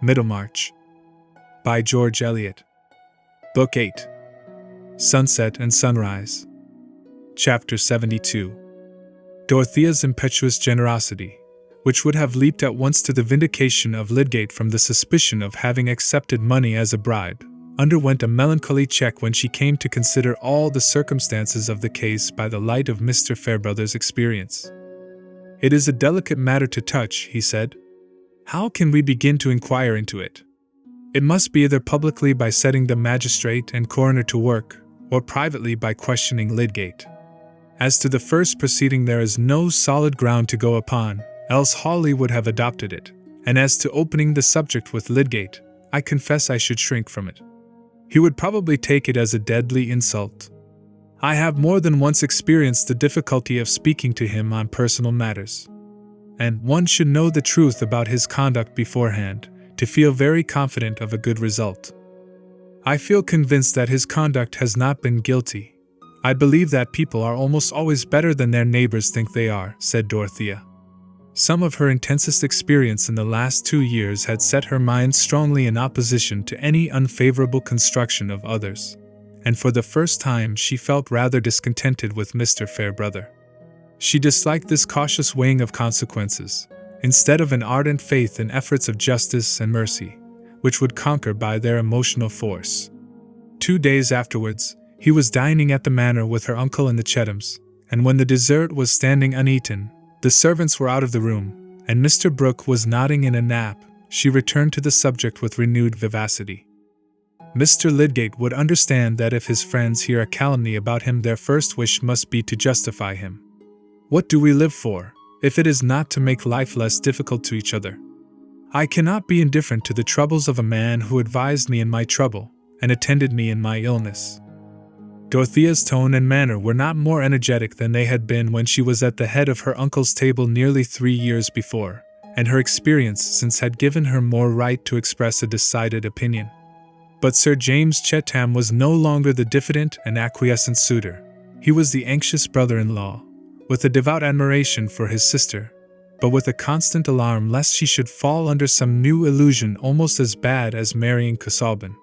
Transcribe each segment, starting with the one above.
Middlemarch. By George Eliot. Book 8. Sunset and Sunrise. Chapter 72. Dorothea's impetuous generosity, which would have leaped at once to the vindication of Lydgate from the suspicion of having accepted money as a bribe, underwent a melancholy check when she came to consider all the circumstances of the case by the light of Mr. Fairbrother's experience. "It is a delicate matter to touch," he said. "How can we begin to inquire into it? It must be either publicly by setting the magistrate and coroner to work, or privately by questioning Lydgate. As to the first proceeding, there is no solid ground to go upon, else Hawley would have adopted it, and as to opening the subject with Lydgate, I confess I should shrink from it. He would probably take it as a deadly insult. I have more than once experienced the difficulty of speaking to him on personal matters. And one should know the truth about his conduct beforehand, to feel very confident of a good result. I feel convinced that his conduct has not been guilty. I believe that people are almost always better than their neighbors think they are," said Dorothea. Some of her intensest experience in the last 2 years had set her mind strongly in opposition to any unfavorable construction of others, and for the first time she felt rather discontented with Mr. Fairbrother. She disliked this cautious weighing of consequences, instead of an ardent faith in efforts of justice and mercy, which would conquer by their emotional force. 2 days afterwards, he was dining at the manor with her uncle and the Chethams, and when the dessert was standing uneaten, the servants were out of the room, and Mr. Brooke was nodding in a nap, she returned to the subject with renewed vivacity. "Mr. Lydgate would understand that if his friends hear a calumny about him, their first wish must be to justify him. What do we live for, if it is not to make life less difficult to each other? I cannot be indifferent to the troubles of a man who advised me in my trouble, and attended me in my illness." Dorothea's tone and manner were not more energetic than they had been when she was at the head of her uncle's table nearly 3 years before, and her experience since had given her more right to express a decided opinion. But Sir James Chetham was no longer the diffident and acquiescent suitor. He was the anxious brother-in-law, with a devout admiration for his sister, but with a constant alarm lest she should fall under some new illusion almost as bad as marrying Casaubon.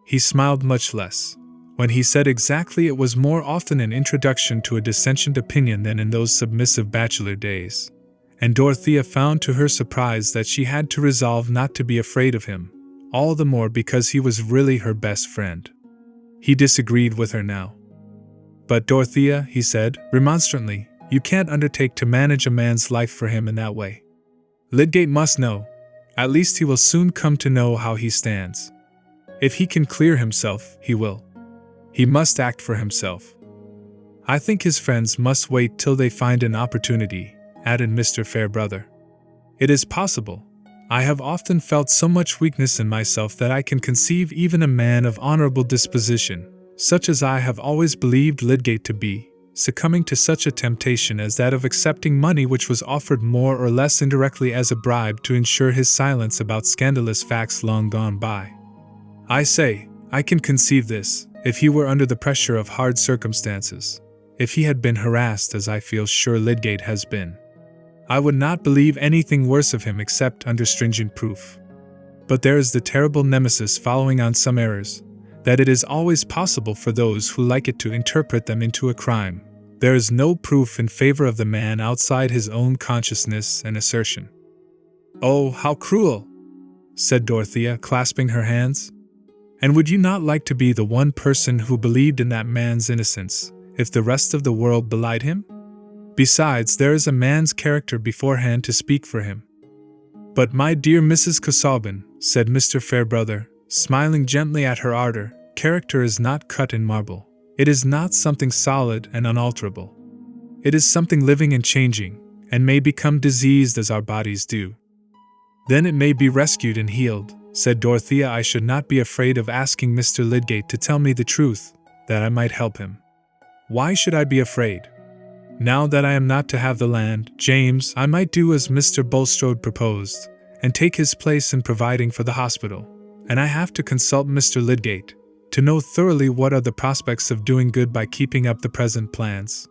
He smiled much less. When he said exactly, it was more often an introduction to a dissentient opinion than in those submissive bachelor days, and Dorothea found to her surprise that she had to resolve not to be afraid of him, all the more because he was really her best friend. He disagreed with her now. "But Dorothea," he said, remonstrantly, "you can't undertake to manage a man's life for him in that way. Lydgate must know. At least he will soon come to know how he stands. If he can clear himself, he will. He must act for himself." "I think his friends must wait till they find an opportunity," added Mr. Fairbrother. "It is possible. I have often felt so much weakness in myself that I can conceive even a man of honorable disposition, such as I have always believed Lydgate to be, succumbing to such a temptation as that of accepting money which was offered more or less indirectly as a bribe to ensure his silence about scandalous facts long gone by. I say, I can conceive this, if he were under the pressure of hard circumstances, if he had been harassed as I feel sure Lydgate has been. I would not believe anything worse of him except under stringent proof. But there is the terrible nemesis following on some errors, that it is always possible for those who like it to interpret them into a crime. There is no proof in favor of the man outside his own consciousness and assertion." "Oh, how cruel!" said Dorothea, clasping her hands. "And would you not like to be the one person who believed in that man's innocence, if the rest of the world belied him? Besides, there is a man's character beforehand to speak for him." "But my dear Mrs. Casaubon," said Mr. Fairbrother, smiling gently at her ardor, "character is not cut in marble. It is not something solid and unalterable. It is something living and changing, and may become diseased as our bodies do. Then it may be rescued and healed," said Dorothea. "I should not be afraid of asking Mr. Lydgate to tell me the truth, that I might help him." "Why should I be afraid? Now that I am not to have the land, James, I might do as Mr. Bulstrode proposed, and take his place in providing for the hospital, and I have to consult Mr. Lydgate, to know thoroughly what are the prospects of doing good by keeping up the present plans.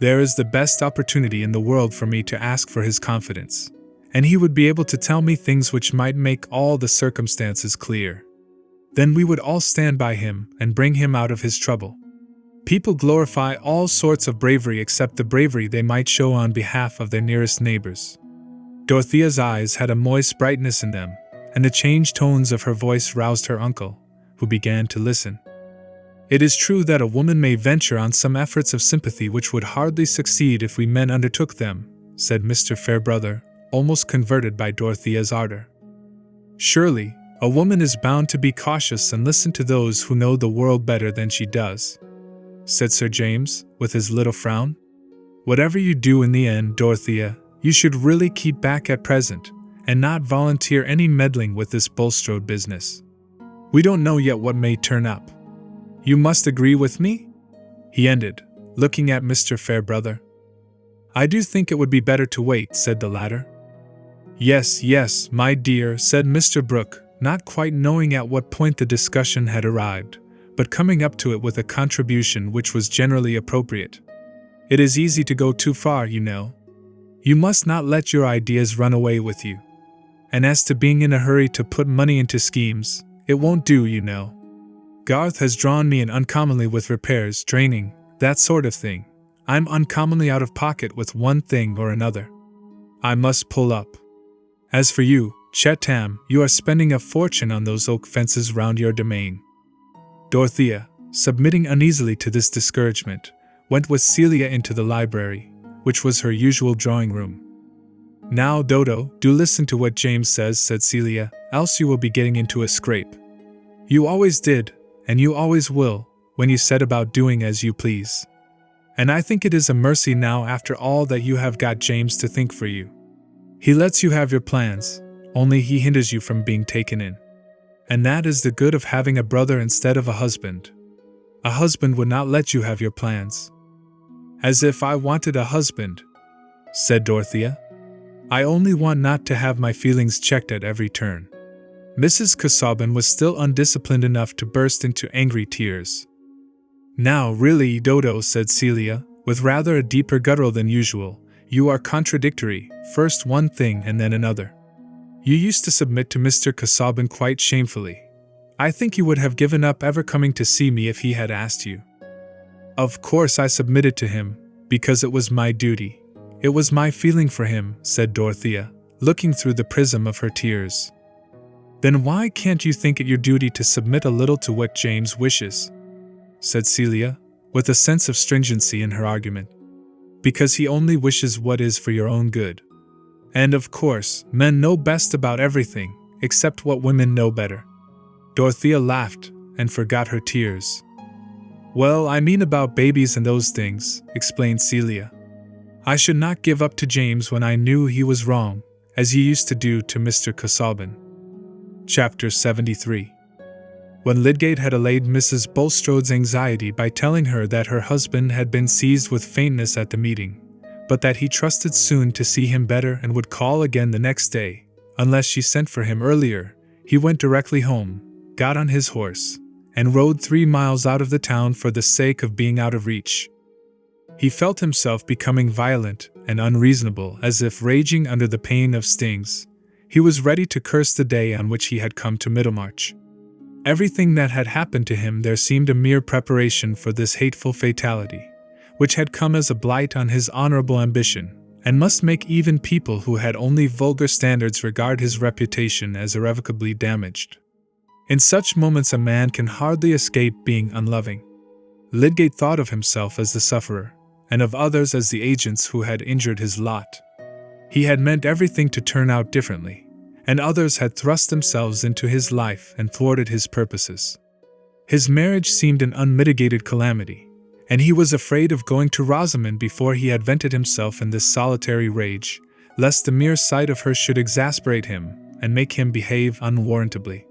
There is the best opportunity in the world for me to ask for his confidence, and he would be able to tell me things which might make all the circumstances clear. Then we would all stand by him and bring him out of his trouble. People glorify all sorts of bravery except the bravery they might show on behalf of their nearest neighbors. Dorothea's eyes had a moist brightness in them, and the changed tones of her voice roused her uncle, who began to listen. It is true that a woman may venture on some efforts of sympathy which would hardly succeed if we men undertook them, said Mr. Fairbrother, almost converted by Dorothea's ardor. Surely, a woman is bound to be cautious and listen to those who know the world better than she does, said Sir James, with his little frown. Whatever you do in the end, Dorothea, you should really keep back at present, and not volunteer any meddling with this Bulstrode business. We don't know yet what may turn up. You must agree with me? He ended, looking at Mr. Fairbrother. I do think it would be better to wait, said the latter. Yes, my dear, said Mr. Brooke, not quite knowing at what point the discussion had arrived, but coming up to it with a contribution which was generally appropriate. It is easy to go too far, you know. You must not let your ideas run away with you. And as to being in a hurry to put money into schemes, it won't do, you know. Garth has drawn me in uncommonly with repairs, draining, that sort of thing. I'm uncommonly out of pocket with one thing or another. I must pull up. As for you, Chetam, you are spending a fortune on those oak fences round your domain. Dorothea, submitting uneasily to this discouragement, went with Celia into the library, which was her usual drawing room. Now, Dodo, do listen to what James says, said Celia, else you will be getting into a scrape. You always did, and you always will, when you set about doing as you please. And I think it is a mercy now after all that you have got James to think for you. He lets you have your plans, only he hinders you from being taken in. And that is the good of having a brother instead of a husband. A husband would not let you have your plans. As if I wanted a husband, said Dorothea. I only want not to have my feelings checked at every turn. Mrs. Casaubon was still undisciplined enough to burst into angry tears. Now, really, Dodo, said Celia, with rather a deeper guttural than usual, you are contradictory, first one thing and then another. You used to submit to Mr. Casaubon quite shamefully. I think you would have given up ever coming to see me if he had asked you. Of course I submitted to him, because it was my duty. It was my feeling for him, said Dorothea, looking through the prism of her tears. Then why can't you think it your duty to submit a little to what James wishes? Said Celia, with a sense of stringency in her argument. Because he only wishes what is for your own good. And of course, men know best about everything, except what women know better. Dorothea laughed, and forgot her tears. Well, I mean about babies and those things, explained Celia. I should not give up to James when I knew he was wrong, as you used to do to Mr. Casaubon. Chapter 73. When Lydgate had allayed Mrs. Bulstrode's anxiety by telling her that her husband had been seized with faintness at the meeting, but that he trusted soon to see him better and would call again the next day, unless she sent for him earlier, he went directly home, got on his horse, and rode 3 miles out of the town for the sake of being out of reach. He felt himself becoming violent and unreasonable, as if raging under the pain of stings. He was ready to curse the day on which he had come to Middlemarch. Everything that had happened to him there seemed a mere preparation for this hateful fatality, which had come as a blight on his honorable ambition, and must make even people who had only vulgar standards regard his reputation as irrevocably damaged. In such moments a man can hardly escape being unloving. Lydgate thought of himself as the sufferer, and of others as the agents who had injured his lot. He had meant everything to turn out differently, and others had thrust themselves into his life and thwarted his purposes. His marriage seemed an unmitigated calamity, and he was afraid of going to Rosamond before he had vented himself in this solitary rage, lest the mere sight of her should exasperate him and make him behave unwarrantably.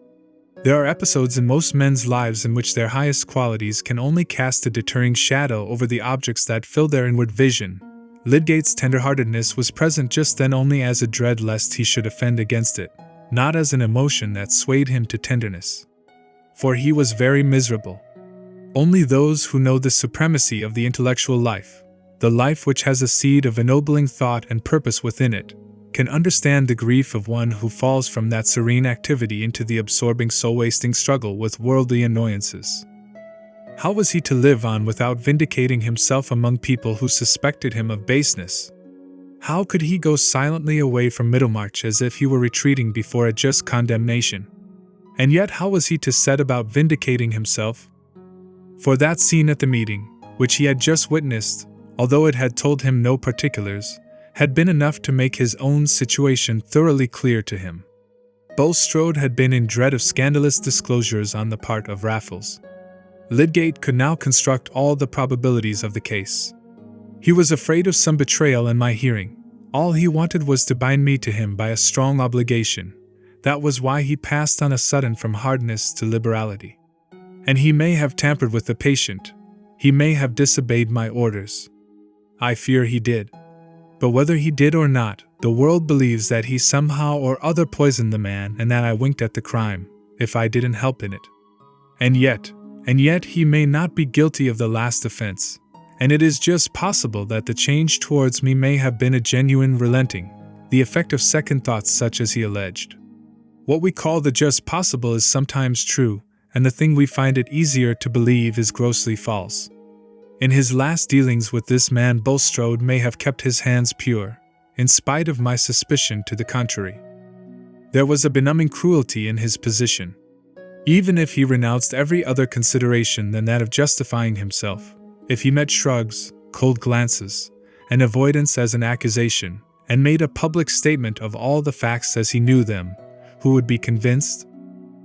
There are episodes in most men's lives in which their highest qualities can only cast a deterring shadow over the objects that fill their inward vision. Lydgate's tenderheartedness was present just then only as a dread lest he should offend against it, not as an emotion that swayed him to tenderness. For he was very miserable. Only those who know the supremacy of the intellectual life, the life which has a seed of ennobling thought and purpose within it, can understand the grief of one who falls from that serene activity into the absorbing soul-wasting struggle with worldly annoyances. How was he to live on without vindicating himself among people who suspected him of baseness? How could he go silently away from Middlemarch as if he were retreating before a just condemnation? And yet how was he to set about vindicating himself? For that scene at the meeting, which he had just witnessed, although it had told him no particulars, had been enough to make his own situation thoroughly clear to him. Bulstrode had been in dread of scandalous disclosures on the part of Raffles. Lydgate could now construct all the probabilities of the case. He was afraid of some betrayal in my hearing. All he wanted was to bind me to him by a strong obligation. That was why he passed on a sudden from hardness to liberality. And he may have tampered with the patient. He may have disobeyed my orders. I fear he did. But whether he did or not, the world believes that he somehow or other poisoned the man and that I winked at the crime, if I didn't help in it. And yet he may not be guilty of the last offense, and it is just possible that the change towards me may have been a genuine relenting, the effect of second thoughts such as he alleged. What we call the just possible is sometimes true, and the thing we find it easier to believe is grossly false. In his last dealings with this man, Bulstrode may have kept his hands pure, in spite of my suspicion to the contrary. There was a benumbing cruelty in his position. Even if he renounced every other consideration than that of justifying himself, if he met shrugs, cold glances, and avoidance as an accusation, and made a public statement of all the facts as he knew them, who would be convinced?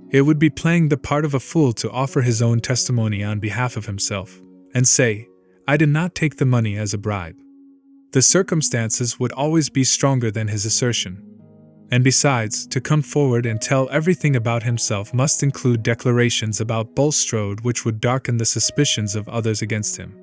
It would be playing the part of a fool to offer his own testimony on behalf of himself, and say, I did not take the money as a bribe. The circumstances would always be stronger than his assertion. And besides, to come forward and tell everything about himself must include declarations about Bulstrode which would darken the suspicions of others against him.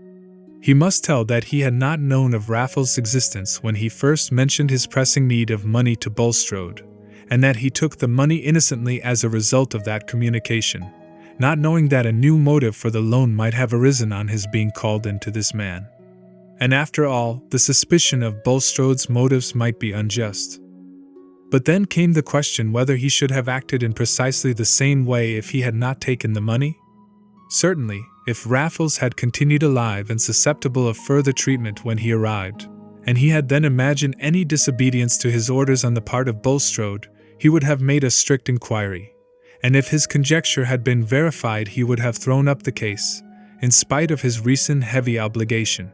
He must tell that he had not known of Raffles' existence when he first mentioned his pressing need of money to Bulstrode, and that he took the money innocently as a result of that communication, not knowing that a new motive for the loan might have arisen on his being called into this man. And after all, the suspicion of Bulstrode's motives might be unjust. But then came the question whether he should have acted in precisely the same way if he had not taken the money. Certainly, if Raffles had continued alive and susceptible of further treatment when he arrived, and he had then imagined any disobedience to his orders on the part of Bulstrode, he would have made a strict inquiry, and if his conjecture had been verified he would have thrown up the case, in spite of his recent heavy obligation.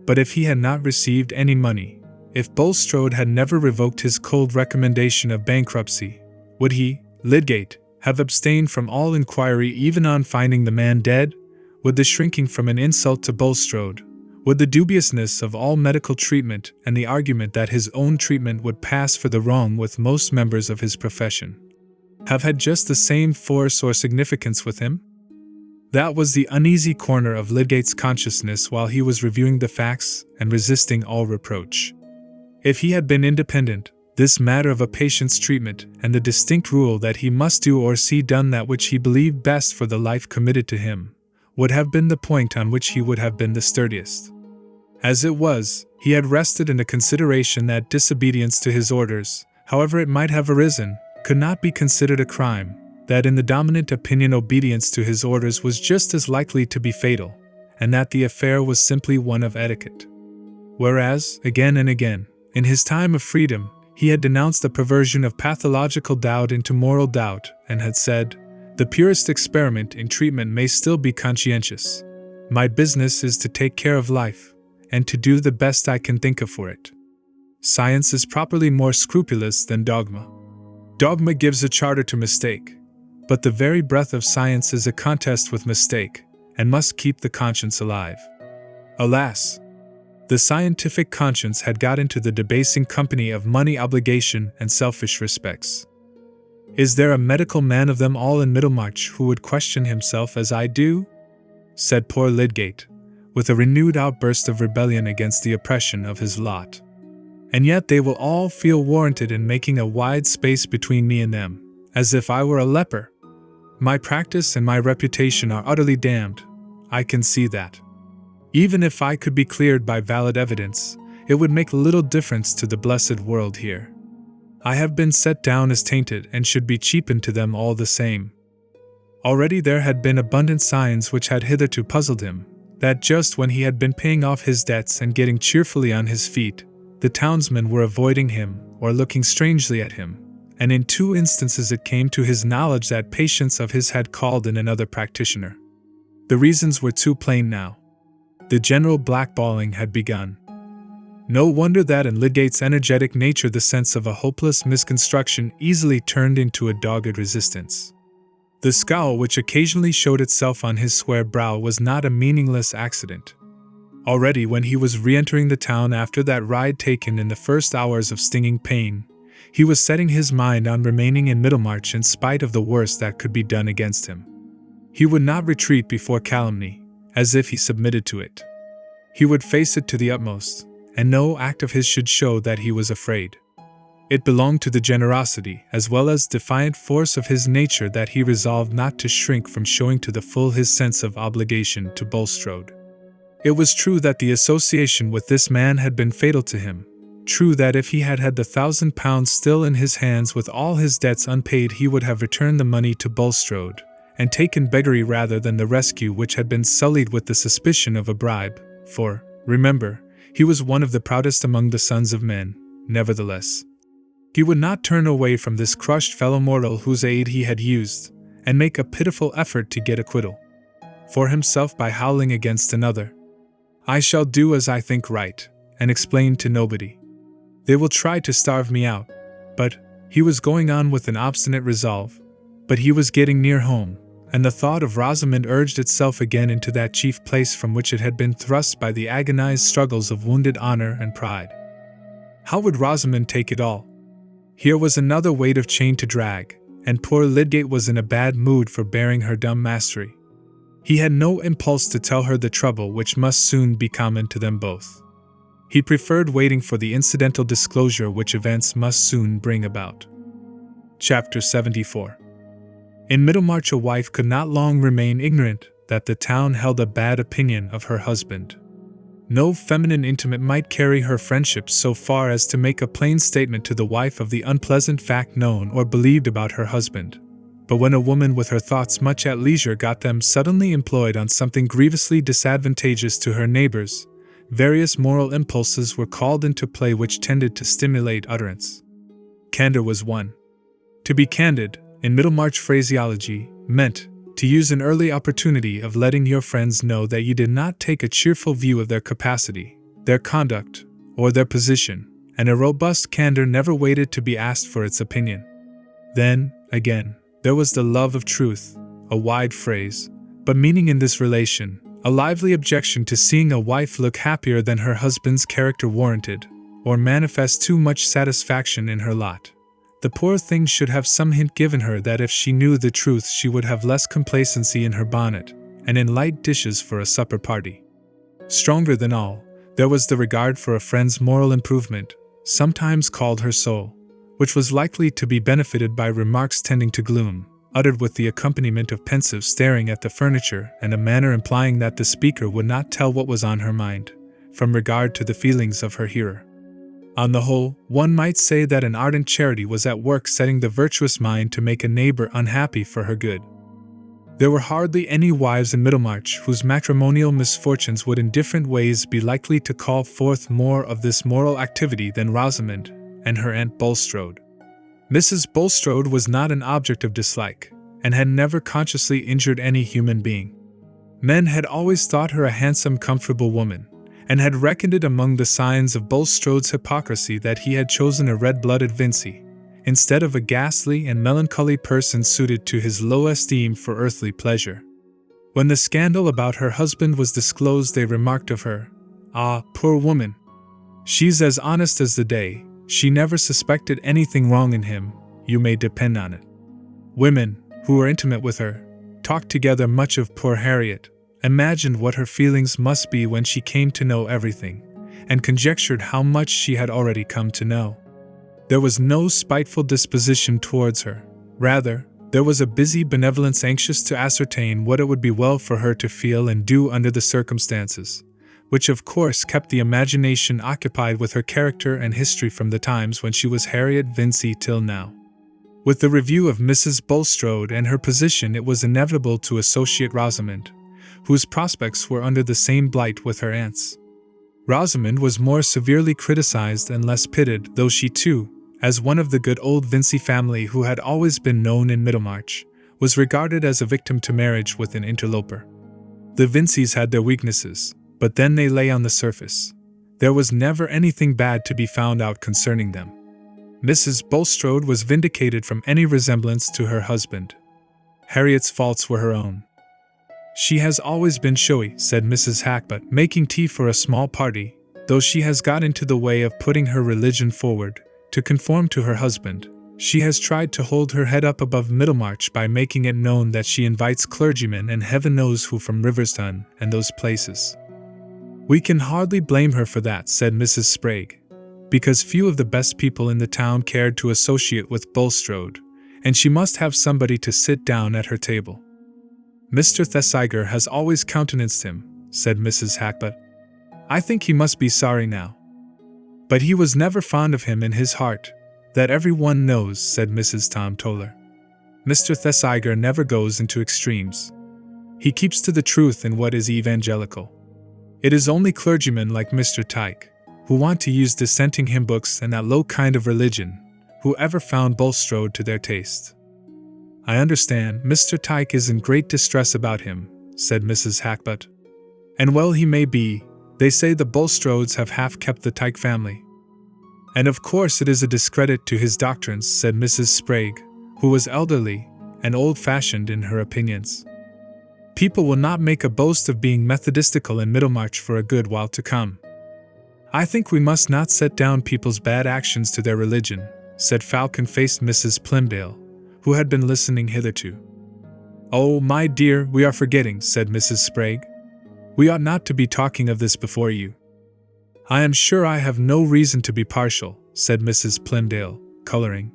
But if he had not received any money, if Bulstrode had never revoked his cold recommendation of bankruptcy, would he, Lydgate, have abstained from all inquiry even on finding the man dead? Would the shrinking from an insult to Bulstrode, would the dubiousness of all medical treatment and the argument that his own treatment would pass for the wrong with most members of his profession, have had just the same force or significance with him? That was the uneasy corner of Lydgate's consciousness while he was reviewing the facts and resisting all reproach. If he had been independent, this matter of a patient's treatment and the distinct rule that he must do or see done that which he believed best for the life committed to him, would have been the point on which he would have been the sturdiest. As it was, he had rested in the consideration that disobedience to his orders, however it might have arisen, could not be considered a crime, that in the dominant opinion obedience to his orders was just as likely to be fatal, and that the affair was simply one of etiquette. Whereas, again and again, in his time of freedom, he had denounced the perversion of pathological doubt into moral doubt, and had said, the purest experiment in treatment may still be conscientious. My business is to take care of life, and to do the best I can think of for it. Science is properly more scrupulous than dogma. Dogma gives a charter to mistake, but the very breath of science is a contest with mistake, and must keep the conscience alive. Alas! The scientific conscience had got into the debasing company of money obligation and selfish respects. Is there a medical man of them all in Middlemarch who would question himself as I do? Said poor Lydgate, with a renewed outburst of rebellion against the oppression of his lot. And yet they will all feel warranted in making a wide space between me and them, as if I were a leper. My practice and my reputation are utterly damned, I can see that. Even if I could be cleared by valid evidence, it would make little difference to the blessed world here. I have been set down as tainted and should be cheapened to them all the same." Already there had been abundant signs which had hitherto puzzled him, that just when he had been paying off his debts and getting cheerfully on his feet, the townsmen were avoiding him or looking strangely at him, and in 2 instances it came to his knowledge that patients of his had called in another practitioner. The reasons were too plain now. The general blackballing had begun. No wonder that in Lydgate's energetic nature the sense of a hopeless misconstruction easily turned into a dogged resistance. The scowl which occasionally showed itself on his square brow was not a meaningless accident. Already when he was re-entering the town after that ride taken in the first hours of stinging pain, he was setting his mind on remaining in Middlemarch in spite of the worst that could be done against him. He would not retreat before calumny, as if he submitted to it. He would face it to the utmost, and no act of his should show that he was afraid. It belonged to the generosity as well as defiant force of his nature that he resolved not to shrink from showing to the full his sense of obligation to Bulstrode. It was true that the association with this man had been fatal to him, true that if he had had the £1,000 still in his hands with all his debts unpaid he would have returned the money to Bulstrode, and taken beggary rather than the rescue which had been sullied with the suspicion of a bribe, for, remember, he was one of the proudest among the sons of men. Nevertheless, he would not turn away from this crushed fellow mortal whose aid he had used, and make a pitiful effort to get acquittal for himself by howling against another. "I shall do as I think right, and explain to nobody. They will try to starve me out." But he was going on with an obstinate resolve, but he was getting near home, and the thought of Rosamond urged itself again into that chief place from which it had been thrust by the agonized struggles of wounded honor and pride. How would Rosamond take it all? Here was another weight of chain to drag, and poor Lydgate was in a bad mood for bearing her dumb mastery. He had no impulse to tell her the trouble which must soon be common to them both. He preferred waiting for the incidental disclosure which events must soon bring about. Chapter 74. In Middlemarch a wife could not long remain ignorant that the town held a bad opinion of her husband. No feminine intimate might carry her friendship so far as to make a plain statement to the wife of the unpleasant fact known or believed about her husband. But when a woman with her thoughts much at leisure got them suddenly employed on something grievously disadvantageous to her neighbors, various moral impulses were called into play which tended to stimulate utterance. Candor was one. To be candid, in Middlemarch phraseology, meant to use an early opportunity of letting your friends know that you did not take a cheerful view of their capacity, their conduct, or their position, and a robust candor never waited to be asked for its opinion. Then, again, there was the love of truth, a wide phrase, but meaning in this relation, a lively objection to seeing a wife look happier than her husband's character warranted, or manifest too much satisfaction in her lot. The poor thing should have some hint given her that if she knew the truth she would have less complacency in her bonnet, and in light dishes for a supper party. Stronger than all, there was the regard for a friend's moral improvement, sometimes called her soul, which was likely to be benefited by remarks tending to gloom, uttered with the accompaniment of pensive staring at the furniture and a manner implying that the speaker would not tell what was on her mind, from regard to the feelings of her hearer. On the whole, one might say that an ardent charity was at work setting the virtuous mind to make a neighbor unhappy for her good. There were hardly any wives in Middlemarch whose matrimonial misfortunes would in different ways be likely to call forth more of this moral activity than Rosamond and her aunt Bulstrode. Mrs. Bulstrode was not an object of dislike, and had never consciously injured any human being. Men had always thought her a handsome, comfortable woman, and had reckoned it among the signs of Bulstrode's hypocrisy that he had chosen a red-blooded Vincy, instead of a ghastly and melancholy person suited to his low esteem for earthly pleasure. When the scandal about her husband was disclosed, they remarked of her, "Ah, poor woman! She's as honest as the day, she never suspected anything wrong in him, you may depend on it." Women, who were intimate with her, talked together much of poor Harriet, imagined what her feelings must be when she came to know everything, and conjectured how much she had already come to know. There was no spiteful disposition towards her. Rather, there was a busy benevolence anxious to ascertain what it would be well for her to feel and do under the circumstances, which of course kept the imagination occupied with her character and history from the times when she was Harriet Vincy till now. With the review of Mrs. Bulstrode and her position, it was inevitable to associate Rosamond, whose prospects were under the same blight with her aunt's. Rosamond was more severely criticized and less pitied, though she too, as one of the good old Vincy family who had always been known in Middlemarch, was regarded as a victim to marriage with an interloper. The Vincys had their weaknesses, but then they lay on the surface. There was never anything bad to be found out concerning them. Mrs. Bulstrode was vindicated from any resemblance to her husband. Harriet's faults were her own. "She has always been showy," said Mrs. Hackbutt, making tea for a small party, "though she has got into the way of putting her religion forward, to conform to her husband. She has tried to hold her head up above Middlemarch by making it known that she invites clergymen and heaven knows who from Riverston and those places." "We can hardly blame her for that," said Mrs. Sprague, "because few of the best people in the town cared to associate with Bulstrode, and she must have somebody to sit down at her table." "Mr. Thesiger has always countenanced him," said Mrs. Hackbutt. "I think he must be sorry now. But he was never fond of him in his heart, that every one knows," said Mrs. Tom Toller. "Mr. Thesiger never goes into extremes. He keeps to the truth in what is evangelical. It is only clergymen like Mr. Tyke, who want to use dissenting hymn books and that low kind of religion, who ever found Bulstrode to their taste." "I understand, Mr. Tyke is in great distress about him," said Mrs. Hackbutt. "And well he may be. They say the Bulstrodes have half kept the Tyke family. And of course it is a discredit to his doctrines," said Mrs. Sprague, who was elderly and old-fashioned in her opinions. "People will not make a boast of being methodistical in Middlemarch for a good while to come." "I think we must not set down people's bad actions to their religion," said falcon-faced Mrs. Plymdale, who had been listening hitherto. "Oh, my dear, we are forgetting," said Mrs. Sprague. "We ought not to be talking of this before you." "I am sure I have no reason to be partial," said Mrs. Plymdale, coloring.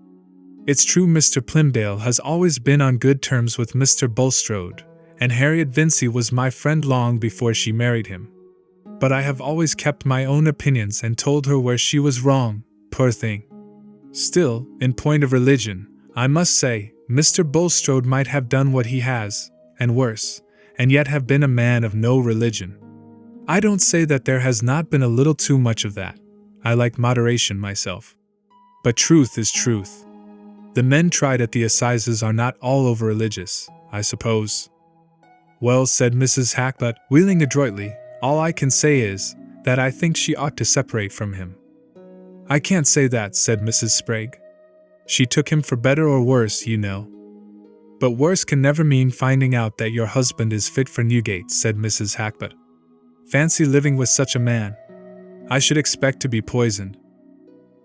"It's true Mr. Plymdale has always been on good terms with Mr. Bulstrode, and Harriet Vincy was my friend long before she married him. But I have always kept my own opinions and told her where she was wrong, poor thing. Still, in point of religion, I must say, Mr. Bulstrode might have done what he has, and worse, and yet have been a man of no religion. I don't say that there has not been a little too much of that. I like moderation myself. But truth is truth. The men tried at the assizes are not all over religious, I suppose." "Well," said Mrs. Hackbutt, wheeling adroitly, "all I can say is, that I think she ought to separate from him." "I can't say that," said Mrs. Sprague. "She took him for better or worse, you know." "But worse can never mean finding out that your husband is fit for Newgate," said Mrs. Hackbutt. "Fancy living with such a man. I should expect to be poisoned."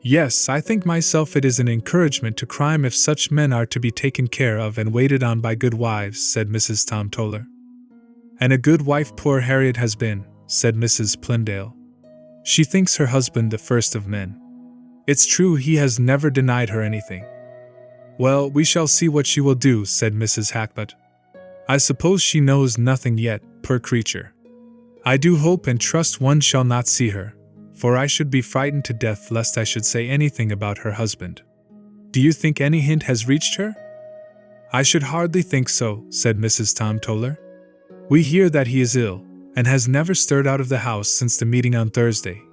"Yes, I think myself it is an encouragement to crime if such men are to be taken care of and waited on by good wives," said Mrs. Tom Toller. "And a good wife poor Harriet has been," said Mrs. Plymdale. "She thinks her husband the first of men. It's true he has never denied her anything." "Well, we shall see what she will do," said Mrs. Hackbutt. "I suppose she knows nothing yet, poor creature. I do hope and trust one shall not see her, for I should be frightened to death lest I should say anything about her husband. Do you think any hint has reached her?" "I should hardly think so," said Mrs. Tom Toller. "We hear that he is ill, and has never stirred out of the house since the meeting on Thursday.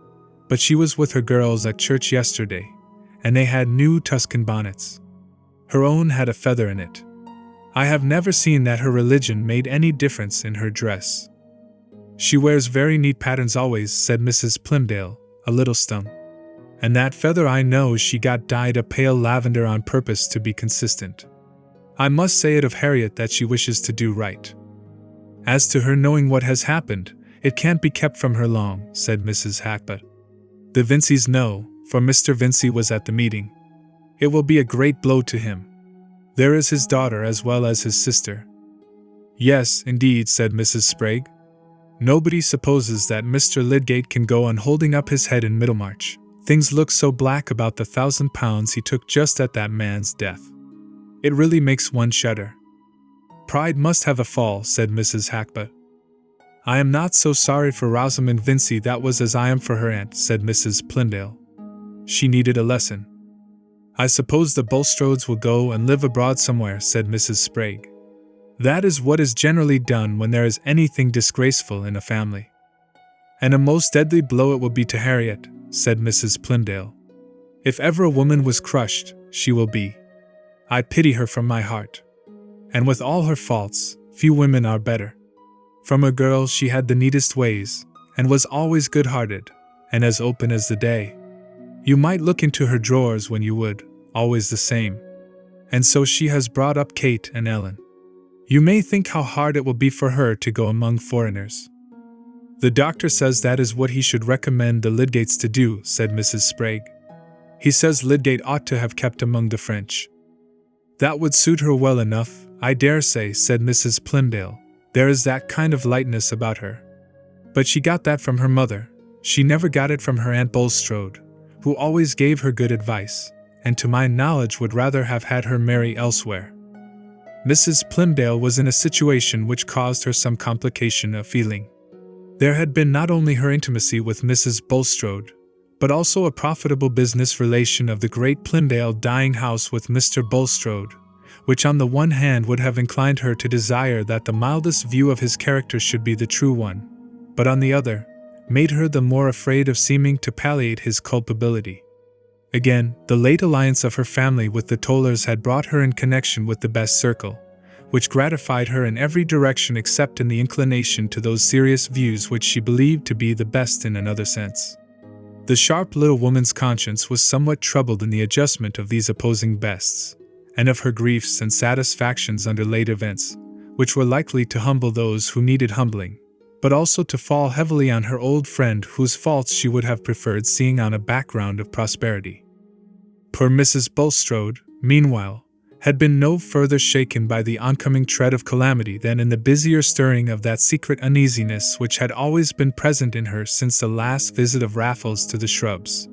But she was with her girls at church yesterday, and they had new Tuscan bonnets. Her own had a feather in it. I have never seen that her religion made any difference in her dress." "She wears very neat patterns always," said Mrs. Plymdale, a little stung. "And that feather I know she got dyed a pale lavender on purpose to be consistent. I must say it of Harriet that she wishes to do right. As to her knowing what has happened, it can't be kept from her long," said Mrs. Hackbutt. "The Vincys know, for Mr. Vincy was at the meeting. It will be a great blow to him. There is his daughter as well as his sister." "Yes, indeed," said Mrs. Sprague. "Nobody supposes that Mr. Lydgate can go on holding up his head in Middlemarch. Things look so black about the £1,000 he took just at that man's death. It really makes one shudder." "Pride must have a fall," said Mrs. Hackbutt. "I am not so sorry for Rosamond Vincy that was as I am for her aunt," said Mrs. Plymdale. "She needed a lesson." "I suppose the Bulstrodes will go and live abroad somewhere," said Mrs. Sprague. "That is what is generally done when there is anything disgraceful in a family." "And a most deadly blow it will be to Harriet," said Mrs. Plymdale. "If ever a woman was crushed, she will be. I pity her from my heart. And with all her faults, few women are better. From a girl she had the neatest ways, and was always good-hearted, and as open as the day. You might look into her drawers when you would, always the same. And so she has brought up Kate and Ellen. You may think how hard it will be for her to go among foreigners." "The doctor says that is what he should recommend the Lydgates to do," said Mrs. Sprague. "He says Lydgate ought to have kept among the French." "That would suit her well enough, I dare say," said Mrs. Plymdale. "There is that kind of lightness about her. But she got that from her mother. She never got it from her Aunt Bulstrode, who always gave her good advice, and to my knowledge would rather have had her marry elsewhere." Mrs. Plymdale was in a situation which caused her some complication of feeling. There had been not only her intimacy with Mrs. Bulstrode, but also a profitable business relation of the great Plymdale dyeing house with Mr. Bulstrode, which on the one hand would have inclined her to desire that the mildest view of his character should be the true one, but on the other, made her the more afraid of seeming to palliate his culpability. Again, the late alliance of her family with the Tollers had brought her in connection with the best circle, which gratified her in every direction except in the inclination to those serious views which she believed to be the best in another sense. The sharp little woman's conscience was somewhat troubled in the adjustment of these opposing bests, and of her griefs and satisfactions under late events, which were likely to humble those who needed humbling, but also to fall heavily on her old friend whose faults she would have preferred seeing on a background of prosperity. Poor Mrs. Bulstrode, meanwhile, had been no further shaken by the oncoming tread of calamity than in the busier stirring of that secret uneasiness which had always been present in her since the last visit of Raffles to the Shrubs.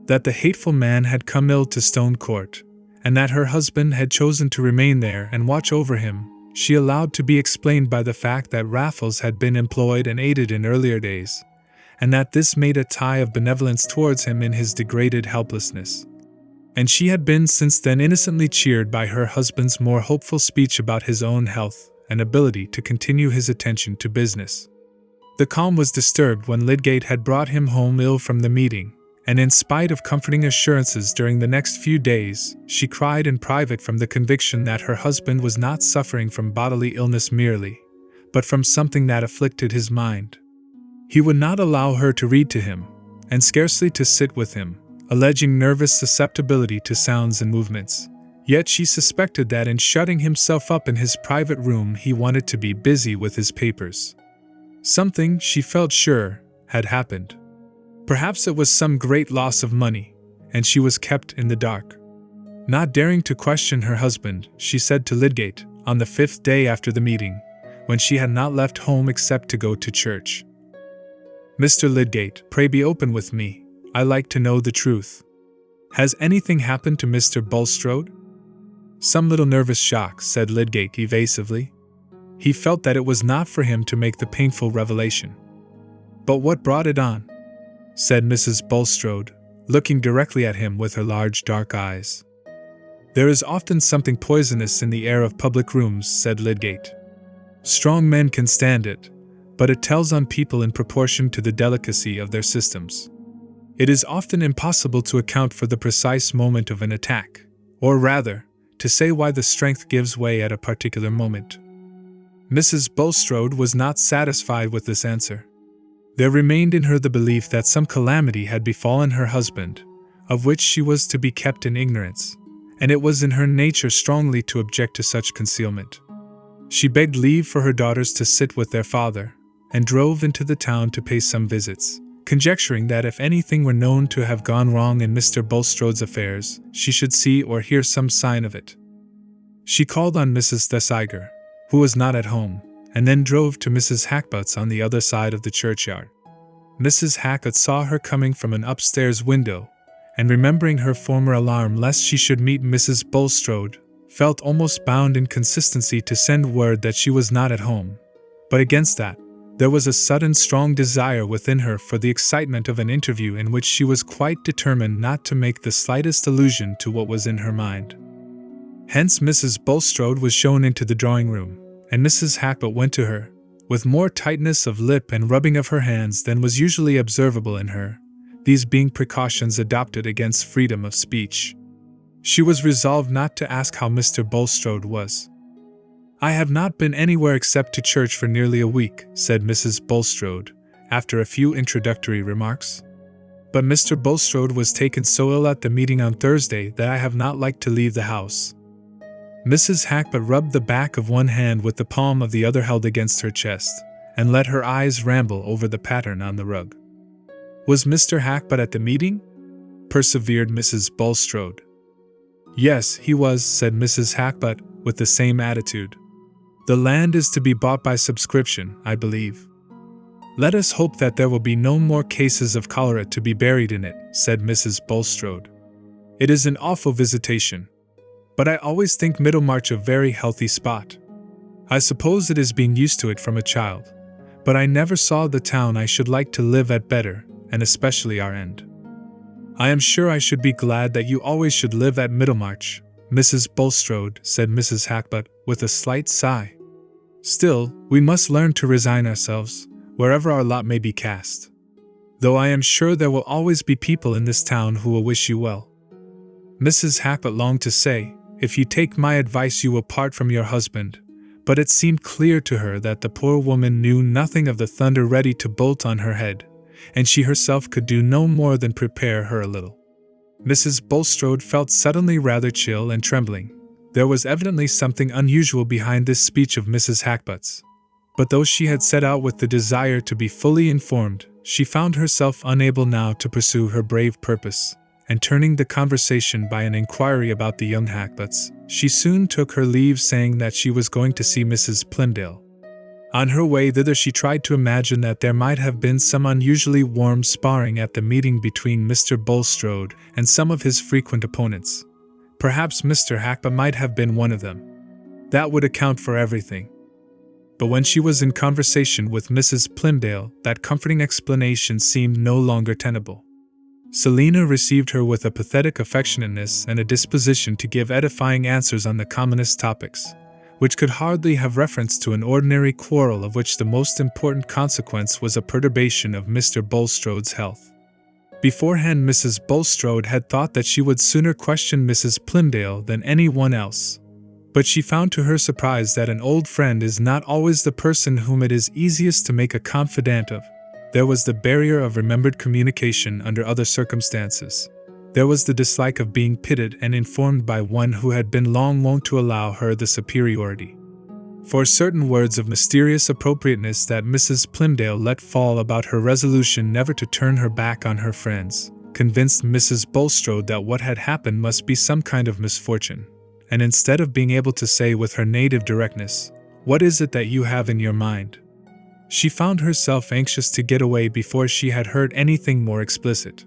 That the hateful man had come ill to Stone Court, and that her husband had chosen to remain there and watch over him, she allowed to be explained by the fact that Raffles had been employed and aided in earlier days, and that this made a tie of benevolence towards him in his degraded helplessness. And she had been since then innocently cheered by her husband's more hopeful speech about his own health and ability to continue his attention to business. The calm was disturbed when Lydgate had brought him home ill from the meeting, and in spite of comforting assurances during the next few days, she cried in private from the conviction that her husband was not suffering from bodily illness merely, but from something that afflicted his mind. He would not allow her to read to him, and scarcely to sit with him, alleging nervous susceptibility to sounds and movements. Yet she suspected that in shutting himself up in his private room he wanted to be busy with his papers. Something, she felt sure, had happened. Perhaps it was some great loss of money, and she was kept in the dark. Not daring to question her husband, she said to Lydgate, on the 5th day after the meeting, when she had not left home except to go to church, "Mr. Lydgate, pray be open with me. I like to know the truth. Has anything happened to Mr. Bulstrode?" "Some little nervous shock," said Lydgate evasively. He felt that it was not for him to make the painful revelation. "But what brought it on?" said Mrs. Bulstrode, looking directly at him with her large dark eyes. "There is often something poisonous in the air of public rooms," said Lydgate. "Strong men can stand it, but it tells on people in proportion to the delicacy of their systems. It is often impossible to account for the precise moment of an attack, or rather, to say why the strength gives way at a particular moment." Mrs. Bulstrode was not satisfied with this answer. There remained in her the belief that some calamity had befallen her husband, of which she was to be kept in ignorance, and it was in her nature strongly to object to such concealment. She begged leave for her daughters to sit with their father, and drove into the town to pay some visits, conjecturing that if anything were known to have gone wrong in Mr. Bulstrode's affairs, she should see or hear some sign of it. She called on Mrs. Thesiger, who was not at home, and then drove to Mrs. Hackbutt's on the other side of the churchyard. Mrs. Hackbutt saw her coming from an upstairs window, and remembering her former alarm lest she should meet Mrs. Bulstrode, felt almost bound in consistency to send word that she was not at home. But against that, There was a sudden strong desire within her for the excitement of an interview in which she was quite determined not to make the slightest allusion to what was in her mind. Hence Mrs. Bulstrode was shown into the drawing-room, and Mrs. Hackbutt went to her, with more tightness of lip and rubbing of her hands than was usually observable in her, these being precautions adopted against freedom of speech. She was resolved not to ask how Mr. Bulstrode was. "I have not been anywhere except to church for nearly a week," said Mrs. Bulstrode, after a few introductory remarks. "But Mr. Bulstrode was taken so ill at the meeting on Thursday that I have not liked to leave the house." Mrs. Hackbutt rubbed the back of one hand with the palm of the other held against her chest, and let her eyes ramble over the pattern on the rug. "Was Mr. Hackbutt at the meeting?" persevered Mrs. Bulstrode. "Yes, he was," said Mrs. Hackbutt, with the same attitude. "The land is to be bought by subscription, I believe." "Let us hope that there will be no more cases of cholera to be buried in it," said Mrs. Bulstrode. "It is an awful visitation. But I always think Middlemarch a very healthy spot. I suppose it is being used to it from a child, but I never saw the town I should like to live at better, and especially our end." "I am sure I should be glad that you always should live at Middlemarch, Mrs. Bulstrode," said Mrs. Hackbutt, with a slight sigh. "Still, we must learn to resign ourselves, wherever our lot may be cast. Though I am sure there will always be people in this town who will wish you well." Mrs. Hackbutt longed to say, "If you take my advice you will part from your husband," but it seemed clear to her that the poor woman knew nothing of the thunder ready to bolt on her head, and she herself could do no more than prepare her a little. Mrs. Bulstrode felt suddenly rather chill and trembling. There was evidently something unusual behind this speech of Mrs. Hackbutt's. But though she had set out with the desire to be fully informed, she found herself unable now to pursue her brave purpose, and turning the conversation by an inquiry about the young Hackbutts, she soon took her leave, saying that she was going to see Mrs. Plymdale. On her way thither she tried to imagine that there might have been some unusually warm sparring at the meeting between Mr. Bulstrode and some of his frequent opponents. Perhaps Mr. Hackbutt might have been one of them. That would account for everything. But when she was in conversation with Mrs. Plymdale, that comforting explanation seemed no longer tenable. Selina received her with a pathetic affectionateness and a disposition to give edifying answers on the commonest topics, which could hardly have reference to an ordinary quarrel of which the most important consequence was a perturbation of Mr. Bulstrode's health. Beforehand Mrs. Bulstrode had thought that she would sooner question Mrs. Plymdale than any one else, but she found to her surprise that an old friend is not always the person whom it is easiest to make a confidant of. There was the barrier of remembered communication under other circumstances. There was the dislike of being pitied and informed by one who had been long wont to allow her the superiority. For certain words of mysterious appropriateness that Mrs. Plymdale let fall about her resolution never to turn her back on her friends, convinced Mrs. Bulstrode that what had happened must be some kind of misfortune, and instead of being able to say with her native directness, "What is it that you have in your mind?" she found herself anxious to get away before she had heard anything more explicit.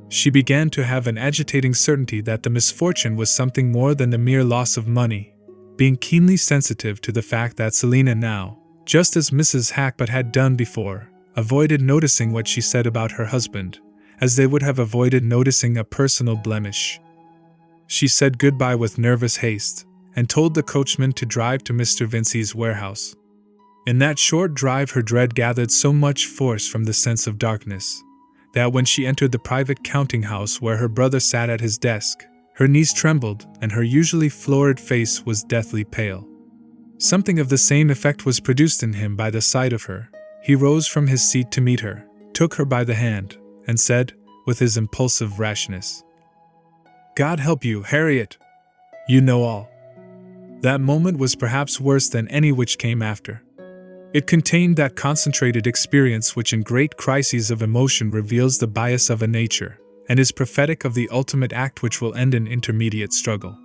She began to have an agitating certainty that the misfortune was something more than the mere loss of money, being keenly sensitive to the fact that Selina now, just as Mrs. Hackbutt had done before, avoided noticing what she said about her husband, as they would have avoided noticing a personal blemish. She said goodbye with nervous haste, and told the coachman to drive to Mr. Vincy's warehouse. In that short drive her dread gathered so much force from the sense of darkness, that when she entered the private counting-house where her brother sat at his desk, her knees trembled and her usually florid face was deathly pale. Something of the same effect was produced in him by the sight of her. He rose from his seat to meet her, took her by the hand, and said, with his impulsive rashness, "God help you, Harriet! You know all." That moment was perhaps worse than any which came after. It contained that concentrated experience which in great crises of emotion reveals the bias of a nature, and is prophetic of the ultimate act which will end in intermediate struggle.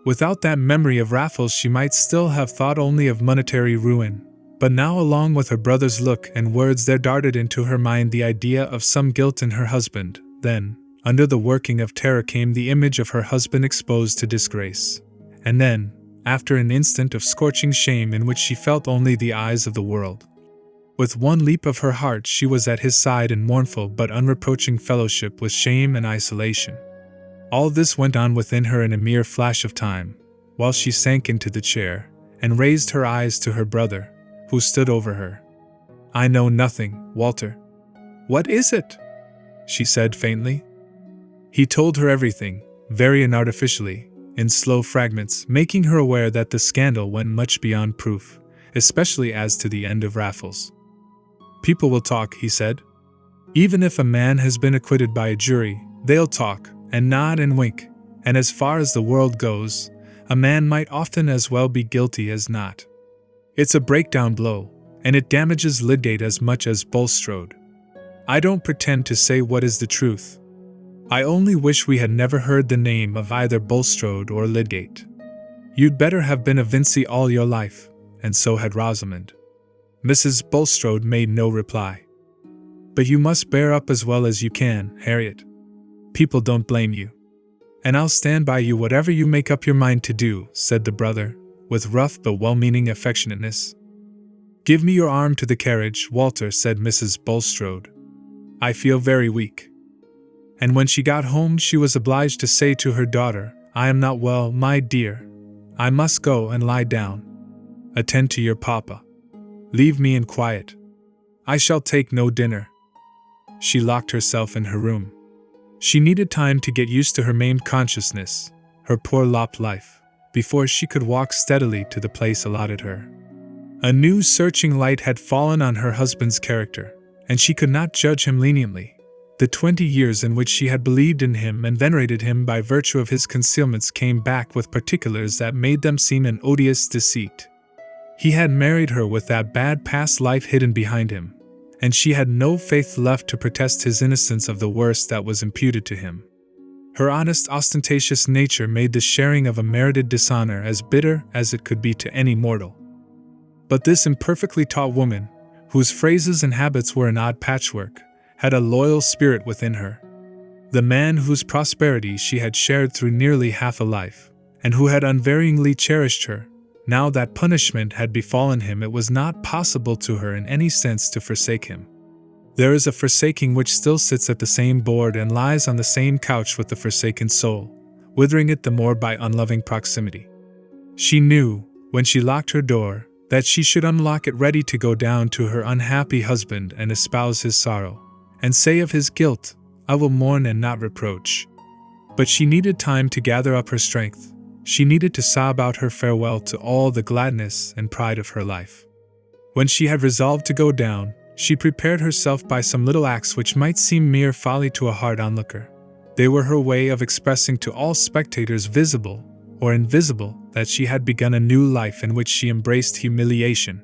Without that memory of Raffles she might still have thought only of monetary ruin, but now along with her brother's look and words there darted into her mind the idea of some guilt in her husband. Then, under the working of terror came the image of her husband exposed to disgrace, and then, after an instant of scorching shame in which she felt only the eyes of the world, With one leap of her heart she was at his side in mournful but unreproaching fellowship with shame and isolation. All this went on within her in a mere flash of time, while she sank into the chair, and raised her eyes to her brother, who stood over her. "I know nothing, Walter." "What is it?" she said faintly. He told her everything, very inartificially, in slow fragments, making her aware that the scandal went much beyond proof, especially as to the end of Raffles. "People will talk," he said. "Even if a man has been acquitted by a jury, they'll talk, and nod and wink, and as far as the world goes, a man might often as well be guilty as not. It's a breakdown blow, and it damages Lydgate as much as Bulstrode. I don't pretend to say what is the truth. I only wish we had never heard the name of either Bulstrode or Lydgate. You'd better have been a Vincy all your life, and so had Rosamond." Mrs. Bulstrode made no reply. "But you must bear up as well as you can, Harriet. People don't blame you. And I'll stand by you whatever you make up your mind to do," said the brother, with rough but well-meaning affectionateness. "Give me your arm to the carriage, Walter," said Mrs. Bulstrode. "I feel very weak." And when she got home she was obliged to say to her daughter, "I am not well, my dear. I must go and lie down. Attend to your papa. Leave me in quiet. I shall take no dinner." She locked herself in her room. She needed time to get used to her maimed consciousness, her poor lopped life, before she could walk steadily to the place allotted her. A new searching light had fallen on her husband's character, and she could not judge him leniently. The 20 years in which she had believed in him and venerated him by virtue of his concealments came back with particulars that made them seem an odious deceit. He had married her with that bad past life hidden behind him, and she had no faith left to protest his innocence of the worst that was imputed to him. Her honest, ostentatious nature made the sharing of a merited dishonor as bitter as it could be to any mortal. But this imperfectly taught woman, whose phrases and habits were an odd patchwork, had a loyal spirit within her. The man whose prosperity she had shared through nearly half a life, and who had unvaryingly cherished her, now that punishment had befallen him, it was not possible to her in any sense to forsake him. There is a forsaking which still sits at the same board and lies on the same couch with the forsaken soul, withering it the more by unloving proximity. She knew, when she locked her door, that she should unlock it ready to go down to her unhappy husband and espouse his sorrow, and say of his guilt, "I will mourn and not reproach." But she needed time to gather up her strength. She needed to sob out her farewell to all the gladness and pride of her life. When she had resolved to go down, she prepared herself by some little acts which might seem mere folly to a hard onlooker. They were her way of expressing to all spectators, visible or invisible, that she had begun a new life in which she embraced humiliation.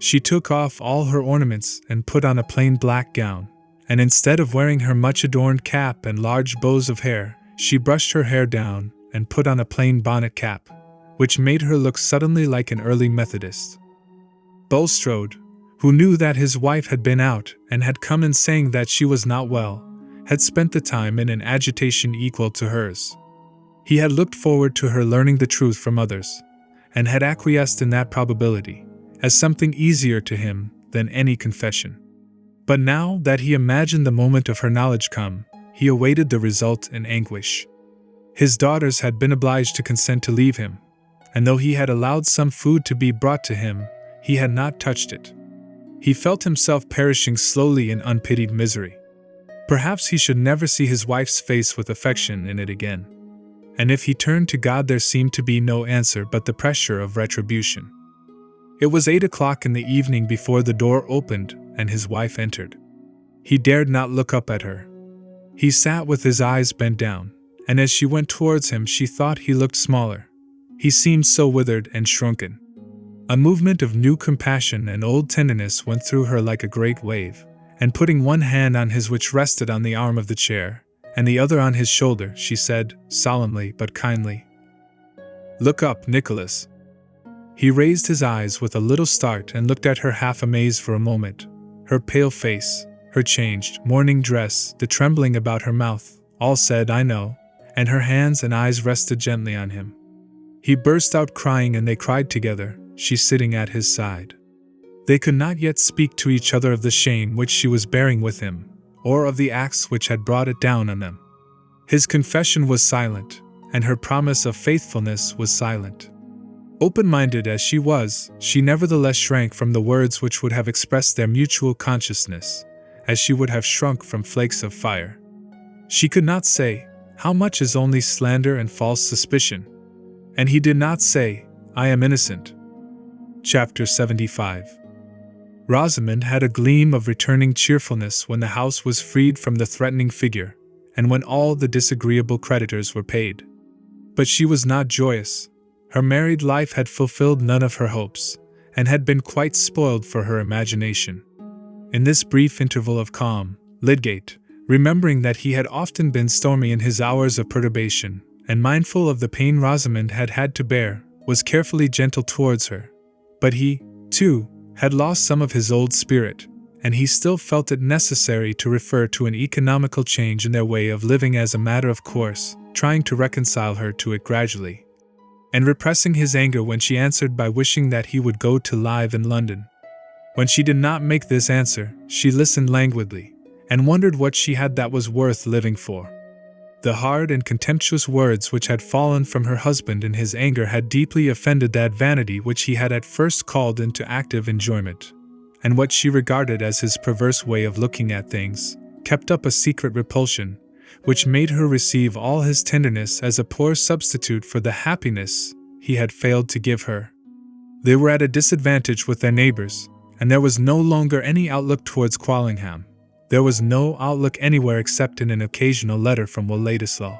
She took off all her ornaments and put on a plain black gown, and instead of wearing her much-adorned cap and large bows of hair, she brushed her hair down and put on a plain bonnet cap, which made her look suddenly like an early Methodist. Bulstrode, who knew that his wife had been out and had come in saying that she was not well, had spent the time in an agitation equal to hers. He had looked forward to her learning the truth from others, and had acquiesced in that probability, as something easier to him than any confession. But now that he imagined the moment of her knowledge come, he awaited the result in anguish. His daughters had been obliged to consent to leave him, and though he had allowed some food to be brought to him, he had not touched it. He felt himself perishing slowly in unpitied misery. Perhaps he should never see his wife's face with affection in it again. And if he turned to God, there seemed to be no answer but the pressure of retribution. It was 8 o'clock in the evening before the door opened and his wife entered. He dared not look up at her. He sat with his eyes bent down, and as she went towards him she thought he looked smaller. He seemed so withered and shrunken. A movement of new compassion and old tenderness went through her like a great wave, and putting one hand on his which rested on the arm of the chair, and the other on his shoulder, she said, solemnly but kindly, "Look up, Nicholas." He raised his eyes with a little start and looked at her half amazed for a moment. Her pale face, her changed mourning dress, the trembling about her mouth, all said, "I know," and her hands and eyes rested gently on him. He burst out crying and they cried together, she sitting at his side. They could not yet speak to each other of the shame which she was bearing with him, or of the acts which had brought it down on them. His confession was silent, and her promise of faithfulness was silent. Open-minded as she was, she nevertheless shrank from the words which would have expressed their mutual consciousness, as she would have shrunk from flakes of fire. She could not say, "How much is only slander and false suspicion?" And he did not say, "I am innocent." Chapter 75. Rosamond had a gleam of returning cheerfulness when the house was freed from the threatening figure, and when all the disagreeable creditors were paid. But she was not joyous. Her married life had fulfilled none of her hopes, and had been quite spoiled for her imagination. In this brief interval of calm, Lydgate, remembering that he had often been stormy in his hours of perturbation, and mindful of the pain Rosamond had had to bear, was carefully gentle towards her. But he, too, had lost some of his old spirit, and he still felt it necessary to refer to an economical change in their way of living as a matter of course, trying to reconcile her to it gradually, and repressing his anger when she answered by wishing that he would go to live in London. When she did not make this answer, she listened languidly, and wondered what she had that was worth living for. The hard and contemptuous words which had fallen from her husband in his anger had deeply offended that vanity which he had at first called into active enjoyment, and what she regarded as his perverse way of looking at things, kept up a secret repulsion, which made her receive all his tenderness as a poor substitute for the happiness he had failed to give her. They were at a disadvantage with their neighbors, and there was no longer any outlook towards Quallingham. There was no outlook anywhere except in an occasional letter from Will Ladislaw.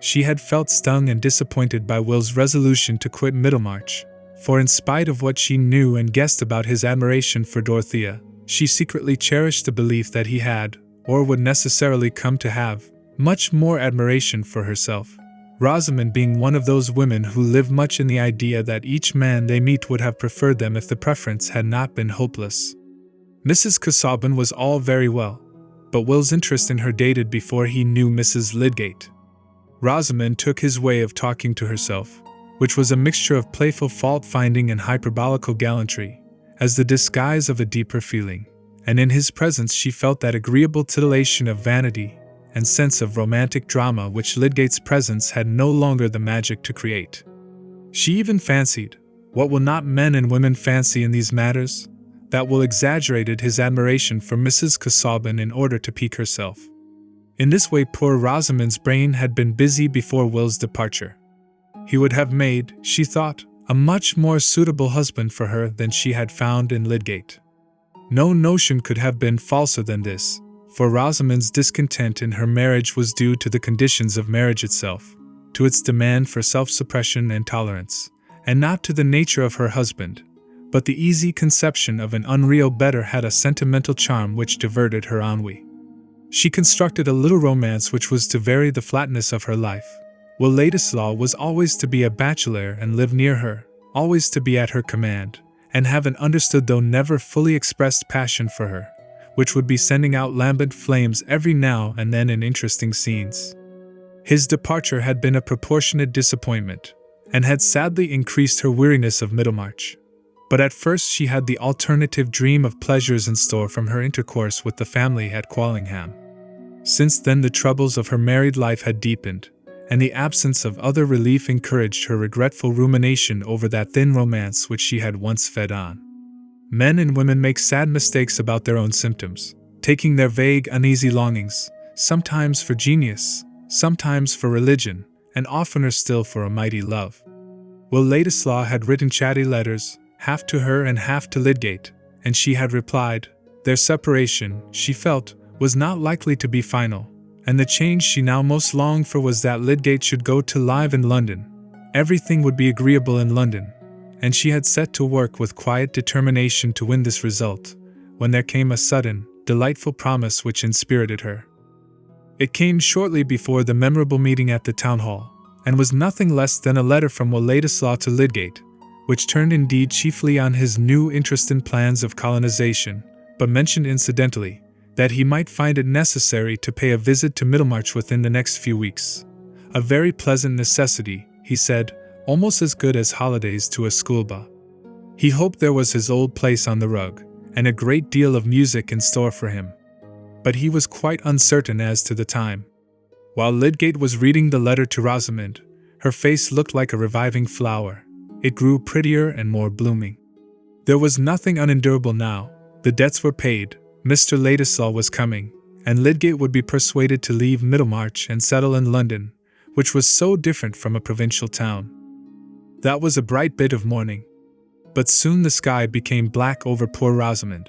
She had felt stung and disappointed by Will's resolution to quit Middlemarch, for in spite of what she knew and guessed about his admiration for Dorothea, she secretly cherished the belief that he had, or would necessarily come to have, much more admiration for herself, Rosamond being one of those women who live much in the idea that each man they meet would have preferred them if the preference had not been hopeless. Mrs. Casaubon was all very well, but Will's interest in her dated before he knew Mrs. Lydgate. Rosamond took his way of talking to herself, which was a mixture of playful fault-finding and hyperbolical gallantry, as the disguise of a deeper feeling, and in his presence she felt that agreeable titillation of vanity and sense of romantic drama which Lydgate's presence had no longer the magic to create. She even fancied, what will not men and women fancy in these matters, that Will exaggerated his admiration for Mrs. Casaubon in order to pique herself. In this way poor Rosamond's brain had been busy before Will's departure. He would have made, she thought, a much more suitable husband for her than she had found in Lydgate. No notion could have been falser than this, for Rosamond's discontent in her marriage was due to the conditions of marriage itself, to its demand for self-suppression and tolerance, and not to the nature of her husband. But the easy conception of an unreal better had a sentimental charm which diverted her ennui. She constructed a little romance which was to vary the flatness of her life. Will Ladislaw was always to be a bachelor and live near her, always to be at her command, and have an understood though never fully expressed passion for her, which would be sending out lambent flames every now and then in interesting scenes. His departure had been a proportionate disappointment, and had sadly increased her weariness of Middlemarch. But at first she had the alternative dream of pleasures in store from her intercourse with the family at Quallingham. Since then the troubles of her married life had deepened, and the absence of other relief encouraged her regretful rumination over that thin romance which she had once fed on. Men and women make sad mistakes about their own symptoms, taking their vague, uneasy longings, sometimes for genius, sometimes for religion, and oftener still for a mighty love. Will Ladislaw had written chatty letters, half to her and half to Lydgate, and she had replied. Their separation, she felt, was not likely to be final, and the change she now most longed for was that Lydgate should go to live in London. Everything would be agreeable in London, and she had set to work with quiet determination to win this result, when there came a sudden, delightful promise which inspirited her. It came shortly before the memorable meeting at the town hall, and was nothing less than a letter from Will Ladislaw to Lydgate, which turned indeed chiefly on his new interest in plans of colonization, but mentioned incidentally that he might find it necessary to pay a visit to Middlemarch within the next few weeks. A very pleasant necessity, he said, almost as good as holidays to a schoolboy. He hoped there was his old place on the rug, and a great deal of music in store for him. But he was quite uncertain as to the time. While Lydgate was reading the letter to Rosamond, her face looked like a reviving flower. It grew prettier and more blooming. There was nothing unendurable now. The debts were paid, Mr. Ladislaw was coming, and Lydgate would be persuaded to leave Middlemarch and settle in London, which was so different from a provincial town. That was a bright bit of morning. But soon the sky became black over poor Rosamond.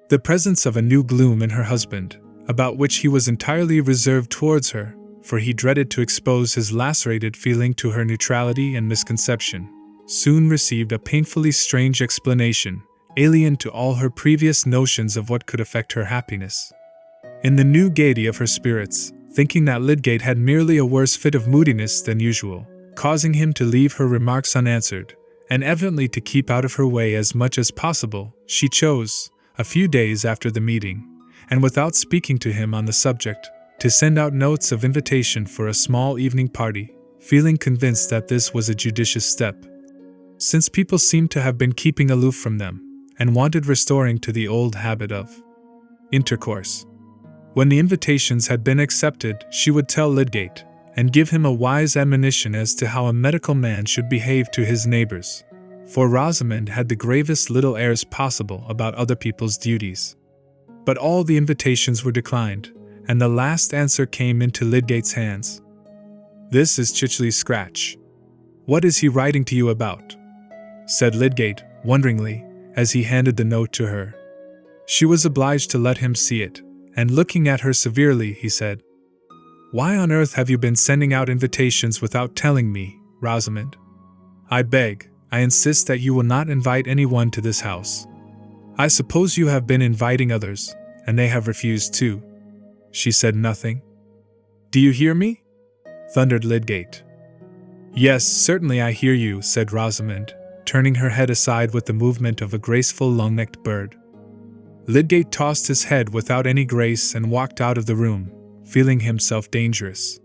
The presence of a new gloom in her husband, about which he was entirely reserved towards her, for he dreaded to expose his lacerated feeling to her neutrality and misconception, soon received a painfully strange explanation, alien to all her previous notions of what could affect her happiness. In the new gaiety of her spirits, thinking that Lydgate had merely a worse fit of moodiness than usual, causing him to leave her remarks unanswered, and evidently to keep out of her way as much as possible, she chose, a few days after the meeting, and without speaking to him on the subject, to send out notes of invitation for a small evening party, feeling convinced that this was a judicious step, since people seemed to have been keeping aloof from them, and wanted restoring to the old habit of intercourse. When the invitations had been accepted, she would tell Lydgate, and give him a wise admonition as to how a medical man should behave to his neighbors, for Rosamond had the gravest little airs possible about other people's duties. But all the invitations were declined, and the last answer came into Lydgate's hands. "This is Chichley's scratch. What is he writing to you about?" said Lydgate, wonderingly, as he handed the note to her. She was obliged to let him see it, and looking at her severely, he said, "Why on earth have you been sending out invitations without telling me, Rosamond? I insist that you will not invite anyone to this house. I suppose you have been inviting others, and they have refused too." She said nothing. "Do you hear me?" thundered Lydgate. "Yes, certainly I hear you," said Rosamond, turning her head aside with the movement of a graceful long-necked bird. Lydgate tossed his head without any grace and walked out of the room, feeling himself dangerous.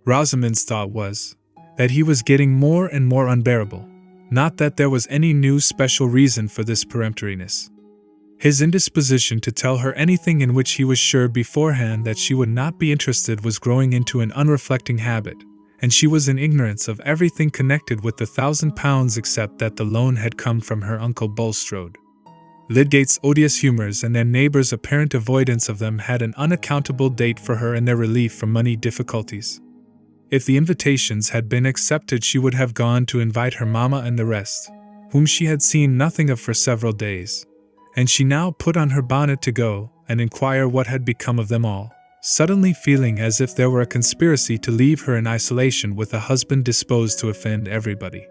Rosamond's thought was that he was getting more and more unbearable, not that there was any new special reason for this peremptoriness. His indisposition to tell her anything in which he was sure beforehand that she would not be interested was growing into an unreflecting habit, and she was in ignorance of everything connected with the £1,000 except that the loan had come from her uncle Bulstrode. Lydgate's odious humours and their neighbours' apparent avoidance of them had an unaccountable date for her in their relief from money difficulties. If the invitations had been accepted, she would have gone to invite her mamma and the rest, whom she had seen nothing of for several days, and she now put on her bonnet to go and inquire what had become of them all, suddenly feeling as if there were a conspiracy to leave her in isolation with a husband disposed to offend everybody.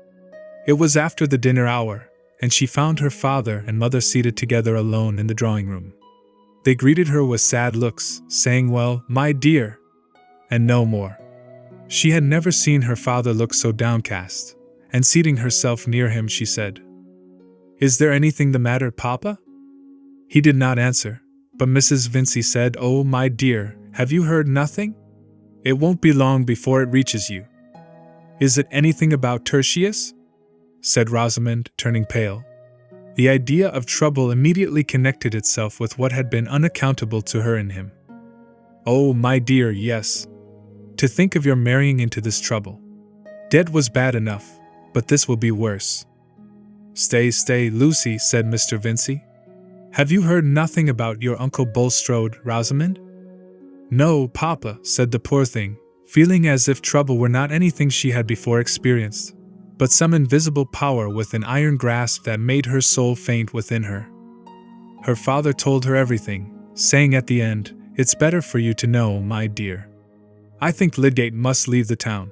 It was after the dinner hour, and she found her father and mother seated together alone in the drawing-room. They greeted her with sad looks, saying, "Well, my dear," and no more. She had never seen her father look so downcast, and seating herself near him, she said, "Is there anything the matter, Papa?" He did not answer, but Mrs. Vincy said, "Oh, my dear, have you heard nothing? It won't be long before it reaches you." "Is it anything about Tertius?" said Rosamond, turning pale. The idea of trouble immediately connected itself with what had been unaccountable to her in him. "Oh, my dear, yes. To think of your marrying into this trouble. Debt was bad enough, but this will be worse." Stay, Lucy," said Mr. Vincy. "Have you heard nothing about your Uncle Bulstrode, Rosamond?" "No, Papa," said the poor thing, feeling as if trouble were not anything she had before experienced, but some invisible power with an iron grasp that made her soul faint within her. Her father told her everything, saying at the end, "It's better for you to know, my dear. I think Lydgate must leave the town.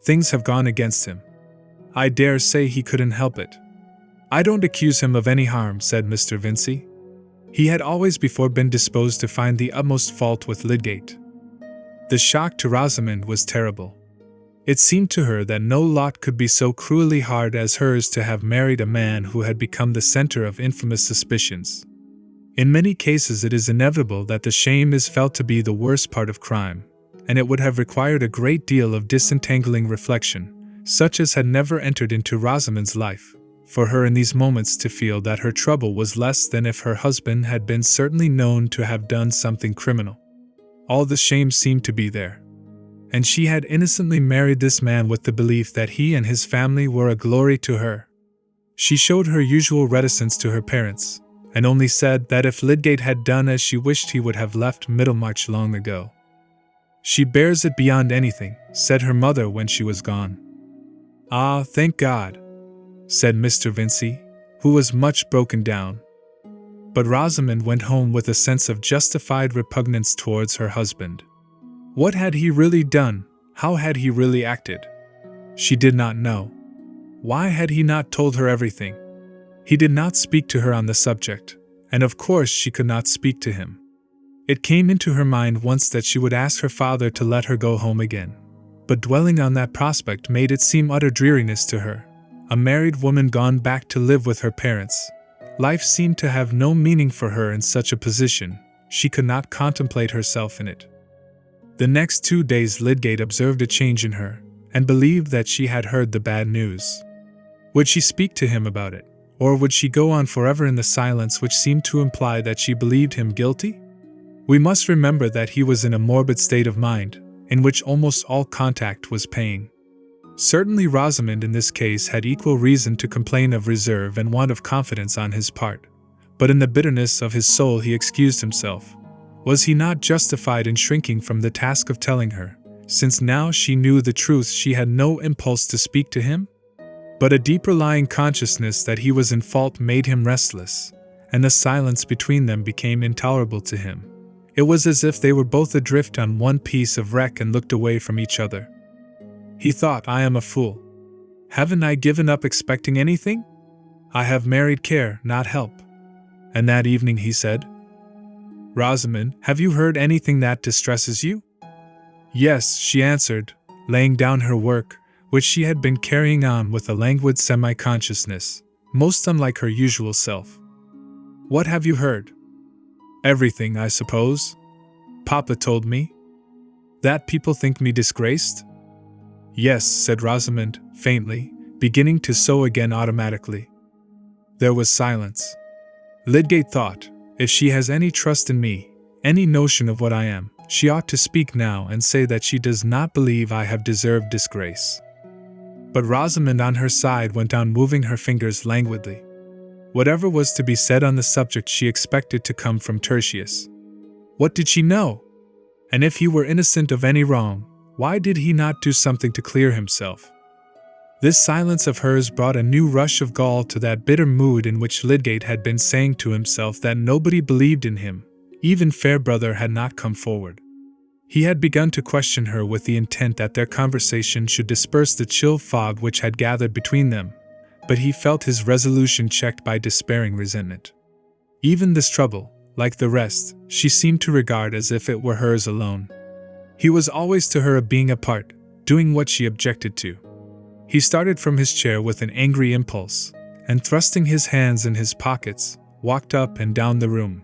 Things have gone against him. I dare say he couldn't help it." "I don't accuse him of any harm," said Mr. Vincy. He had always before been disposed to find the utmost fault with Lydgate. The shock to Rosamond was terrible. It seemed to her that no lot could be so cruelly hard as hers to have married a man who had become the centre of infamous suspicions. In many cases it is inevitable that the shame is felt to be the worst part of crime, and it would have required a great deal of disentangling reflection, such as had never entered into Rosamond's life, for her in these moments to feel that her trouble was less than if her husband had been certainly known to have done something criminal. All the shame seemed to be there. And she had innocently married this man with the belief that he and his family were a glory to her. She showed her usual reticence to her parents, and only said that if Lydgate had done as she wished he would have left Middlemarch long ago. "She bears it beyond anything," said her mother when she was gone. "Ah, thank God," said Mr. Vincy, who was much broken down. But Rosamond went home with a sense of justified repugnance towards her husband. What had he really done? How had he really acted? She did not know. Why had he not told her everything? He did not speak to her on the subject, and of course she could not speak to him. It came into her mind once that she would ask her father to let her go home again, but dwelling on that prospect made it seem utter dreariness to her. A married woman gone back to live with her parents. Life seemed to have no meaning for her in such a position. She could not contemplate herself in it. The next 2 days Lydgate observed a change in her, and believed that she had heard the bad news. Would she speak to him about it, or would she go on forever in the silence which seemed to imply that she believed him guilty? We must remember that he was in a morbid state of mind, in which almost all contact was pain. Certainly Rosamond in this case had equal reason to complain of reserve and want of confidence on his part, but in the bitterness of his soul he excused himself. Was he not justified in shrinking from the task of telling her, since now she knew the truth she had no impulse to speak to him? But a deeper lying consciousness that he was in fault made him restless, and the silence between them became intolerable to him. It was as if they were both adrift on one piece of wreck and looked away from each other. He thought, "I am a fool. Haven't I given up expecting anything? I have married care, not help." And that evening he said, "Rosamond, have you heard anything that distresses you?" "Yes," she answered, laying down her work, which she had been carrying on with a languid semi-consciousness, most unlike her usual self. "What have you heard?" "Everything, I suppose. Papa told me." "That people think me disgraced?" "Yes," said Rosamond, faintly, beginning to sew again automatically. There was silence. Lydgate thought, if she has any trust in me, any notion of what I am, she ought to speak now and say that she does not believe I have deserved disgrace. But Rosamond on her side went on moving her fingers languidly. Whatever was to be said on the subject she expected to come from Tertius. What did she know? And if he were innocent of any wrong, why did he not do something to clear himself? This silence of hers brought a new rush of gall to that bitter mood in which Lydgate had been saying to himself that nobody believed in him, even Fairbrother had not come forward. He had begun to question her with the intent that their conversation should disperse the chill fog which had gathered between them, but he felt his resolution checked by despairing resentment. Even this trouble, like the rest, she seemed to regard as if it were hers alone. He was always to her a being apart, doing what she objected to. He started from his chair with an angry impulse, and thrusting his hands in his pockets, walked up and down the room.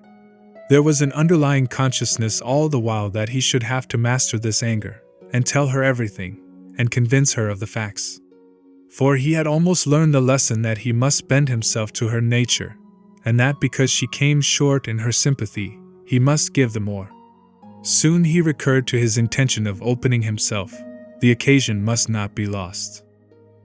There was an underlying consciousness all the while that he should have to master this anger, and tell her everything, and convince her of the facts. For he had almost learned the lesson that he must bend himself to her nature, and that because she came short in her sympathy, he must give the more. Soon he recurred to his intention of opening himself. The occasion must not be lost.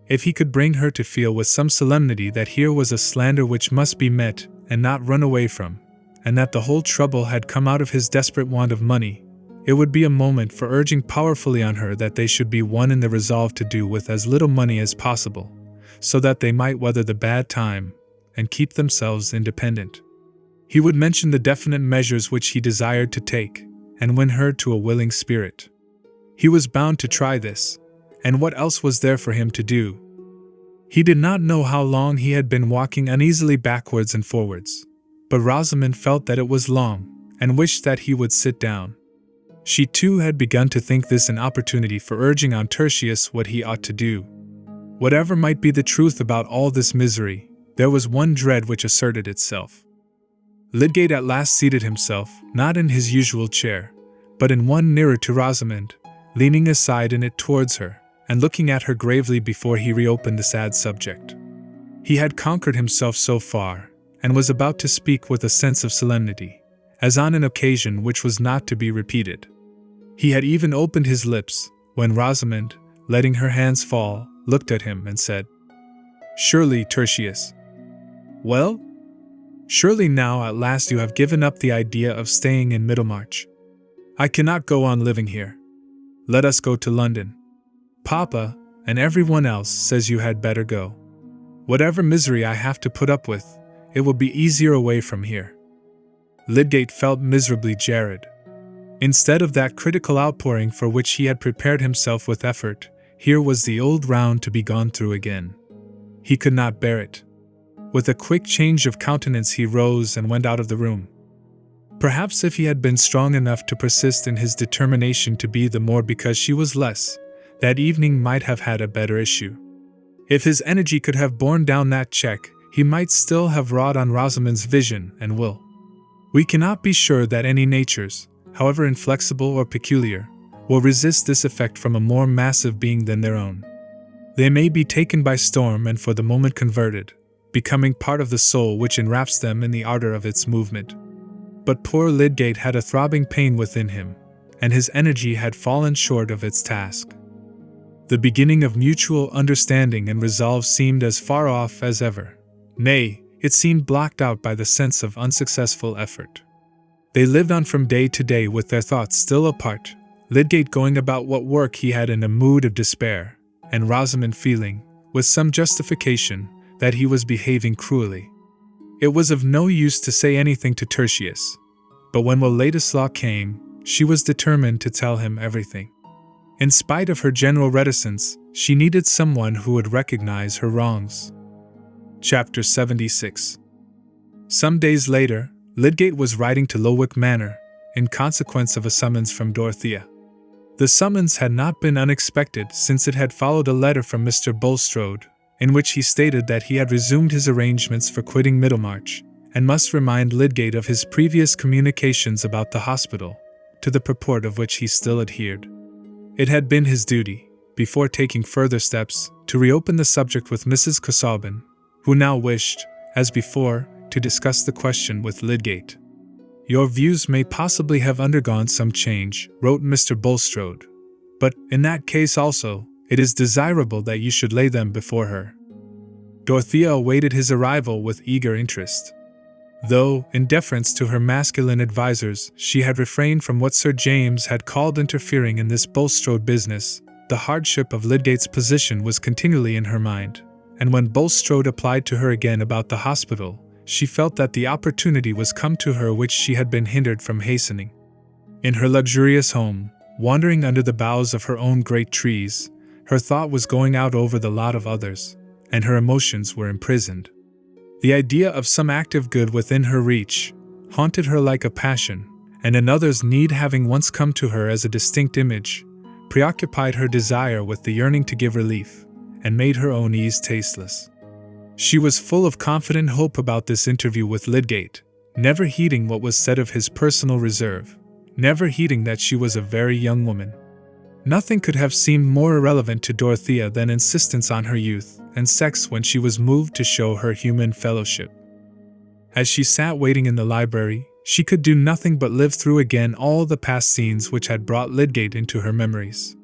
If he could bring her to feel with some solemnity that here was a slander which must be met and not run away from, and that the whole trouble had come out of his desperate want of money, it would be a moment for urging powerfully on her that they should be one in the resolve to do with as little money as possible, so that they might weather the bad time and keep themselves independent. He would mention the definite measures which he desired to take, and win her to a willing spirit. He was bound to try this, and what else was there for him to do? He did not know how long he had been walking uneasily backwards and forwards, but Rosamond felt that it was long, and wished that he would sit down. She too had begun to think this an opportunity for urging on Tertius what he ought to do. Whatever might be the truth about all this misery, there was one dread which asserted itself. Lydgate at last seated himself, not in his usual chair, but in one nearer to Rosamond, leaning aside in it towards her, and looking at her gravely before he reopened the sad subject. He had conquered himself so far, and was about to speak with a sense of solemnity, as on an occasion which was not to be repeated. He had even opened his lips, when Rosamond, letting her hands fall, looked at him and said, "Surely, Tertius." "Well? Surely now at last you have given up the idea of staying in Middlemarch. I cannot go on living here. Let us go to London. Papa, and everyone else, says you had better go. Whatever misery I have to put up with, it will be easier away from here." Lydgate felt miserably jarred. Instead of that critical outpouring for which he had prepared himself with effort, here was the old round to be gone through again. He could not bear it. With a quick change of countenance he rose and went out of the room. Perhaps if he had been strong enough to persist in his determination to be the more because she was less, that evening might have had a better issue. If his energy could have borne down that check, he might still have wrought on Rosamond's vision and will. We cannot be sure that any natures, however inflexible or peculiar, will resist this effect from a more massive being than their own. They may be taken by storm and for the moment converted, becoming part of the soul which enwraps them in the ardor of its movement. But poor Lydgate had a throbbing pain within him, and his energy had fallen short of its task. The beginning of mutual understanding and resolve seemed as far off as ever. Nay, it seemed blocked out by the sense of unsuccessful effort. They lived on from day to day with their thoughts still apart, Lydgate going about what work he had in a mood of despair, and Rosamond feeling, with some justification, that he was behaving cruelly. It was of no use to say anything to Tertius, but when Will Ladislaw came, she was determined to tell him everything. In spite of her general reticence, she needed someone who would recognize her wrongs. Chapter 76. Some days later, Lydgate was riding to Lowick Manor, in consequence of a summons from Dorothea. The summons had not been unexpected since it had followed a letter from Mr. Bulstrode, in which he stated that he had resumed his arrangements for quitting Middlemarch, and must remind Lydgate of his previous communications about the hospital, to the purport of which he still adhered. It had been his duty, before taking further steps, to reopen the subject with Mrs. Casaubon, who now wished, as before, to discuss the question with Lydgate. "Your views may possibly have undergone some change," wrote Mr. Bulstrode, "but, in that case also, it is desirable that you should lay them before her." Dorothea awaited his arrival with eager interest. Though, in deference to her masculine advisers, she had refrained from what Sir James had called interfering in this Bulstrode business, the hardship of Lydgate's position was continually in her mind, and when Bulstrode applied to her again about the hospital, she felt that the opportunity was come to her which she had been hindered from hastening. In her luxurious home, wandering under the boughs of her own great trees, her thought was going out over the lot of others, and her emotions were imprisoned. The idea of some active good within her reach haunted her like a passion, and another's need having once come to her as a distinct image, preoccupied her desire with the yearning to give relief, and made her own ease tasteless. She was full of confident hope about this interview with Lydgate, never heeding what was said of his personal reserve, never heeding that she was a very young woman. Nothing could have seemed more irrelevant to Dorothea than insistence on her youth and sex when she was moved to show her human fellowship. As she sat waiting in the library, she could do nothing but live through again all the past scenes which had brought Lydgate into her memories.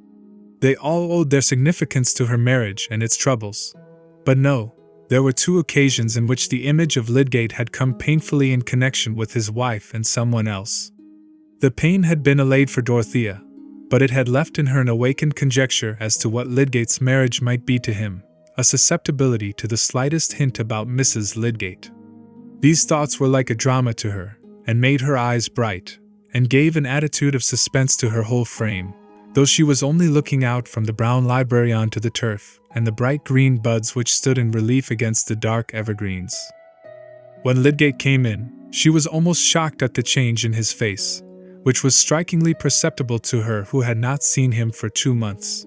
They all owed their significance to her marriage and its troubles. But no, there were two occasions in which the image of Lydgate had come painfully in connection with his wife and someone else. The pain had been allayed for Dorothea, but it had left in her an awakened conjecture as to what Lydgate's marriage might be to him, a susceptibility to the slightest hint about Mrs. Lydgate. These thoughts were like a drama to her, and made her eyes bright, and gave an attitude of suspense to her whole frame, though she was only looking out from the brown library onto the turf and the bright green buds which stood in relief against the dark evergreens. When Lydgate came in, she was almost shocked at the change in his face, which was strikingly perceptible to her who had not seen him for 2 months.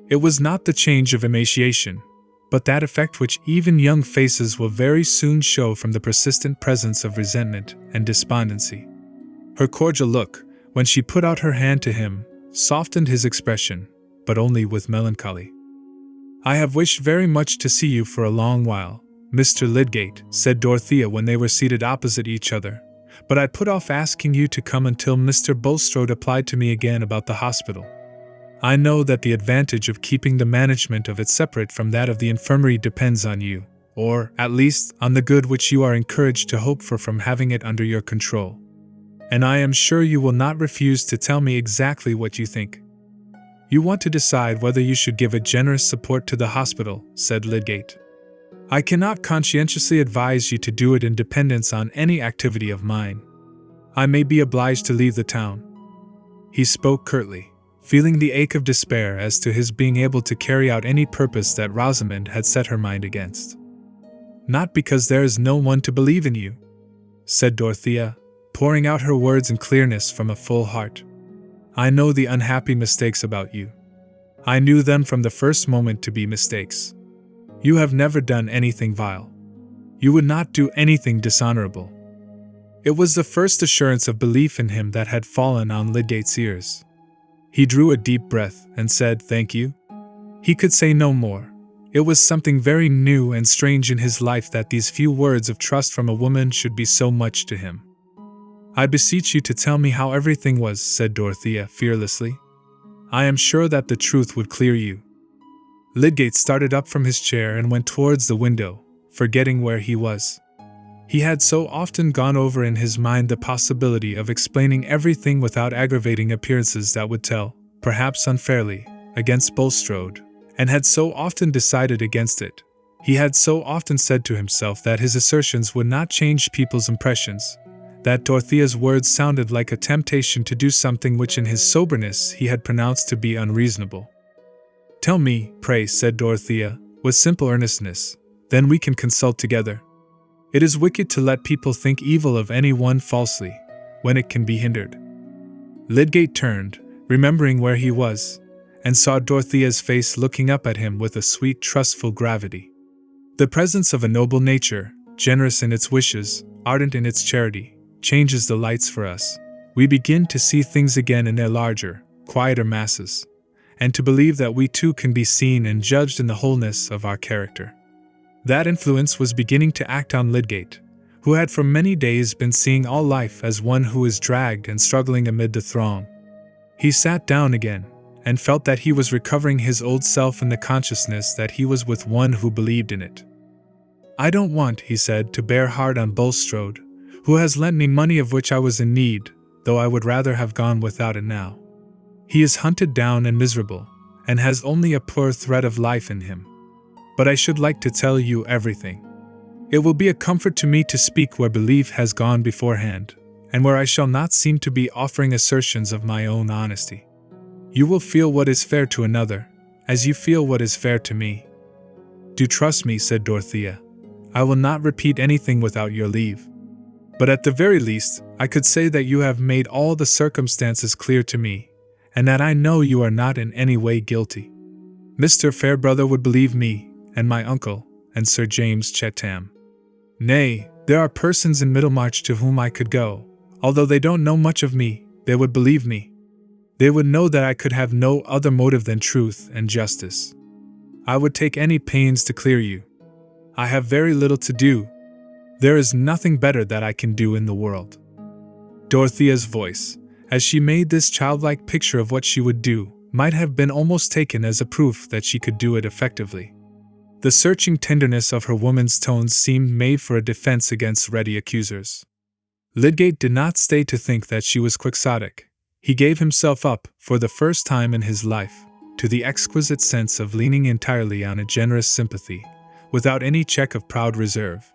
It was not the change of emaciation, but that effect which even young faces will very soon show from the persistent presence of resentment and despondency. Her cordial look, when she put out her hand to him, softened his expression, but only with melancholy. "I have wished very much to see you for a long while," Mr. Lydgate," said Dorothea when they were seated opposite each other, "but I put off asking you to come until Mr. Bulstrode applied to me again about the hospital. I know that the advantage of keeping the management of it separate from that of the infirmary depends on you, or, at least, on the good which you are encouraged to hope for from having it under your control. And I am sure you will not refuse to tell me exactly what you think. You want to decide whether you should give a generous support to the hospital," said Lydgate. "I cannot conscientiously advise you to do it in dependence on any activity of mine. I may be obliged to leave the town." He spoke curtly, feeling the ache of despair as to his being able to carry out any purpose that Rosamond had set her mind against. "Not because there is no one to believe in you," said Dorothea, pouring out her words in clearness from a full heart. "I know the unhappy mistakes about you. I knew them from the first moment to be mistakes. You have never done anything vile. You would not do anything dishonorable." It was the first assurance of belief in him that had fallen on Lydgate's ears. He drew a deep breath and said, "Thank you." He could say no more. It was something very new and strange in his life that these few words of trust from a woman should be so much to him. "I beseech you to tell me how everything was," said Dorothea fearlessly. "I am sure that the truth would clear you." Lydgate started up from his chair and went towards the window, forgetting where he was. He had so often gone over in his mind the possibility of explaining everything without aggravating appearances that would tell, perhaps unfairly, against Bulstrode, and had so often decided against it. He had so often said to himself that his assertions would not change people's impressions, that Dorothea's words sounded like a temptation to do something which in his soberness he had pronounced to be unreasonable. "Tell me, pray," said Dorothea, with simple earnestness, "then we can consult together. It is wicked to let people think evil of any one falsely, when it can be hindered." Lydgate turned, remembering where he was, and saw Dorothea's face looking up at him with a sweet, trustful gravity. The presence of a noble nature, generous in its wishes, ardent in its charity, changes the lights for us. We begin to see things again in their larger, quieter masses, and to believe that we too can be seen and judged in the wholeness of our character. That influence was beginning to act on Lydgate, who had for many days been seeing all life as one who is dragged and struggling amid the throng. He sat down again, and felt that he was recovering his old self in the consciousness that he was with one who believed in it. "I don't want," he said, "to bear hard on Bulstrode, who has lent me money of which I was in need, though I would rather have gone without it now. He is hunted down and miserable, and has only a poor thread of life in him. But I should like to tell you everything. It will be a comfort to me to speak where belief has gone beforehand, and where I shall not seem to be offering assertions of my own honesty. You will feel what is fair to another, as you feel what is fair to me." "Do trust me," said Dorothea. "I will not repeat anything without your leave. But at the very least, I could say that you have made all the circumstances clear to me, and that I know you are not in any way guilty. Mr. Fairbrother would believe me, and my uncle, and Sir James Chatham. Nay, there are persons in Middlemarch to whom I could go. Although they don't know much of me, they would believe me. They would know that I could have no other motive than truth and justice. I would take any pains to clear you. I have very little to do. There is nothing better that I can do in the world." Dorothea's voice, as she made this childlike picture of what she would do, might have been almost taken as a proof that she could do it effectively. The searching tenderness of her woman's tones seemed made for a defense against ready accusers. Lydgate did not stay to think that she was quixotic. He gave himself up, for the first time in his life, to the exquisite sense of leaning entirely on a generous sympathy, without any check of proud reserve.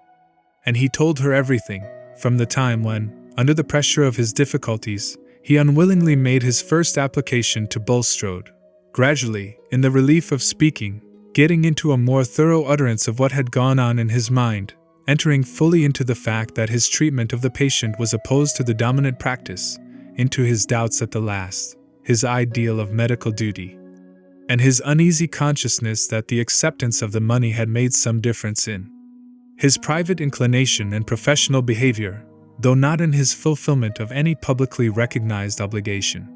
And he told her everything, from the time when, under the pressure of his difficulties, he unwillingly made his first application to Bulstrode, gradually, in the relief of speaking, getting into a more thorough utterance of what had gone on in his mind, entering fully into the fact that his treatment of the patient was opposed to the dominant practice, into his doubts at the last, his ideal of medical duty, and his uneasy consciousness that the acceptance of the money had made some difference in his private inclination and professional behavior, though not in his fulfillment of any publicly recognized obligation.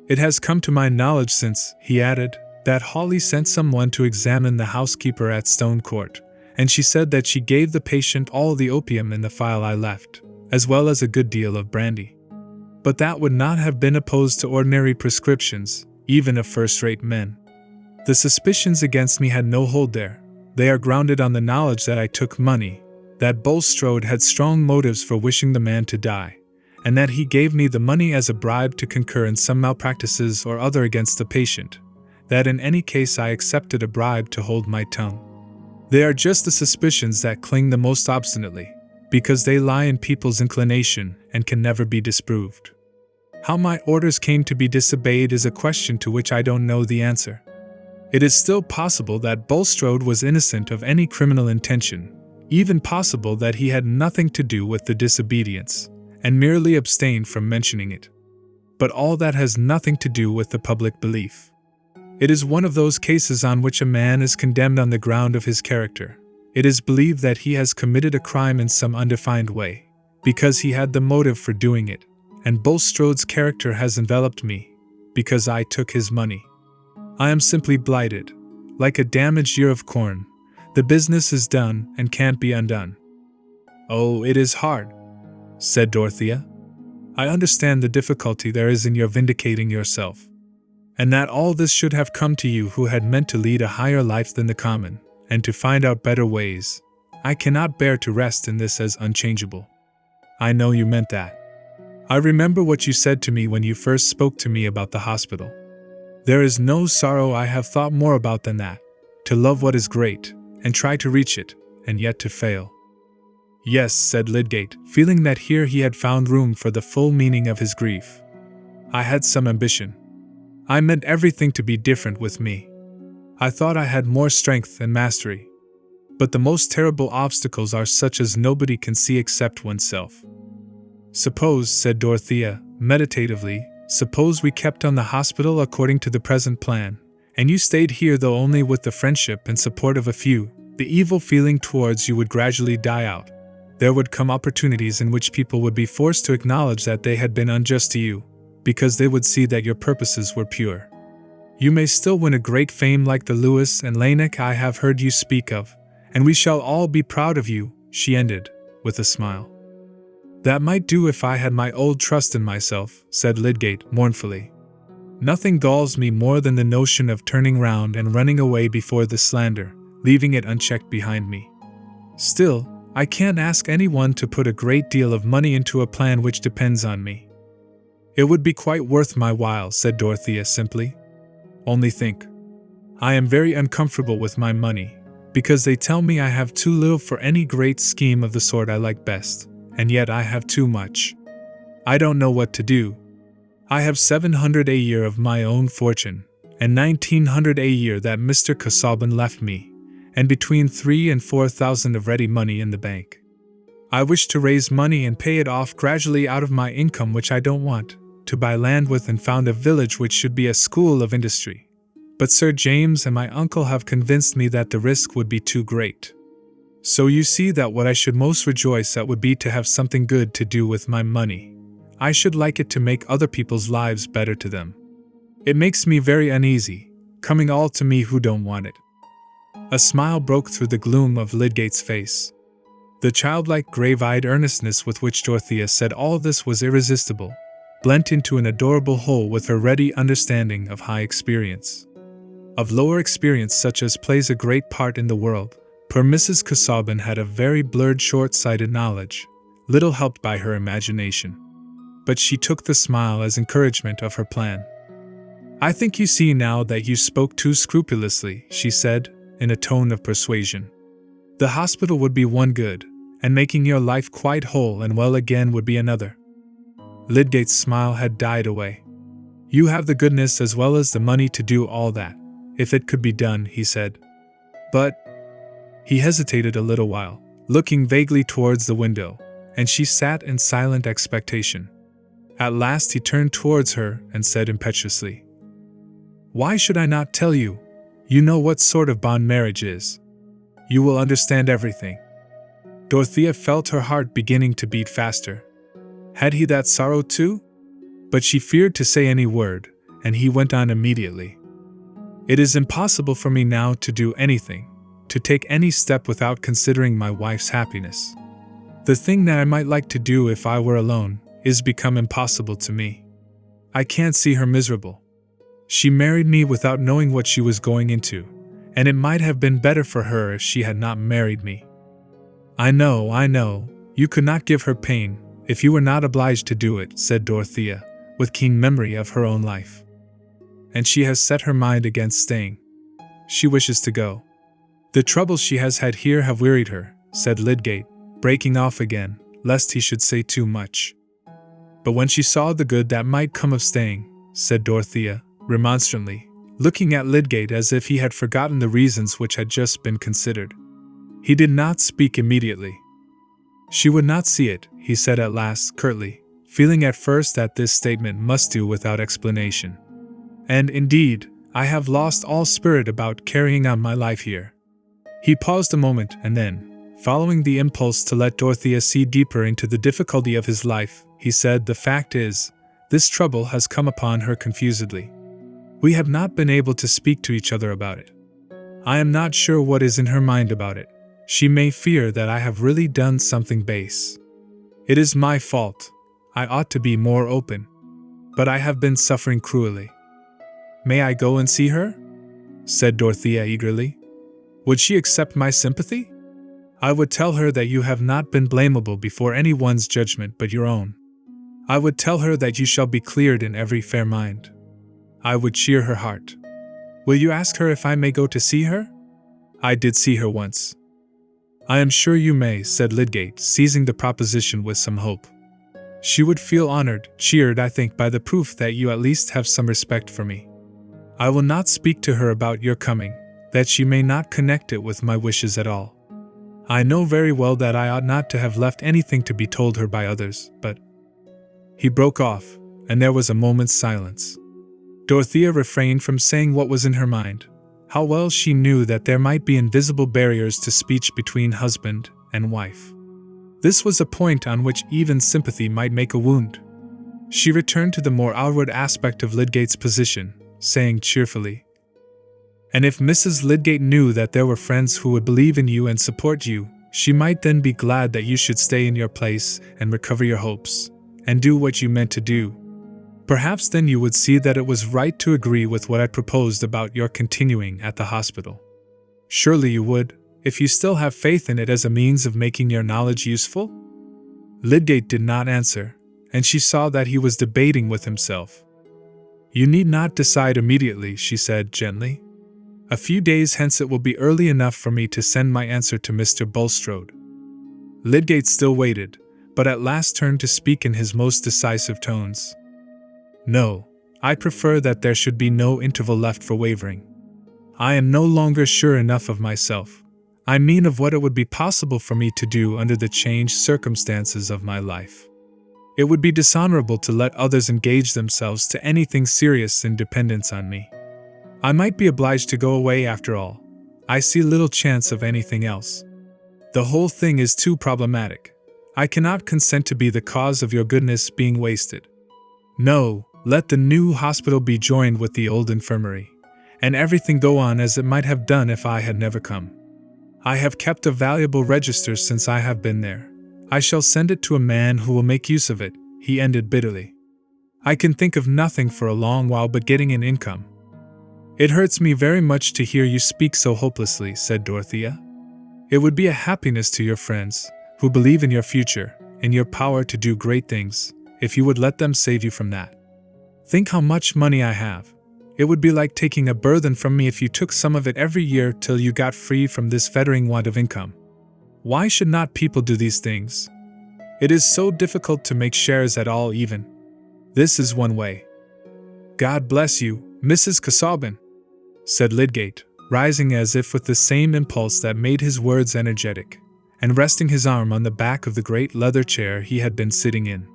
"It has come to my knowledge since," he added, "that Hawley sent someone to examine the housekeeper at Stone Court, and she said that she gave the patient all the opium in the phial I left, as well as a good deal of brandy. But that would not have been opposed to ordinary prescriptions, even of first-rate men. The suspicions against me had no hold there. They are grounded on the knowledge that I took money, that Bulstrode had strong motives for wishing the man to die, and that he gave me the money as a bribe to concur in some malpractices or other against the patient, that in any case I accepted a bribe to hold my tongue. They are just the suspicions that cling the most obstinately, because they lie in people's inclination and can never be disproved. How my orders came to be disobeyed is a question to which I don't know the answer. It is still possible that Bulstrode was innocent of any criminal intention, even possible that he had nothing to do with the disobedience, and merely abstained from mentioning it. But all that has nothing to do with the public belief. It is one of those cases on which a man is condemned on the ground of his character. It is believed that he has committed a crime in some undefined way, because he had the motive for doing it, and Bulstrode's character has enveloped me, because I took his money. I am simply blighted, like a damaged ear of corn. The business is done and can't be undone. Oh, it is hard, said Dorothea. I understand the difficulty there is in your vindicating yourself, and that all this should have come to you who had meant to lead a higher life than the common, and to find out better ways. I cannot bear to rest in this as unchangeable. I know you meant that. I remember what you said to me when you first spoke to me about the hospital. There is no sorrow I have thought more about than that, to love what is great, and try to reach it, and yet to fail. Yes, said Lydgate, feeling that here he had found room for the full meaning of his grief. I had some ambition. I meant everything to be different with me. I thought I had more strength and mastery. But the most terrible obstacles are such as nobody can see except oneself. Suppose, said Dorothea, meditatively, suppose we kept on the hospital according to the present plan, and you stayed here though only with the friendship and support of a few, the evil feeling towards you would gradually die out. There would come opportunities in which people would be forced to acknowledge that they had been unjust to you, because they would see that your purposes were pure. You may still win a great fame like the Lewis and Laennec I have heard you speak of, and we shall all be proud of you, she ended, with a smile. That might do if I had my old trust in myself, said Lydgate mournfully. Nothing galls me more than the notion of turning round and running away before the slander, leaving it unchecked behind me. Still, I can't ask anyone to put a great deal of money into a plan which depends on me. It would be quite worth my while, said Dorothea simply. Only think. I am very uncomfortable with my money, because they tell me I have too little for any great scheme of the sort I like best, and yet I have too much. I don't know what to do. I have 700 a year of my own fortune, and 1900 a year that Mr. Casaubon left me, and between 3,000 and 4,000 of ready money in the bank. I wish to raise money and pay it off gradually out of my income which I don't want, to buy land with and found a village which should be a school of industry. But Sir James and my uncle have convinced me that the risk would be too great. So you see that what I should most rejoice at would be to have something good to do with my money. I should like it to make other people's lives better to them. It makes me very uneasy, coming all to me who don't want it. A smile broke through the gloom of Lydgate's face. The childlike grave-eyed earnestness with which Dorothea said all this was irresistible, blent into an adorable whole with her ready understanding of high experience. Of lower experience such as plays a great part in the world, poor Mrs. Casaubon had a very blurred short-sighted knowledge, little helped by her imagination. But she took the smile as encouragement of her plan. I think you see now that you spoke too scrupulously, she said, in a tone of persuasion. The hospital would be one good, and making your life quite whole and well again would be another. Lydgate's smile had died away. You have the goodness as well as the money to do all that, if it could be done, he said. But he hesitated a little while, looking vaguely towards the window, and she sat in silent expectation. At last he turned towards her and said impetuously, Why should I not tell you? You know what sort of bond marriage is. You will understand everything. Dorothea felt her heart beginning to beat faster. Had he that sorrow too? But she feared to say any word, and he went on immediately. It is impossible for me now to do anything, to take any step without considering my wife's happiness. The thing that I might like to do if I were alone is become impossible to me. I can't see her miserable. She married me without knowing what she was going into, and it might have been better for her if she had not married me. I know, you could not give her pain if you were not obliged to do it, said Dorothea, with keen memory of her own life. And she has set her mind against staying. She wishes to go. The troubles she has had here have wearied her, said Lydgate, breaking off again, lest he should say too much. But when she saw the good that might come of staying, said Dorothea, remonstrantly, looking at Lydgate as if he had forgotten the reasons which had just been considered. He did not speak immediately. She would not see it, he said at last, curtly, feeling at first that this statement must do without explanation. And, indeed, I have lost all spirit about carrying on my life here. He paused a moment, and then, following the impulse to let Dorothea see deeper into the difficulty of his life, he said, the fact is, this trouble has come upon her confusedly. We have not been able to speak to each other about it. I am not sure what is in her mind about it. She may fear that I have really done something base. It is my fault. I ought to be more open. But I have been suffering cruelly. May I go and see her? Said Dorothea eagerly. Would she accept my sympathy? I would tell her that you have not been blamable before any one's judgment but your own. I would tell her that you shall be cleared in every fair mind. I would cheer her heart. Will you ask her if I may go to see her? I did see her once. I am sure you may, said Lydgate, seizing the proposition with some hope. She would feel honored, cheered, I think, by the proof that you at least have some respect for me. I will not speak to her about your coming, that she may not connect it with my wishes at all. I know very well that I ought not to have left anything to be told her by others, but... He broke off, and there was a moment's silence. Dorothea refrained from saying what was in her mind. How well she knew that there might be invisible barriers to speech between husband and wife. This was a point on which even sympathy might make a wound. She returned to the more outward aspect of Lydgate's position, saying cheerfully, "And if Mrs. Lydgate knew that there were friends who would believe in you and support you, she might then be glad that you should stay in your place and recover your hopes, and do what you meant to do. Perhaps then you would see that it was right to agree with what I proposed about your continuing at the hospital. Surely you would, if you still have faith in it as a means of making your knowledge useful?" Lydgate did not answer, and she saw that he was debating with himself. "You need not decide immediately," she said gently. "A few days hence it will be early enough for me to send my answer to Mr. Bulstrode." Lydgate still waited, but at last turned to speak in his most decisive tones. "No, I prefer that there should be no interval left for wavering. I am no longer sure enough of myself. I mean of what it would be possible for me to do under the changed circumstances of my life. It would be dishonorable to let others engage themselves to anything serious in dependence on me. I might be obliged to go away after all. I see little chance of anything else. The whole thing is too problematic. I cannot consent to be the cause of your goodness being wasted. No, let the new hospital be joined with the old infirmary, and everything go on as it might have done if I had never come. I have kept a valuable register since I have been there. I shall send it to a man who will make use of it," he ended bitterly. "I can think of nothing for a long while but getting an income." "It hurts me very much to hear you speak so hopelessly," said Dorothea. "It would be a happiness to your friends, who believe in your future, in your power to do great things, if you would let them save you from that. Think how much money I have. It would be like taking a burthen from me if you took some of it every year till you got free from this fettering want of income. Why should not people do these things? It is so difficult to make shares at all even. This is one way." "God bless you, Mrs. Casaubon," said Lydgate, rising as if with the same impulse that made his words energetic, and resting his arm on the back of the great leather chair he had been sitting in.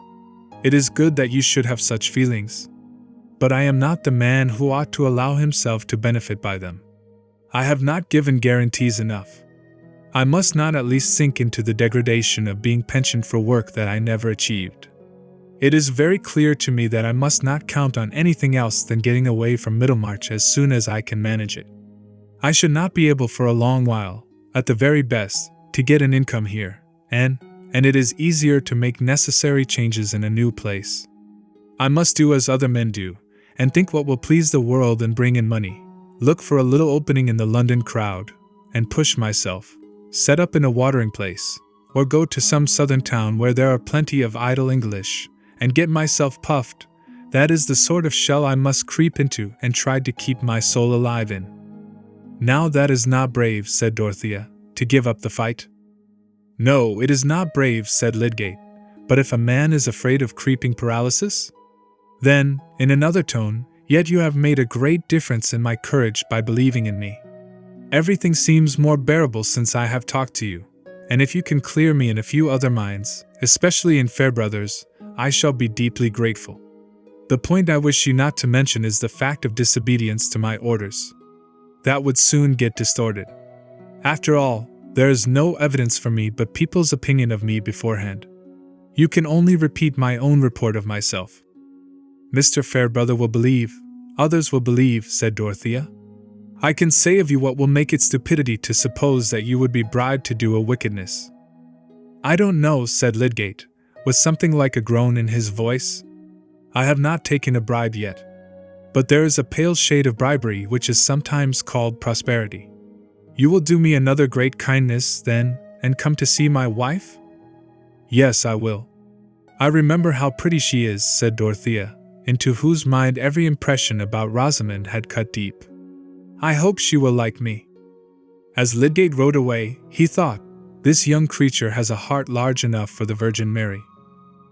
"It is good that you should have such feelings. But I am not the man who ought to allow himself to benefit by them. I have not given guarantees enough. I must not at least sink into the degradation of being pensioned for work that I never achieved. It is very clear to me that I must not count on anything else than getting away from Middlemarch as soon as I can manage it. I should not be able for a long while, at the very best, to get an income here, and it is easier to make necessary changes in a new place. I must do as other men do, and think what will please the world and bring in money, look for a little opening in the London crowd, and push myself, set up in a watering place, or go to some southern town where there are plenty of idle English, and get myself puffed. That is the sort of shell I must creep into and try to keep my soul alive in. Now that is not brave, said Dorothea, to give up the fight. No, it is not brave, said Lydgate, but if a man is afraid of creeping paralysis? Then, in another tone, yet you have made a great difference in my courage by believing in me. Everything seems more bearable since I have talked to you, and if you can clear me in a few other minds, especially in Fairbrother's, I shall be deeply grateful. The point I wish you not to mention is the fact of disobedience to my orders. That would soon get distorted. After all, there is no evidence for me but people's opinion of me beforehand. You can only repeat my own report of myself. Mr. Fairbrother will believe, others will believe, said Dorothea. I can say of you what will make it stupidity to suppose that you would be bribed to do a wickedness. I don't know, said Lydgate, with something like a groan in his voice. I have not taken a bribe yet. But there is a pale shade of bribery which is sometimes called prosperity. You will do me another great kindness, then, and come to see my wife? Yes, I will. I remember how pretty she is, said Dorothea, into whose mind every impression about Rosamond had cut deep. I hope she will like me. As Lydgate rode away, he thought, this young creature has a heart large enough for the Virgin Mary.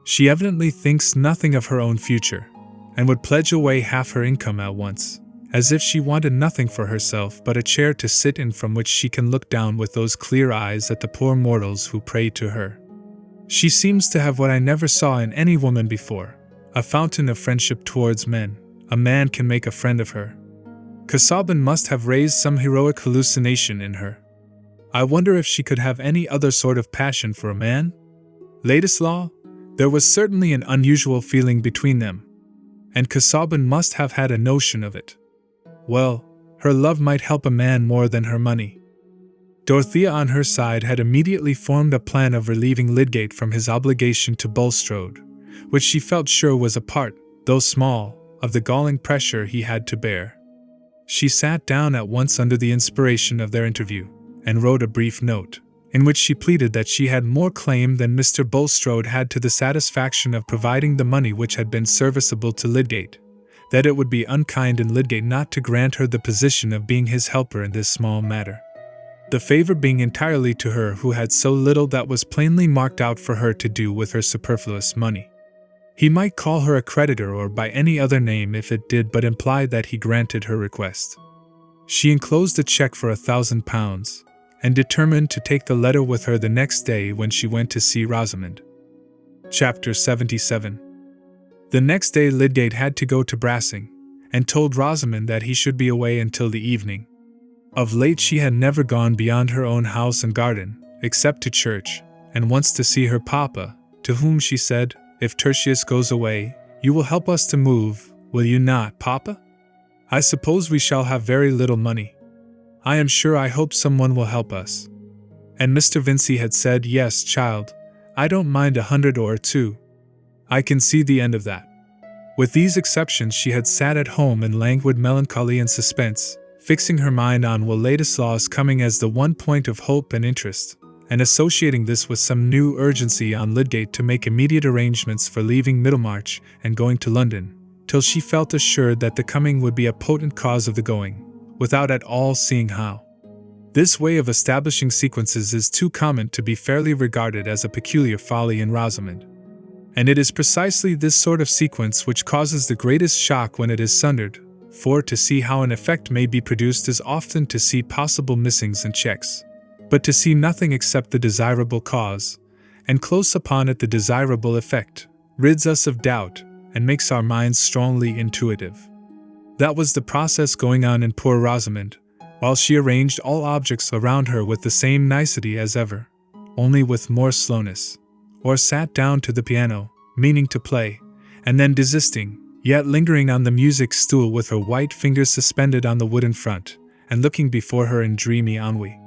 She evidently thinks nothing of her own future, and would pledge away half her income at once, as if she wanted nothing for herself but a chair to sit in from which she can look down with those clear eyes at the poor mortals who pray to her. She seems to have what I never saw in any woman before, a fountain of friendship towards men. A man can make a friend of her. Casaubon must have raised some heroic hallucination in her. I wonder if she could have any other sort of passion for a man? Ladislaw? There was certainly an unusual feeling between them, and Casaubon must have had a notion of it. Well, her love might help a man more than her money. Dorothea on her side had immediately formed a plan of relieving Lydgate from his obligation to Bulstrode, which she felt sure was a part, though small, of the galling pressure he had to bear. She sat down at once under the inspiration of their interview, and wrote a brief note, in which she pleaded that she had more claim than Mr. Bulstrode had to the satisfaction of providing the money which had been serviceable to Lydgate, that it would be unkind in Lydgate not to grant her the position of being his helper in this small matter. The favor being entirely to her who had so little that was plainly marked out for her to do with her superfluous money. He might call her a creditor or by any other name if it did but imply that he granted her request. She enclosed a cheque for £1,000, and determined to take the letter with her the next day when she went to see Rosamond. Chapter 77. The next day Lydgate had to go to Brassing, and told Rosamond that he should be away until the evening. Of late she had never gone beyond her own house and garden, except to church, and once to see her papa, to whom she said, "If Tertius goes away, you will help us to move, will you not, papa? I suppose we shall have very little money. I am sure I hope someone will help us." And Mr. Vincy had said, "Yes, child, I don't mind 100 or 2. I can see the end of that." With these exceptions she had sat at home in languid melancholy and suspense, fixing her mind on Will Ladislaw's coming as the one point of hope and interest, and associating this with some new urgency on Lydgate to make immediate arrangements for leaving Middlemarch and going to London, till she felt assured that the coming would be a potent cause of the going, without at all seeing how. This way of establishing sequences is too common to be fairly regarded as a peculiar folly in Rosamond. And it is precisely this sort of sequence which causes the greatest shock when it is sundered, for to see how an effect may be produced is often to see possible missings and checks, but to see nothing except the desirable cause, and close upon it the desirable effect, rids us of doubt, and makes our minds strongly intuitive. That was the process going on in poor Rosamond, while she arranged all objects around her with the same nicety as ever, only with more slowness, or sat down to the piano, meaning to play, and then desisting, yet lingering on the music stool with her white fingers suspended on the wooden front, and looking before her in dreamy ennui.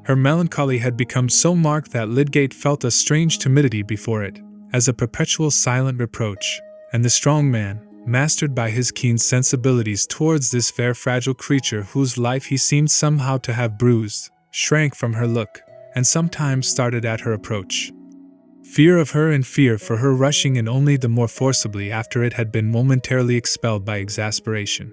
Her melancholy had become so marked that Lydgate felt a strange timidity before it, as a perpetual silent reproach, and the strong man, mastered by his keen sensibilities towards this fair fragile creature whose life he seemed somehow to have bruised, shrank from her look, and sometimes started at her approach. Fear of her and fear for her rushing in only the more forcibly after it had been momentarily expelled by exasperation.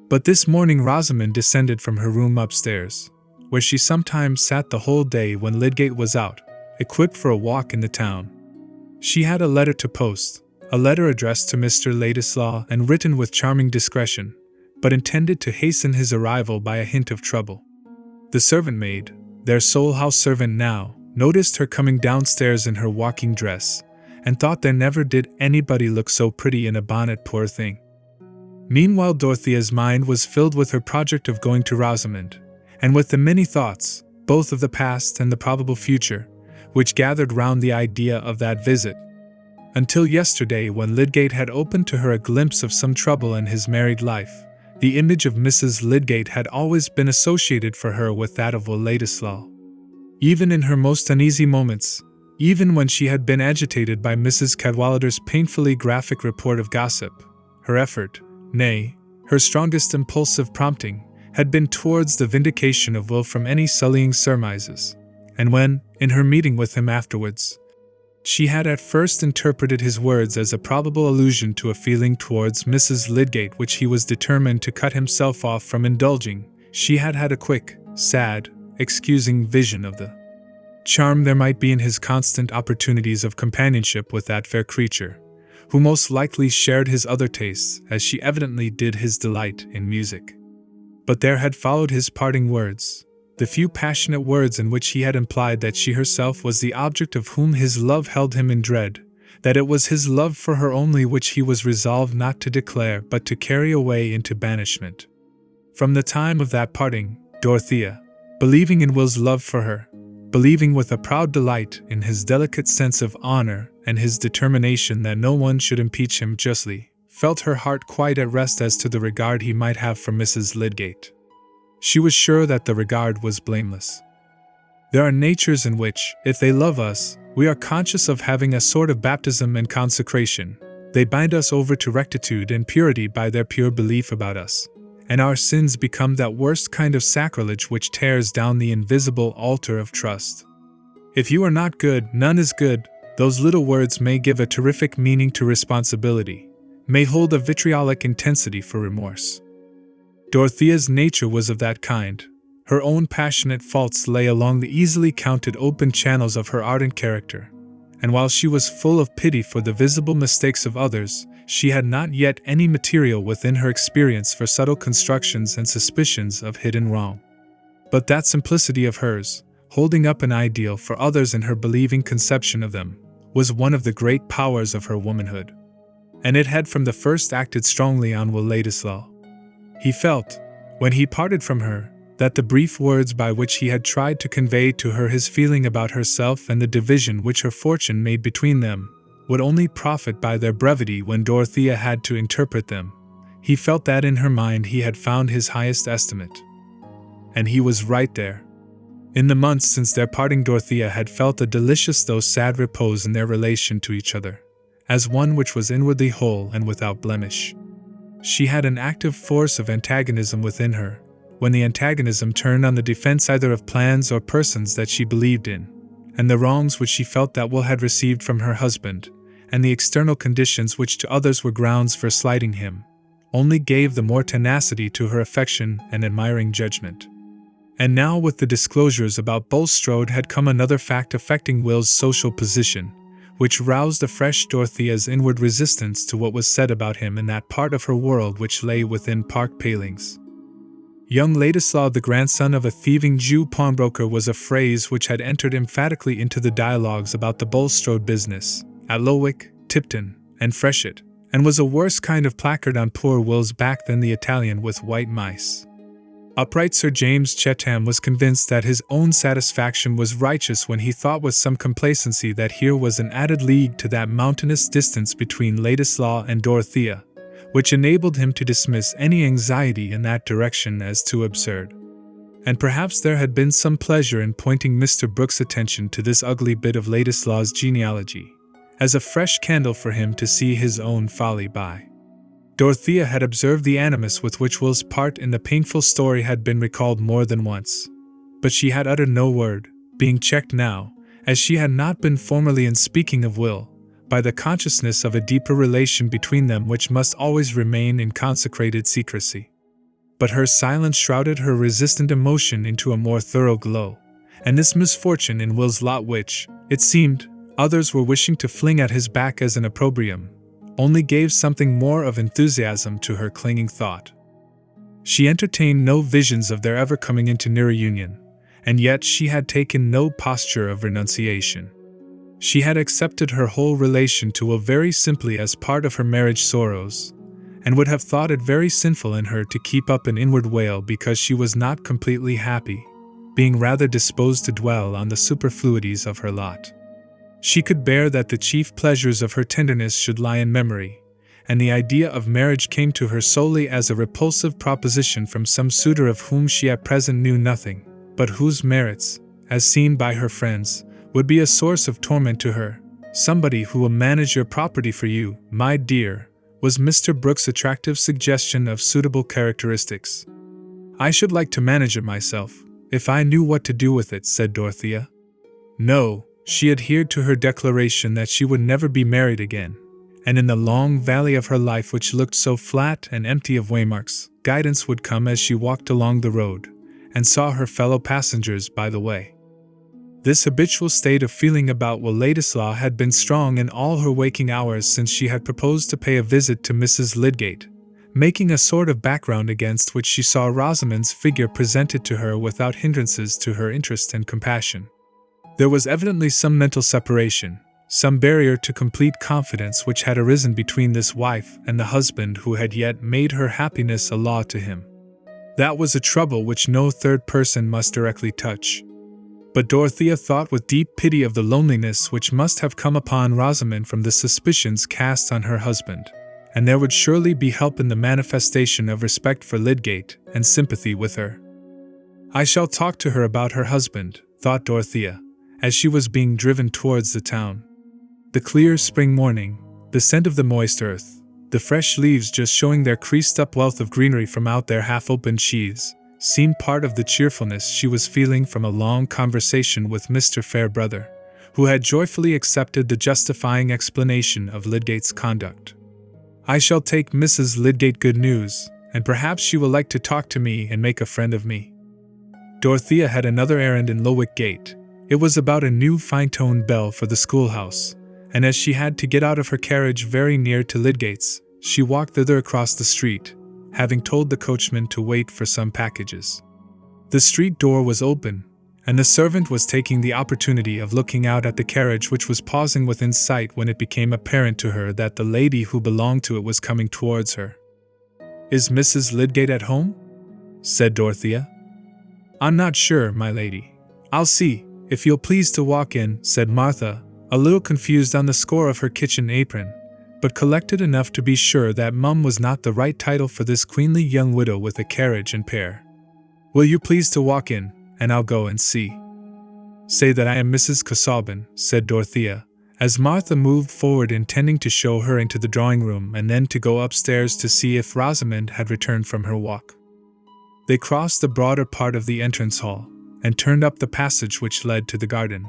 But this morning Rosamond descended from her room upstairs, where she sometimes sat the whole day when Lydgate was out, equipped for a walk in the town. She had a letter to post, a letter addressed to Mr. Ladislaw and written with charming discretion, but intended to hasten his arrival by a hint of trouble. The servant maid, their sole house servant now, noticed her coming downstairs in her walking dress, and thought there never did anybody look so pretty in a bonnet, poor thing. Meanwhile Dorothea's mind was filled with her project of going to Rosamond, and with the many thoughts, both of the past and the probable future, which gathered round the idea of that visit. Until yesterday, when Lydgate had opened to her a glimpse of some trouble in his married life, the image of Mrs. Lydgate had always been associated for her with that of Will Ladislaw. Even in her most uneasy moments, even when she had been agitated by Mrs. Cadwallader's painfully graphic report of gossip, her effort, nay, her strongest impulsive prompting, had been towards the vindication of Will from any sullying surmises, and when, in her meeting with him afterwards, she had at first interpreted his words as a probable allusion to a feeling towards Mrs. Lydgate which he was determined to cut himself off from indulging, she had had a quick, sad, excusing vision of the charm there might be in his constant opportunities of companionship with that fair creature, who most likely shared his other tastes, as she evidently did his delight in music. But there had followed his parting words, the few passionate words in which he had implied that she herself was the object of whom his love held him in dread, that it was his love for her only which he was resolved not to declare but to carry away into banishment. From the time of that parting, Dorothea, believing in Will's love for her, believing with a proud delight in his delicate sense of honor and his determination that no one should impeach him justly, felt her heart quite at rest as to the regard he might have for Mrs. Lydgate. She was sure that the regard was blameless. There are natures in which, if they love us, we are conscious of having a sort of baptism and consecration. They bind us over to rectitude and purity by their pure belief about us, and our sins become that worst kind of sacrilege which tears down the invisible altar of trust. If you are not good, none is good. Those little words may give a terrific meaning to responsibility, may hold a vitriolic intensity for remorse. Dorothea's nature was of that kind. Her own passionate faults lay along the easily counted open channels of her ardent character, and while she was full of pity for the visible mistakes of others, she had not yet any material within her experience for subtle constructions and suspicions of hidden wrong. But that simplicity of hers, holding up an ideal for others in her believing conception of them, was one of the great powers of her womanhood, and it had from the first acted strongly on Will Ladislaw. He felt, when he parted from her, that the brief words by which he had tried to convey to her his feeling about herself and the division which her fortune made between them, would only profit by their brevity when Dorothea had to interpret them. He felt that in her mind he had found his highest estimate. And he was right there. In the months since their parting, Dorothea had felt a delicious though sad repose in their relation to each other, as one which was inwardly whole and without blemish. She had an active force of antagonism within her, when the antagonism turned on the defense either of plans or persons that she believed in, and the wrongs which she felt that Will had received from her husband, and the external conditions which to others were grounds for slighting him, only gave the more tenacity to her affection and admiring judgment. And now with the disclosures about Bulstrode had come another fact affecting Will's social position, which roused afresh Dorothea's inward resistance to what was said about him in that part of her world which lay within park palings. Young Ladislaw, the grandson of a thieving Jew pawnbroker, was a phrase which had entered emphatically into the dialogues about the Bulstrode business, at Lowick, Tipton, and Freshitt, and was a worse kind of placard on poor Will's back than the Italian with white mice. Upright Sir James Chetham was convinced that his own satisfaction was righteous when he thought with some complacency that here was an added league to that mountainous distance between Ladislaw and Dorothea, which enabled him to dismiss any anxiety in that direction as too absurd. and perhaps there had been some pleasure in pointing Mr. Brooke's attention to this ugly bit of Ladislaw's genealogy, as a fresh candle for him to see his own folly by. Dorothea had observed the animus with which Will's part in the painful story had been recalled more than once, but she had uttered no word, being checked now, as she had not been formerly in speaking of Will, by the consciousness of a deeper relation between them which must always remain in consecrated secrecy. But her silence shrouded her resistant emotion into a more thorough glow, and this misfortune in Will's lot which, it seemed, others were wishing to fling at his back as an opprobrium, only gave something more of enthusiasm to her clinging thought. She entertained no visions of their ever coming into nearer union, and yet she had taken no posture of renunciation. She had accepted her whole relation to Will very simply as part of her marriage sorrows, and would have thought it very sinful in her to keep up an inward wail because she was not completely happy, being rather disposed to dwell on the superfluities of her lot. She could bear that the chief pleasures of her tenderness should lie in memory, and the idea of marriage came to her solely as a repulsive proposition from some suitor of whom she at present knew nothing, but whose merits, as seen by her friends, would be a source of torment to her. Somebody who will manage your property for you, my dear, was Mr. Brooke's attractive suggestion of suitable characteristics. I should like to manage it myself, if I knew what to do with it, said Dorothea. No, she adhered to her declaration that she would never be married again, and in the long valley of her life which looked so flat and empty of waymarks, guidance would come as she walked along the road, and saw her fellow passengers by the way. This habitual state of feeling about Will Ladislaw had been strong in all her waking hours since she had proposed to pay a visit to Mrs. Lydgate, making a sort of background against which she saw Rosamond's figure presented to her without hindrances to her interest and compassion. There was evidently some mental separation, some barrier to complete confidence which had arisen between this wife and the husband who had yet made her happiness a law to him. That was a trouble which no third person must directly touch. But Dorothea thought with deep pity of the loneliness which must have come upon Rosamond from the suspicions cast on her husband, and there would surely be help in the manifestation of respect for Lydgate and sympathy with her. I shall talk to her about her husband, thought Dorothea, as she was being driven towards the town. The clear spring morning, the scent of the moist earth, the fresh leaves just showing their creased-up wealth of greenery from out their half-opened sheaths, seemed part of the cheerfulness she was feeling from a long conversation with Mr. Fairbrother, who had joyfully accepted the justifying explanation of Lydgate's conduct. I shall take Mrs. Lydgate good news, and perhaps she will like to talk to me and make a friend of me. Dorothea had another errand in Lowick Gate. It was about a new fine-toned bell for the schoolhouse, and as she had to get out of her carriage very near to Lydgate's, she walked thither across the street, having told the coachman to wait for some packages. The street door was open, and the servant was taking the opportunity of looking out at the carriage which was pausing within sight when it became apparent to her that the lady who belonged to it was coming towards her. "Is Mrs. Lydgate at home?" said Dorothea. "I'm not sure, my lady. I'll see, if you'll please to walk in," said Martha, a little confused on the score of her kitchen apron, but collected enough to be sure that Mum was not the right title for this queenly young widow with a carriage and pair. "Will you please to walk in, and I'll go and see." "Say that I am Mrs. Casaubon," said Dorothea, as Martha moved forward intending to show her into the drawing-room and then to go upstairs to see if Rosamond had returned from her walk. They crossed the broader part of the entrance hall, and turned up the passage which led to the garden.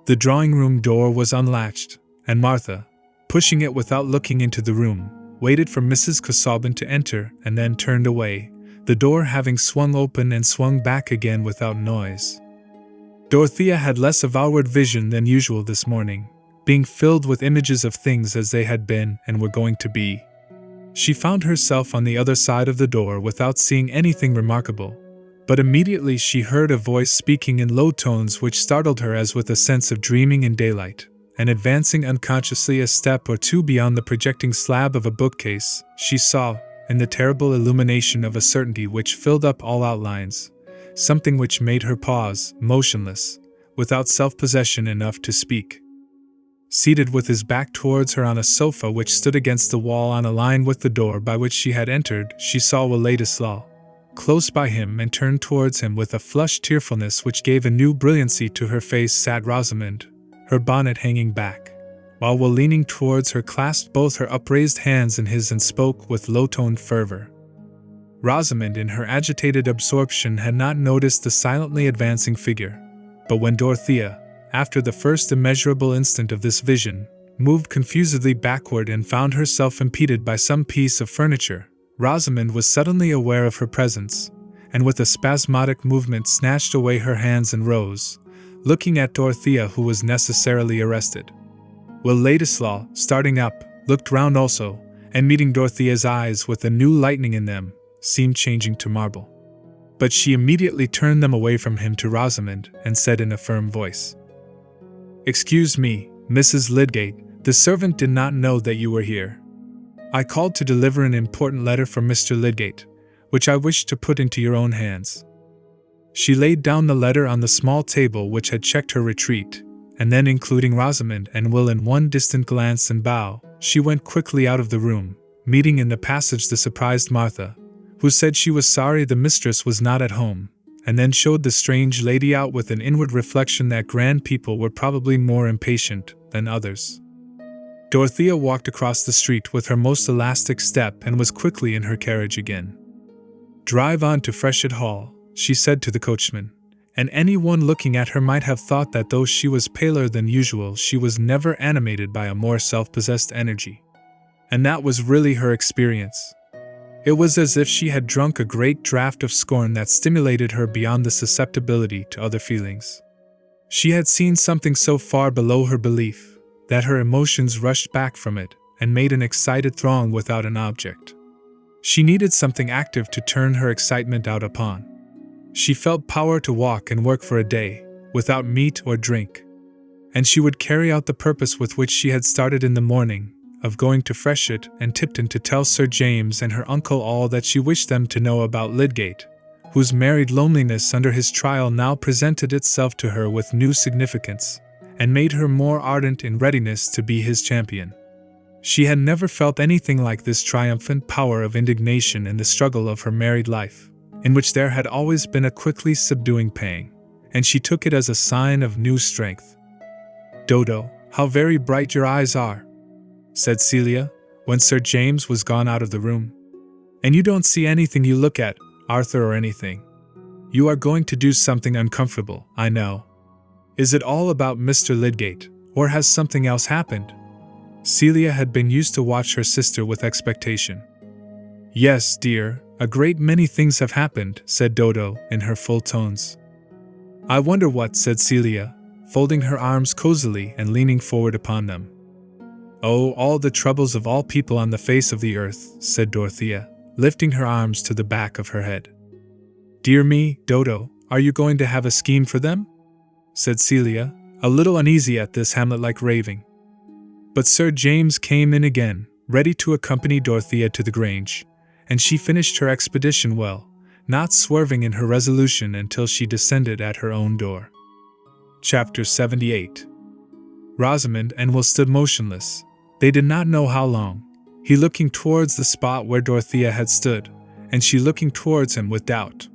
The drawing-room door was unlatched, and Martha, pushing it without looking into the room, waited for Mrs. Casaubon to enter and then turned away, the door having swung open and swung back again without noise. Dorothea had less of outward vision than usual this morning, being filled with images of things as they had been and were going to be. She found herself on the other side of the door without seeing anything remarkable, but immediately she heard a voice speaking in low tones which startled her as with a sense of dreaming in daylight, and advancing unconsciously a step or two beyond the projecting slab of a bookcase, she saw, in the terrible illumination of a certainty which filled up all outlines, something which made her pause, motionless, without self-possession enough to speak. Seated with his back towards her on a sofa which stood against the wall on a line with the door by which she had entered, she saw Will Ladislaw, Close by him and turned towards him with a flushed tearfulness which gave a new brilliancy to her face sat Rosamond, her bonnet hanging back, while Will, leaning towards her, clasped both her upraised hands in his and spoke with low-toned fervor. Rosamond, in her agitated absorption, had not noticed the silently advancing figure, but when Dorothea, after the first immeasurable instant of this vision, moved confusedly backward and found herself impeded by some piece of furniture, Rosamond was suddenly aware of her presence, and with a spasmodic movement snatched away her hands and rose, looking at Dorothea, who was necessarily arrested. Will Ladislaw, starting up, looked round also, and meeting Dorothea's eyes with a new lightning in them, seemed changing to marble. But she immediately turned them away from him to Rosamond, and said in a firm voice, "Excuse me, Mrs. Lydgate, the servant did not know that you were here. I called to deliver an important letter from Mr. Lydgate, which I wished to put into your own hands." She laid down the letter on the small table which had checked her retreat, and then, including Rosamond and Will in one distant glance and bow, she went quickly out of the room, meeting in the passage the surprised Martha, who said she was sorry the mistress was not at home, and then showed the strange lady out with an inward reflection that grand people were probably more impatient than others. Dorothea walked across the street with her most elastic step and was quickly in her carriage again. "Drive on to Freshitt Hall," she said to the coachman, and anyone looking at her might have thought that though she was paler than usual, she was never animated by a more self-possessed energy. And that was really her experience. It was as if she had drunk a great draught of scorn that stimulated her beyond the susceptibility to other feelings. She had seen something so far below her belief that her emotions rushed back from it and made an excited throng without an object. She needed something active to turn her excitement out upon. She felt power to walk and work for a day, without meat or drink. And she would carry out the purpose with which she had started in the morning, of going to Freshitt and Tipton to tell Sir James and her uncle all that she wished them to know about Lydgate, whose married loneliness under his trial now presented itself to her with new significance, and made her more ardent in readiness to be his champion. She had never felt anything like this triumphant power of indignation in the struggle of her married life, in which there had always been a quickly subduing pang, and she took it as a sign of new strength. "Dodo, how very bright your eyes are," said Celia, when Sir James was gone out of the room. "And you don't see anything you look at, Arthur, or anything. You are going to do something uncomfortable, I know. Is it all about Mr. Lydgate, or has something else happened?" Celia had been used to watch her sister with expectation. "Yes, dear, a great many things have happened," said Dodo, in her full tones. "I wonder what," said Celia, folding her arms cozily and leaning forward upon them. "Oh, all the troubles of all people on the face of the earth," said Dorothea, lifting her arms to the back of her head. "Dear me, Dodo, are you going to have a scheme for them?" said Celia, a little uneasy at this Hamlet-like raving. But Sir James came in again, ready to accompany Dorothea to the Grange, and she finished her expedition well, not swerving in her resolution until she descended at her own door. Chapter 78. Rosamond and Will stood motionless. They did not know how long, he looking towards the spot where Dorothea had stood, and she looking towards him with doubt.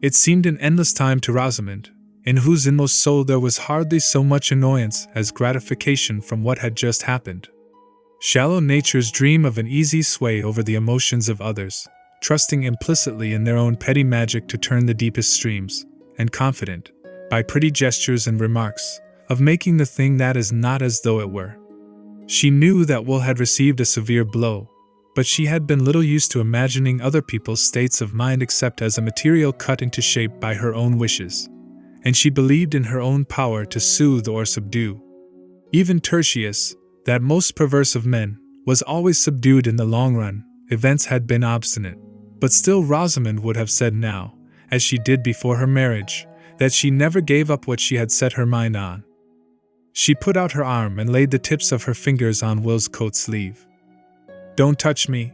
It seemed an endless time to Rosamond, in whose inmost soul there was hardly so much annoyance as gratification from what had just happened. Shallow natures dream of an easy sway over the emotions of others, trusting implicitly in their own petty magic to turn the deepest streams, and confident, by pretty gestures and remarks, of making the thing that is not as though it were. She knew that Will had received a severe blow, but she had been little used to imagining other people's states of mind except as a material cut into shape by her own wishes, and she believed in her own power to soothe or subdue. Even Tertius, that most perverse of men, was always subdued in the long run. Events had been obstinate, but still Rosamond would have said now, as she did before her marriage, that she never gave up what she had set her mind on. She put out her arm and laid the tips of her fingers on Will's coat sleeve. "Don't touch me,"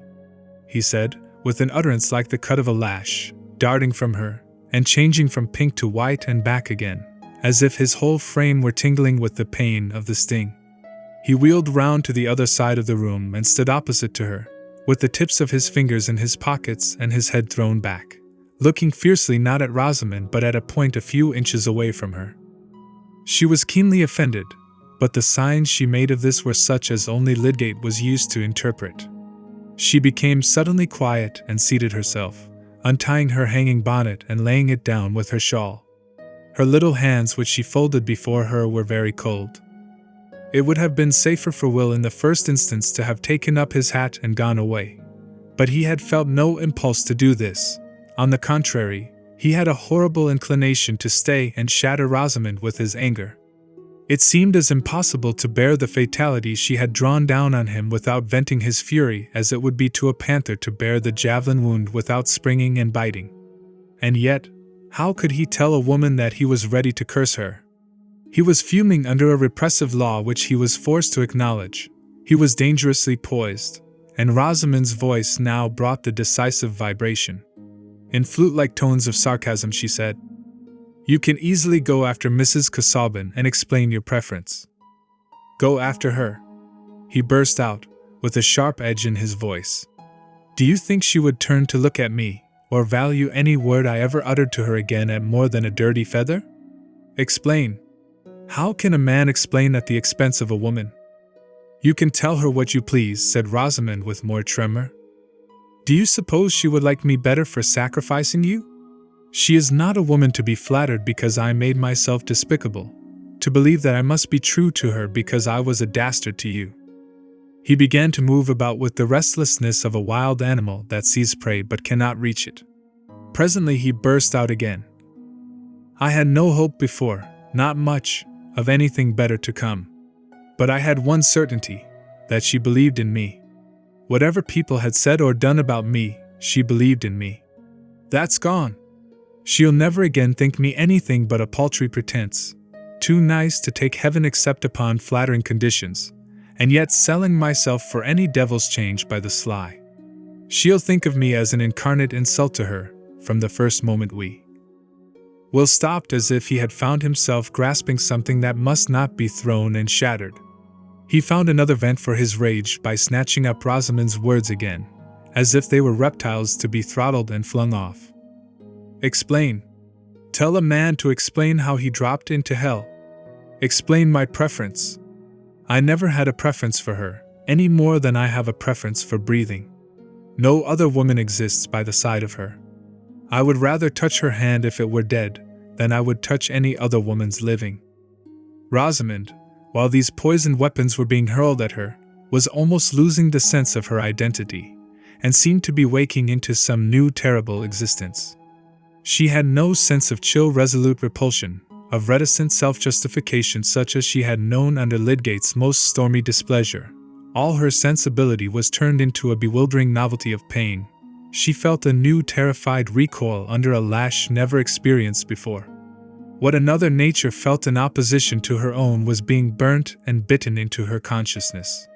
he said, with an utterance like the cut of a lash, darting from her, and changing from pink to white and back again, as if his whole frame were tingling with the pain of the sting. He wheeled round to the other side of the room and stood opposite to her, with the tips of his fingers in his pockets and his head thrown back, looking fiercely not at Rosamond but at a point a few inches away from her. She was keenly offended, but the signs she made of this were such as only Lydgate was used to interpret. She became suddenly quiet and seated herself, untying her hanging bonnet and laying it down with her shawl. Her little hands, which she folded before her, were very cold. It would have been safer for Will in the first instance to have taken up his hat and gone away. But he had felt no impulse to do this. On the contrary, he had a horrible inclination to stay and shatter Rosamond with his anger. It seemed as impossible to bear the fatality she had drawn down on him without venting his fury as it would be to a panther to bear the javelin wound without springing and biting. And yet, how could he tell a woman that he was ready to curse her? He was fuming under a repressive law which he was forced to acknowledge. He was dangerously poised, and Rosamond's voice now brought the decisive vibration. In flute-like tones of sarcasm she said, "You can easily go after Mrs. Casaubon and explain your preference." "Go after her?" he burst out, with a sharp edge in his voice. "Do you think she would turn to look at me, or value any word I ever uttered to her again at more than a dirty feather? Explain. How can a man explain at the expense of a woman?" "You can tell her what you please," said Rosamond with more tremor. "Do you suppose she would like me better for sacrificing you? She is not a woman to be flattered because I made myself despicable, to believe that I must be true to her because I was a dastard to you." He began to move about with the restlessness of a wild animal that sees prey but cannot reach it. Presently he burst out again. "I had no hope before, not much, of anything better to come. But I had one certainty, that she believed in me. Whatever people had said or done about me, she believed in me. That's gone. She'll never again think me anything but a paltry pretense, too nice to take heaven except upon flattering conditions, and yet selling myself for any devil's change by the sly. She'll think of me as an incarnate insult to her, from the first moment we—" Will stopped as if he had found himself grasping something that must not be thrown and shattered. He found another vent for his rage by snatching up Rosamond's words again, as if they were reptiles to be throttled and flung off. "Explain. Tell a man to explain how he dropped into hell. Explain my preference. I never had a preference for her, any more than I have a preference for breathing. No other woman exists by the side of her. I would rather touch her hand if it were dead, than I would touch any other woman's living." Rosamond, while these poisoned weapons were being hurled at her, was almost losing the sense of her identity, and seemed to be waking into some new terrible existence. She had no sense of chill resolute repulsion, of reticent self-justification such as she had known under Lydgate's most stormy displeasure. All her sensibility was turned into a bewildering novelty of pain. She felt a new terrified recoil under a lash never experienced before. What another nature felt in opposition to her own was being burnt and bitten into her consciousness.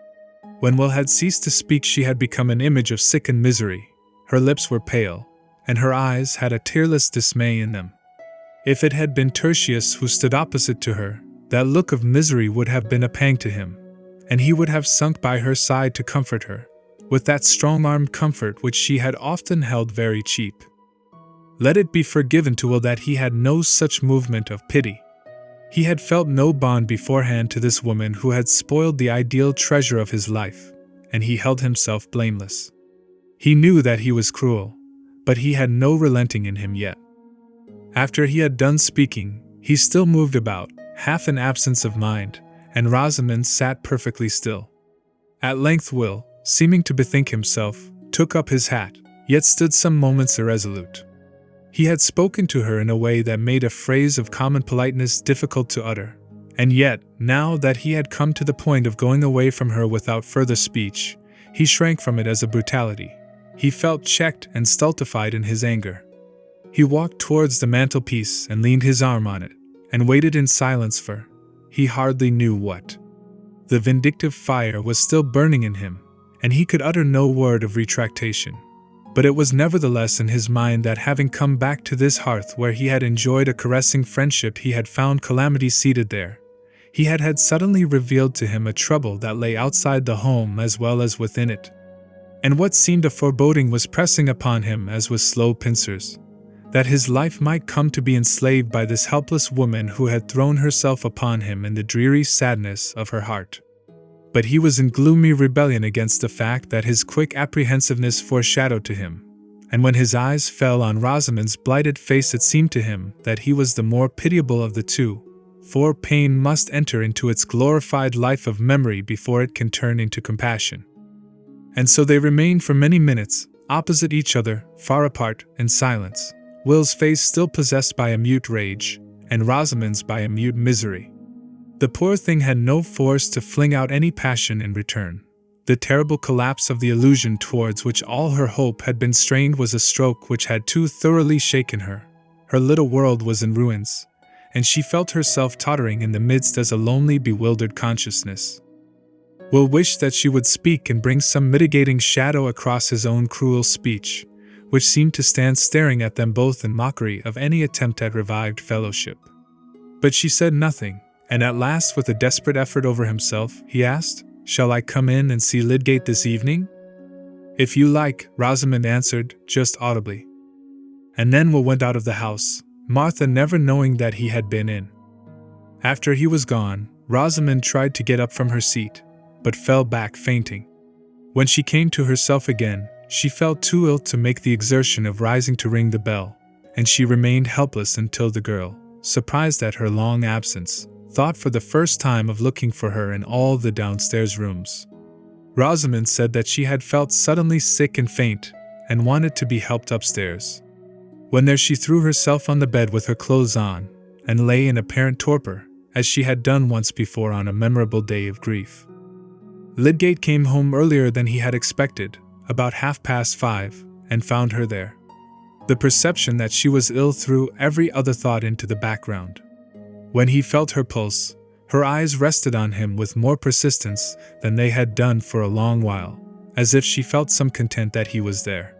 When Will had ceased to speak, she had become an image of sickened misery. Her lips were pale, and her eyes had a tearless dismay in them. If it had been Tertius who stood opposite to her, that look of misery would have been a pang to him, and he would have sunk by her side to comfort her, with that strong-armed comfort which she had often held very cheap. Let it be forgiven to Will that he had no such movement of pity. He had felt no bond beforehand to this woman who had spoiled the ideal treasure of his life, and he held himself blameless. He knew that he was cruel, but he had no relenting in him yet. After he had done speaking, he still moved about, half in absence of mind, and Rosamond sat perfectly still. At length Will, seeming to bethink himself, took up his hat, yet stood some moments irresolute. He had spoken to her in a way that made a phrase of common politeness difficult to utter, and yet, now that he had come to the point of going away from her without further speech, he shrank from it as a brutality. He felt checked and stultified in his anger. He walked towards the mantelpiece and leaned his arm on it, and waited in silence for he hardly knew what. The vindictive fire was still burning in him, and he could utter no word of retractation. But it was nevertheless in his mind that having come back to this hearth where he had enjoyed a caressing friendship, he had found calamity seated there. He had suddenly revealed to him a trouble that lay outside the home as well as within it. And what seemed a foreboding was pressing upon him as with slow pincers. that his life might come to be enslaved by this helpless woman who had thrown herself upon him in the dreary sadness of her heart. But he was in gloomy rebellion against the fact that his quick apprehensiveness foreshadowed to him, and when his eyes fell on Rosamond's blighted face it seemed to him that he was the more pitiable of the two, for pain must enter into its glorified life of memory before it can turn into compassion. And so they remained for many minutes, opposite each other, far apart, in silence, Will's face still possessed by a mute rage, and Rosamond's by a mute misery. The poor thing had no force to fling out any passion in return. The terrible collapse of the illusion towards which all her hope had been strained was a stroke which had too thoroughly shaken her. Her little world was in ruins, and she felt herself tottering in the midst as a lonely, bewildered consciousness. Will wished that she would speak and bring some mitigating shadow across his own cruel speech, which seemed to stand staring at them both in mockery of any attempt at revived fellowship. But she said nothing, and at last, with a desperate effort over himself, he asked, "Shall I come in and see Lydgate this evening?" "If you like," Rosamond answered, just audibly. And then Will went out of the house, Martha never knowing that he had been in. After he was gone, Rosamond tried to get up from her seat, but fell back fainting. When she came to herself again, she felt too ill to make the exertion of rising to ring the bell, and she remained helpless until the girl, surprised at her long absence, thought for the first time of looking for her in all the downstairs rooms. Rosamond said that she had felt suddenly sick and faint, and wanted to be helped upstairs. When there she threw herself on the bed with her clothes on, and lay in apparent torpor, as she had done once before on a memorable day of grief. Lydgate came home earlier than he had expected, about 5:30, and found her there. The perception that she was ill threw every other thought into the background. When he felt her pulse, her eyes rested on him with more persistence than they had done for a long while, as if she felt some content that he was there.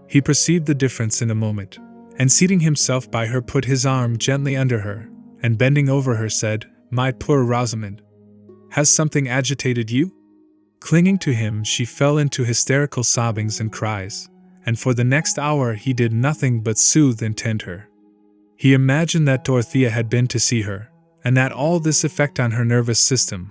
He perceived the difference in a moment, and seating himself by her put his arm gently under her, and bending over her said, "My poor Rosamond, has something agitated you?" Clinging to him, she fell into hysterical sobbings and cries, and for the next hour he did nothing but soothe and tend her. He imagined that Dorothea had been to see her, and that all this effect on her nervous system,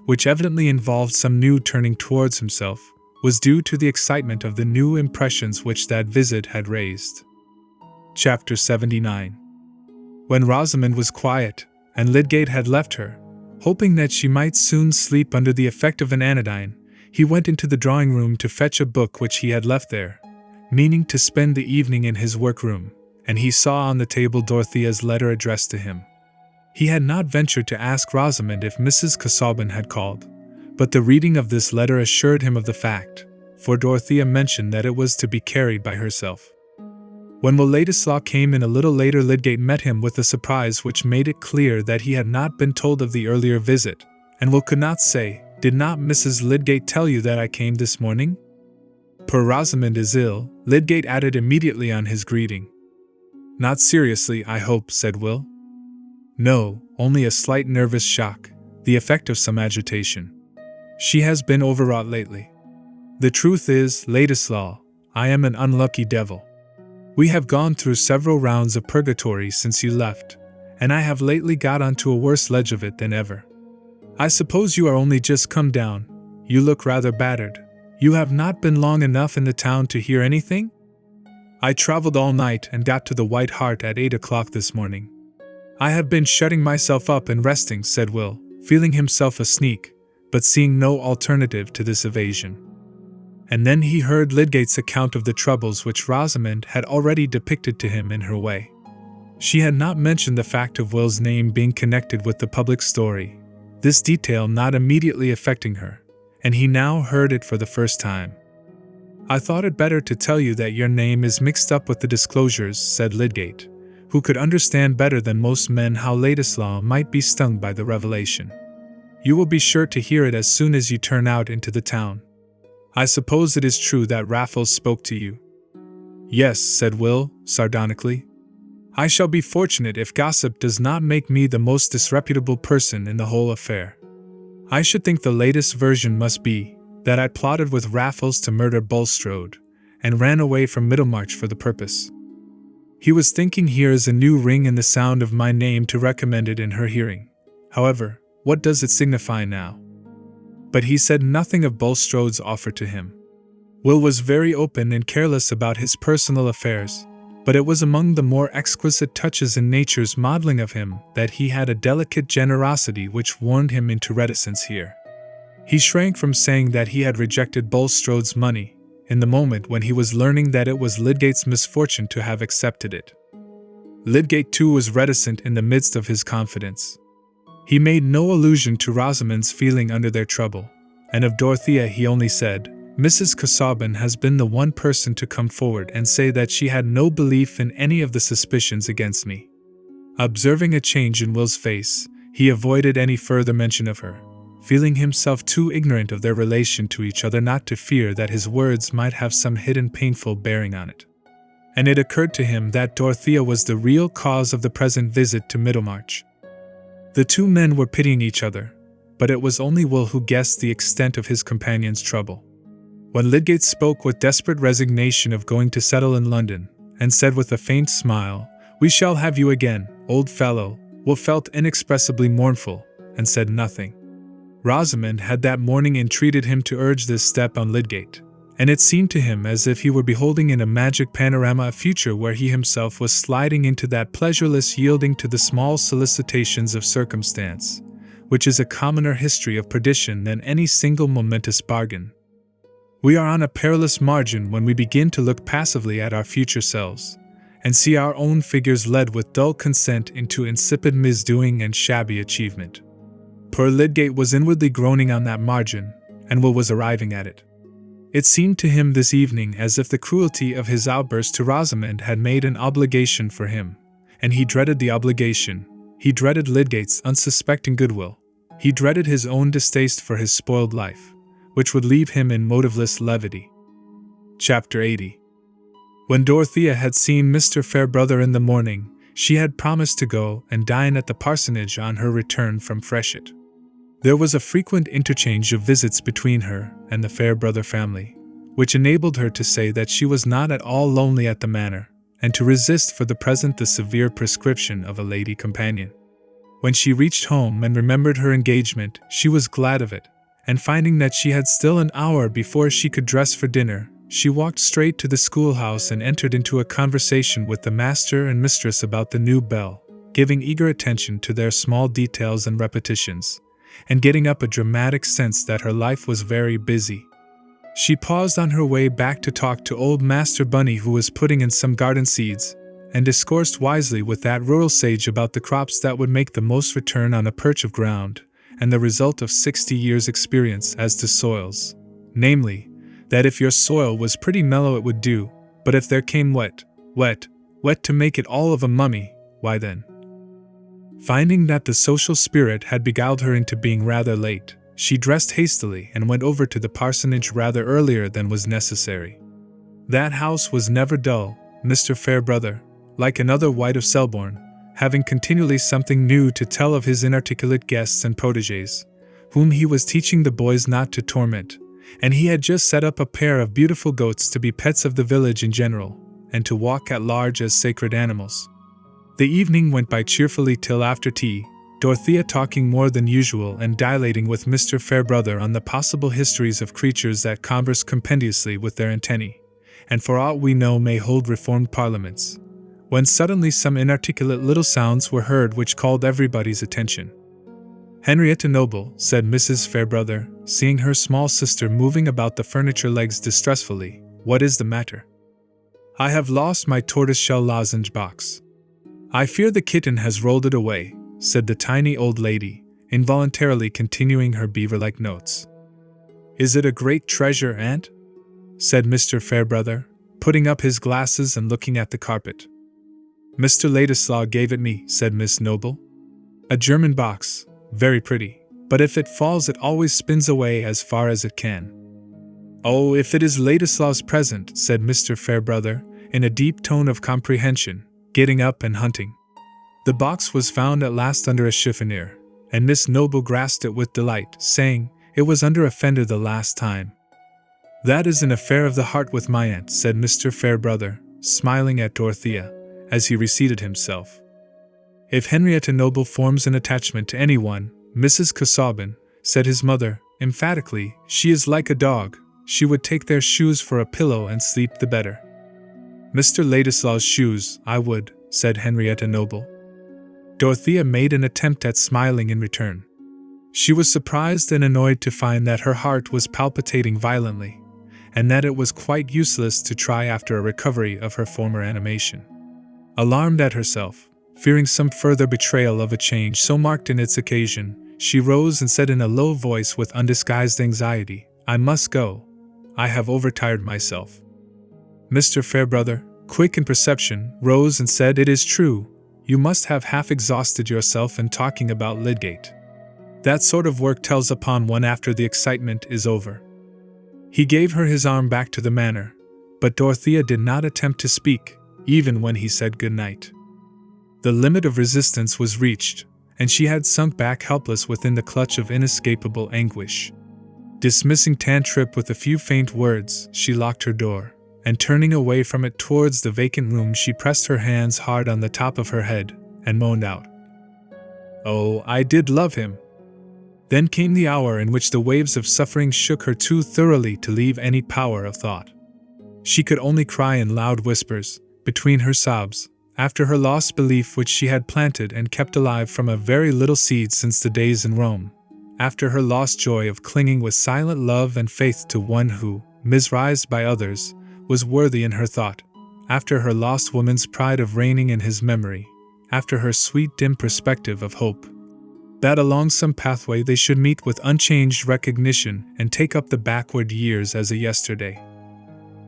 which evidently involved some new turning towards himself, was due to the excitement of the new impressions which that visit had raised. Chapter 79. When Rosamond was quiet, and Lydgate had left her, hoping that she might soon sleep under the effect of an anodyne, he went into the drawing-room to fetch a book which he had left there, meaning to spend the evening in his workroom, and he saw on the table Dorothea's letter addressed to him. He had not ventured to ask Rosamond if Mrs. Casaubon had called, but the reading of this letter assured him of the fact, for Dorothea mentioned that it was to be carried by herself. When Will Ladislaw came in a little later, Lydgate met him with a surprise which made it clear that he had not been told of the earlier visit, and Will could not say, "Did not Mrs. Lydgate tell you that I came this morning?" "Poor Rosamond is ill," Lydgate added immediately on his greeting. "Not seriously, I hope," said Will. "No, only a slight nervous shock, the effect of some agitation. She has been overwrought lately. The truth is, Ladislaw, I am an unlucky devil. We have gone through several rounds of purgatory since you left, and I have lately got onto a worse ledge of it than ever. I suppose you are only just come down. You look rather battered. You have not been long enough in the town to hear anything?" "I traveled all night and got to the White Hart at 8 o'clock this morning. I have been shutting myself up and resting," said Will, feeling himself a sneak, but seeing no alternative to this evasion. And then he heard Lydgate's account of the troubles which Rosamond had already depicted to him in her way. She had not mentioned the fact of Will's name being connected with the public story, this detail not immediately affecting her, and he now heard it for the first time. "I thought it better to tell you that your name is mixed up with the disclosures," said Lydgate, who could understand better than most men how Ladislaw might be stung by the revelation. "You will be sure to hear it as soon as you turn out into the town. I suppose it is true that Raffles spoke to you?" "Yes," said Will, sardonically. "I shall be fortunate if gossip does not make me the most disreputable person in the whole affair. I should think the latest version must be that I plotted with Raffles to murder Bulstrode, and ran away from Middlemarch for the purpose." He was thinking, here is a new ring in the sound of my name to recommend it in her hearing. However, what does it signify now? But he said nothing of Bulstrode's offer to him. Will was very open and careless about his personal affairs, but it was among the more exquisite touches in nature's modeling of him that he had a delicate generosity which warned him into reticence here. He shrank from saying that he had rejected Bulstrode's money, in the moment when he was learning that it was Lydgate's misfortune to have accepted it. Lydgate too was reticent in the midst of his confidence. He made no allusion to Rosamond's feeling under their trouble, and of Dorothea he only said, Mrs. Casaubon has been the one person to come forward and say that she had no belief in any of the suspicions against me. Observing a change in Will's face, he avoided any further mention of her, feeling himself too ignorant of their relation to each other not to fear that his words might have some hidden painful bearing on it. And it occurred to him that Dorothea was the real cause of the present visit to Middlemarch. The two men were pitying each other, but it was only Will who guessed the extent of his companion's trouble. When Lydgate spoke with desperate resignation of going to settle in London, and said with a faint smile, "We shall have you again, old fellow," Will felt inexpressibly mournful, and said nothing. Rosamond had that morning entreated him to urge this step on Lydgate, and it seemed to him as if he were beholding in a magic panorama a future where he himself was sliding into that pleasureless yielding to the small solicitations of circumstance, which is a commoner history of perdition than any single momentous bargain. We are on a perilous margin when we begin to look passively at our future selves, and see our own figures led with dull consent into insipid misdoing and shabby achievement. Poor Lydgate was inwardly groaning on that margin, and Will was arriving at it. It seemed to him this evening as if the cruelty of his outburst to Rosamond had made an obligation for him, and he dreaded the obligation. He dreaded Lydgate's unsuspecting goodwill. He dreaded his own distaste for his spoiled life, which would leave him in motiveless levity. Chapter 80. When Dorothea had seen Mr. Fairbrother in the morning, she had promised to go and dine at the parsonage on her return from Freshitt. There was a frequent interchange of visits between her and the Fairbrother family, which enabled her to say that she was not at all lonely at the manor, and to resist for the present the severe prescription of a lady companion. When she reached home and remembered her engagement, she was glad of it, and finding that she had still an hour before she could dress for dinner, she walked straight to the schoolhouse and entered into a conversation with the master and mistress about the new bell, giving eager attention to their small details and repetitions, and getting up a dramatic sense that her life was very busy. She paused on her way back to talk to old Master Bunny, who was putting in some garden seeds, and discoursed wisely with that rural sage about the crops that would make the most return on a perch of ground, and the result of 60 years' experience as to soils, namely, that if your soil was pretty mellow it would do, but if there came wet to make it all of a mummy, why then? Finding that the social spirit had beguiled her into being rather late, she dressed hastily and went over to the parsonage rather earlier than was necessary. That house was never dull, Mr. Fairbrother, like another White of Selborne, having continually something new to tell of his inarticulate guests and protégés, whom he was teaching the boys not to torment, and he had just set up a pair of beautiful goats to be pets of the village in general, and to walk at large as sacred animals. The evening went by cheerfully till after tea, Dorothea talking more than usual and dilating with Mr. Fairbrother on the possible histories of creatures that converse compendiously with their antennae, and for aught we know may hold reformed parliaments, when suddenly some inarticulate little sounds were heard which called everybody's attention. "Henrietta Noble," said Mrs. Fairbrother, seeing her small sister moving about the furniture legs distressfully, "what is the matter?" "I have lost my tortoiseshell lozenge box. I fear the kitten has rolled it away," said the tiny old lady, involuntarily continuing her beaver-like notes. "Is it a great treasure, aunt?" said Mr. Fairbrother, putting up his glasses and looking at the carpet. "Mr. Ladislaw gave it me," said Miss Noble. "A German box, very pretty, but if it falls it always spins away as far as it can." "Oh, if it is Ladislaw's present," said Mr. Fairbrother, in a deep tone of comprehension, getting up and hunting. The box was found at last under a chiffonier, and Miss Noble grasped it with delight, saying, "It was under a fender the last time." "That is an affair of the heart with my aunt," said Mr. Fairbrother, smiling at Dorothea, as he reseated himself. "If Henrietta Noble forms an attachment to anyone, Mrs. Casaubon," said his mother, emphatically, "she is like a dog, she would take their shoes for a pillow and sleep the better." "Mr. Ladislaw's shoes, I would," said Henrietta Noble. Dorothea made an attempt at smiling in return. She was surprised and annoyed to find that her heart was palpitating violently, and that it was quite useless to try after a recovery of her former animation. Alarmed at herself, fearing some further betrayal of a change so marked in its occasion, she rose and said in a low voice with undisguised anxiety, "I must go. I have overtired myself." Mr. Fairbrother, quick in perception, rose and said, "It is true, you must have half exhausted yourself in talking about Lydgate. That sort of work tells upon one after the excitement is over." He gave her his arm back to the manor, but Dorothea did not attempt to speak, even when he said good night. The limit of resistance was reached, and she had sunk back helpless within the clutch of inescapable anguish. Dismissing Tantripp with a few faint words, she locked her door, and turning away from it towards the vacant room, she pressed her hands hard on the top of her head, and moaned out, "Oh, I did love him." Then came the hour in which the waves of suffering shook her too thoroughly to leave any power of thought. She could only cry in loud whispers, between her sobs, after her lost belief which she had planted and kept alive from a very little seed since the days in Rome, after her lost joy of clinging with silent love and faith to one who, misprized by others, was worthy in her thought, after her lost woman's pride of reigning in his memory, after her sweet dim perspective of hope, that along some pathway they should meet with unchanged recognition and take up the backward years as a yesterday.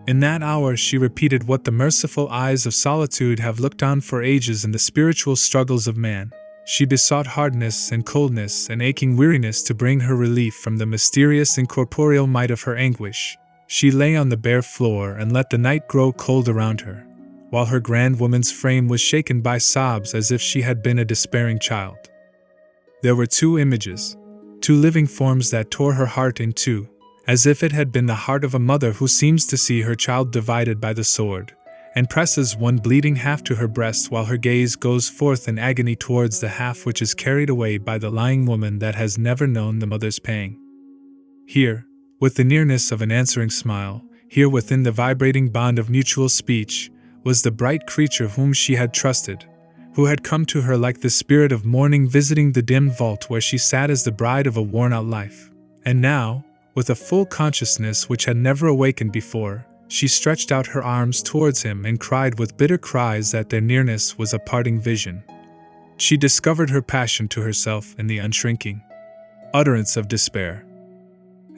In that hour she repeated what the merciful eyes of solitude have looked on for ages in the spiritual struggles of man. She besought hardness and coldness and aching weariness to bring her relief from the mysterious incorporeal might of her anguish. She lay on the bare floor and let the night grow cold around her, while her grand woman's frame was shaken by sobs as if she had been a despairing child. There were two images, two living forms that tore her heart in two, as if it had been the heart of a mother who seems to see her child divided by the sword, and presses one bleeding half to her breast while her gaze goes forth in agony towards the half which is carried away by the lying woman that has never known the mother's pang. Here, with the nearness of an answering smile, here within the vibrating bond of mutual speech, was the bright creature whom she had trusted, who had come to her like the spirit of morning visiting the dim vault where she sat as the bride of a worn-out life. And now, with a full consciousness which had never awakened before, she stretched out her arms towards him and cried with bitter cries that their nearness was a parting vision. She discovered her passion to herself in the unshrinking utterance of despair.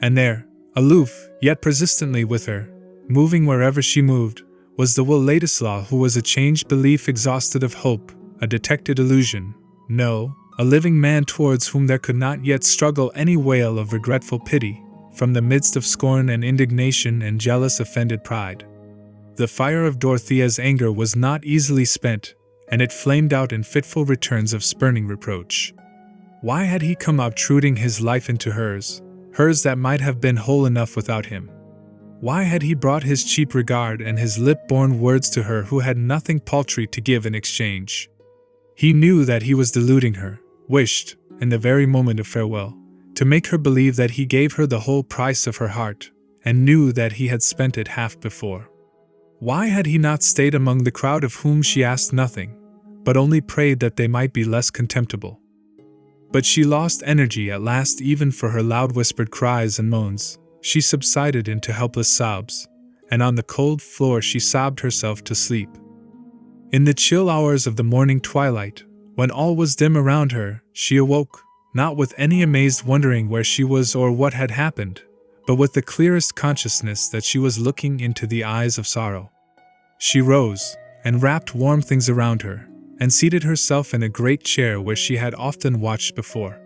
And there, aloof, yet persistently with her, moving wherever she moved, was the Will Ladislaw who was a changed belief exhausted of hope, a detected illusion, no, a living man towards whom there could not yet struggle any wail of regretful pity, from the midst of scorn and indignation and jealous offended pride. The fire of Dorothea's anger was not easily spent, and it flamed out in fitful returns of spurning reproach. Why had he come obtruding his life into hers, hers that might have been whole enough without him? Why had he brought his cheap regard and his lip-born words to her who had nothing paltry to give in exchange? He knew that he was deluding her, wished, in the very moment of farewell, to make her believe that he gave her the whole price of her heart, and knew that he had spent it half before. Why had he not stayed among the crowd of whom she asked nothing, but only prayed that they might be less contemptible? But she lost energy at last even for her loud whispered cries and moans. She subsided into helpless sobs, and on the cold floor she sobbed herself to sleep. In the chill hours of the morning twilight, when all was dim around her, she awoke, not with any amazed wondering where she was or what had happened, but with the clearest consciousness that she was looking into the eyes of sorrow. She rose, and wrapped warm things around her, and seated herself in a great chair where she had often watched before.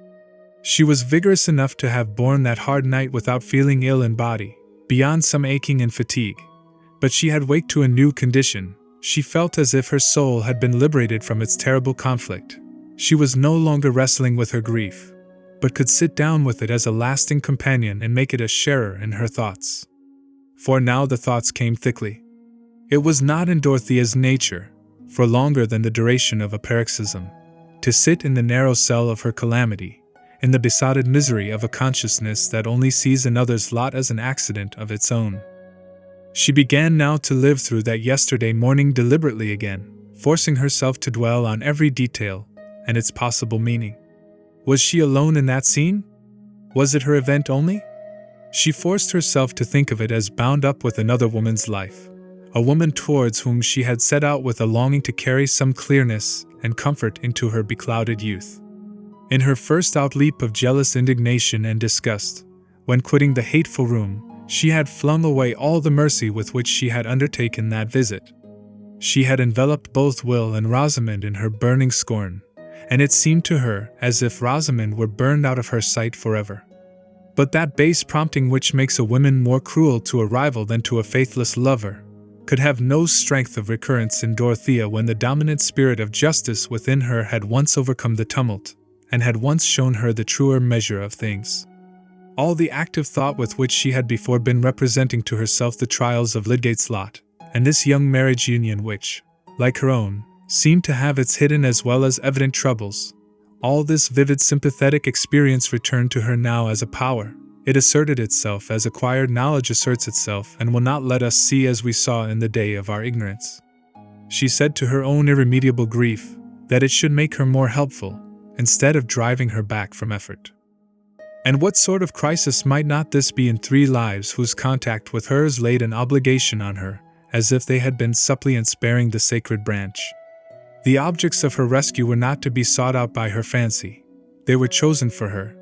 She was vigorous enough to have borne that hard night without feeling ill in body, beyond some aching and fatigue, but she had waked to a new condition. She felt as if her soul had been liberated from its terrible conflict. She was no longer wrestling with her grief, but could sit down with it as a lasting companion and make it a sharer in her thoughts. For now the thoughts came thickly. It was not in Dorothea's nature, for longer than the duration of a paroxysm, to sit in the narrow cell of her calamity, in the besotted misery of a consciousness that only sees another's lot as an accident of its own. She began now to live through that yesterday morning deliberately again, forcing herself to dwell on every detail and its possible meaning. Was she alone in that scene? Was it her event only? She forced herself to think of it as bound up with another woman's life, a woman towards whom she had set out with a longing to carry some clearness and comfort into her beclouded youth. In her first outleap of jealous indignation and disgust, when quitting the hateful room, she had flung away all the mercy with which she had undertaken that visit. She had enveloped both Will and Rosamond in her burning scorn, and it seemed to her as if Rosamond were burned out of her sight forever. But that base prompting which makes a woman more cruel to a rival than to a faithless lover could have no strength of recurrence in Dorothea when the dominant spirit of justice within her had once overcome the tumult, and had once shown her the truer measure of things. All the active thought with which she had before been representing to herself the trials of Lydgate's lot, and this young marriage union which, like her own, seemed to have its hidden as well as evident troubles, all this vivid sympathetic experience returned to her now as a power. It asserted itself as acquired knowledge asserts itself and will not let us see as we saw in the day of our ignorance. She said to her own irremediable grief that it should make her more helpful, instead of driving her back from effort. And what sort of crisis might not this be in three lives whose contact with hers laid an obligation on her, as if they had been suppliants bearing the sacred branch? The objects of her rescue were not to be sought out by her fancy, they were chosen for her.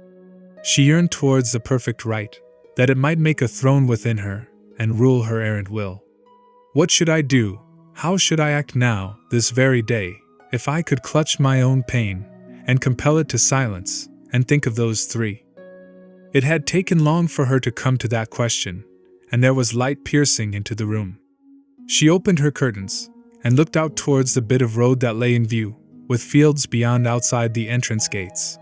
She yearned towards the perfect right, that it might make a throne within her, and rule her errant will. What should I do, how should I act now, this very day, if I could clutch my own pain, and compel it to silence, and think of those three? It had taken long for her to come to that question, and there was light piercing into the room. She opened her curtains, and looked out towards the bit of road that lay in view, with fields beyond outside the entrance gates.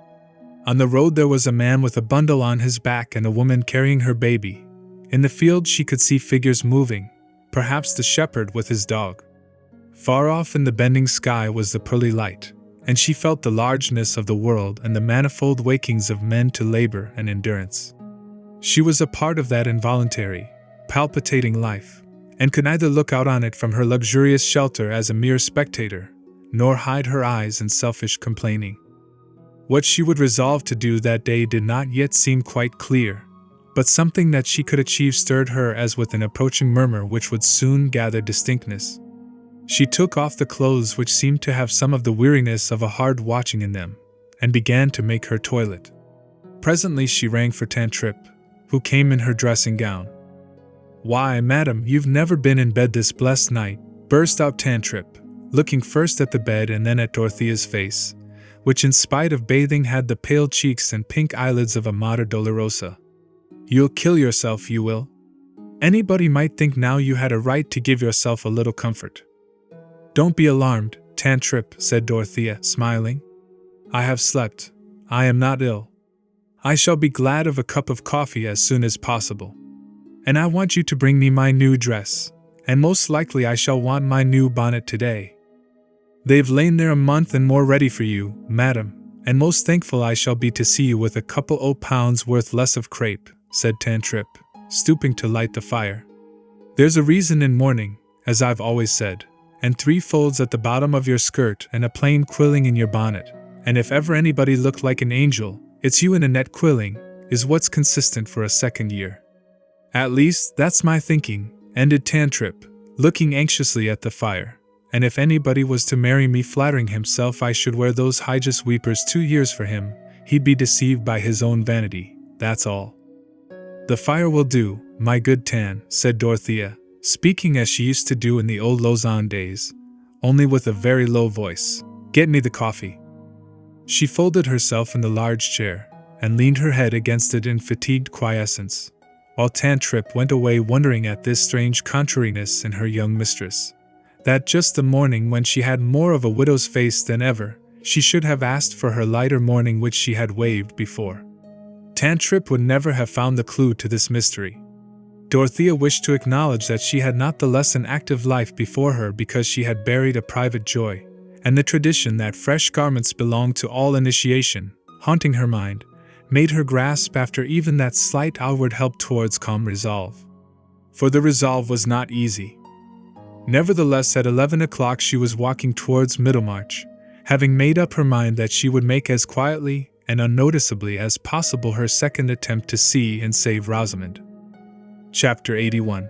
On the road there was a man with a bundle on his back and a woman carrying her baby. In the field she could see figures moving, perhaps the shepherd with his dog. Far off in the bending sky was the pearly light, and she felt the largeness of the world and the manifold wakings of men to labor and endurance. She was a part of that involuntary, palpitating life, and could neither look out on it from her luxurious shelter as a mere spectator, nor hide her eyes in selfish complaining. What she would resolve to do that day did not yet seem quite clear, but something that she could achieve stirred her as with an approaching murmur which would soon gather distinctness. She took off the clothes which seemed to have some of the weariness of a hard watching in them, and began to make her toilet. Presently she rang for Tantripp, who came in her dressing gown. "Why, madam, you've never been in bed this blessed night," burst out Tantripp, looking first at the bed and then at Dorothea's face, which in spite of bathing had the pale cheeks and pink eyelids of a Mater Dolorosa. "You'll kill yourself, you will. Anybody might think now you had a right to give yourself a little comfort." "Don't be alarmed, Tantripp," said Dorothea, smiling. "I have slept. I am not ill. I shall be glad of a cup of coffee as soon as possible. And I want you to bring me my new dress, and most likely I shall want my new bonnet today. They've lain there a month and more ready for you, madam, and most thankful I shall be to see you with a couple o' pounds worth less of crape," said Tantripp, stooping to light the fire. "There's a reason in mourning, as I've always said, and 3 folds at the bottom of your skirt and a plain quilling in your bonnet, and if ever anybody looked like an angel, it's you in a net quilling, is what's consistent for a second year. At least, that's my thinking," ended Tantripp, looking anxiously at the fire, "and if anybody was to marry me flattering himself I should wear those hideous weepers 2 years for him, he'd be deceived by his own vanity, that's all." "The fire will do, my good Tan," said Dorothea, speaking as she used to do in the old Lausanne days, only with a very low voice. "Get me the coffee." She folded herself in the large chair, and leaned her head against it in fatigued quiescence, while Tantripp went away wondering at this strange contrariness in her young mistress, that just the morning when she had more of a widow's face than ever, she should have asked for her lighter mourning which she had waived before. Tantripp would never have found the clue to this mystery. Dorothea wished to acknowledge that she had not the less an active life before her because she had buried a private joy, and the tradition that fresh garments belonged to all initiation, haunting her mind, made her grasp after even that slight outward help towards calm resolve. For the resolve was not easy. Nevertheless, at 11 o'clock she was walking towards Middlemarch, having made up her mind that she would make as quietly and unnoticeably as possible her second attempt to see and save Rosamond. Chapter 81.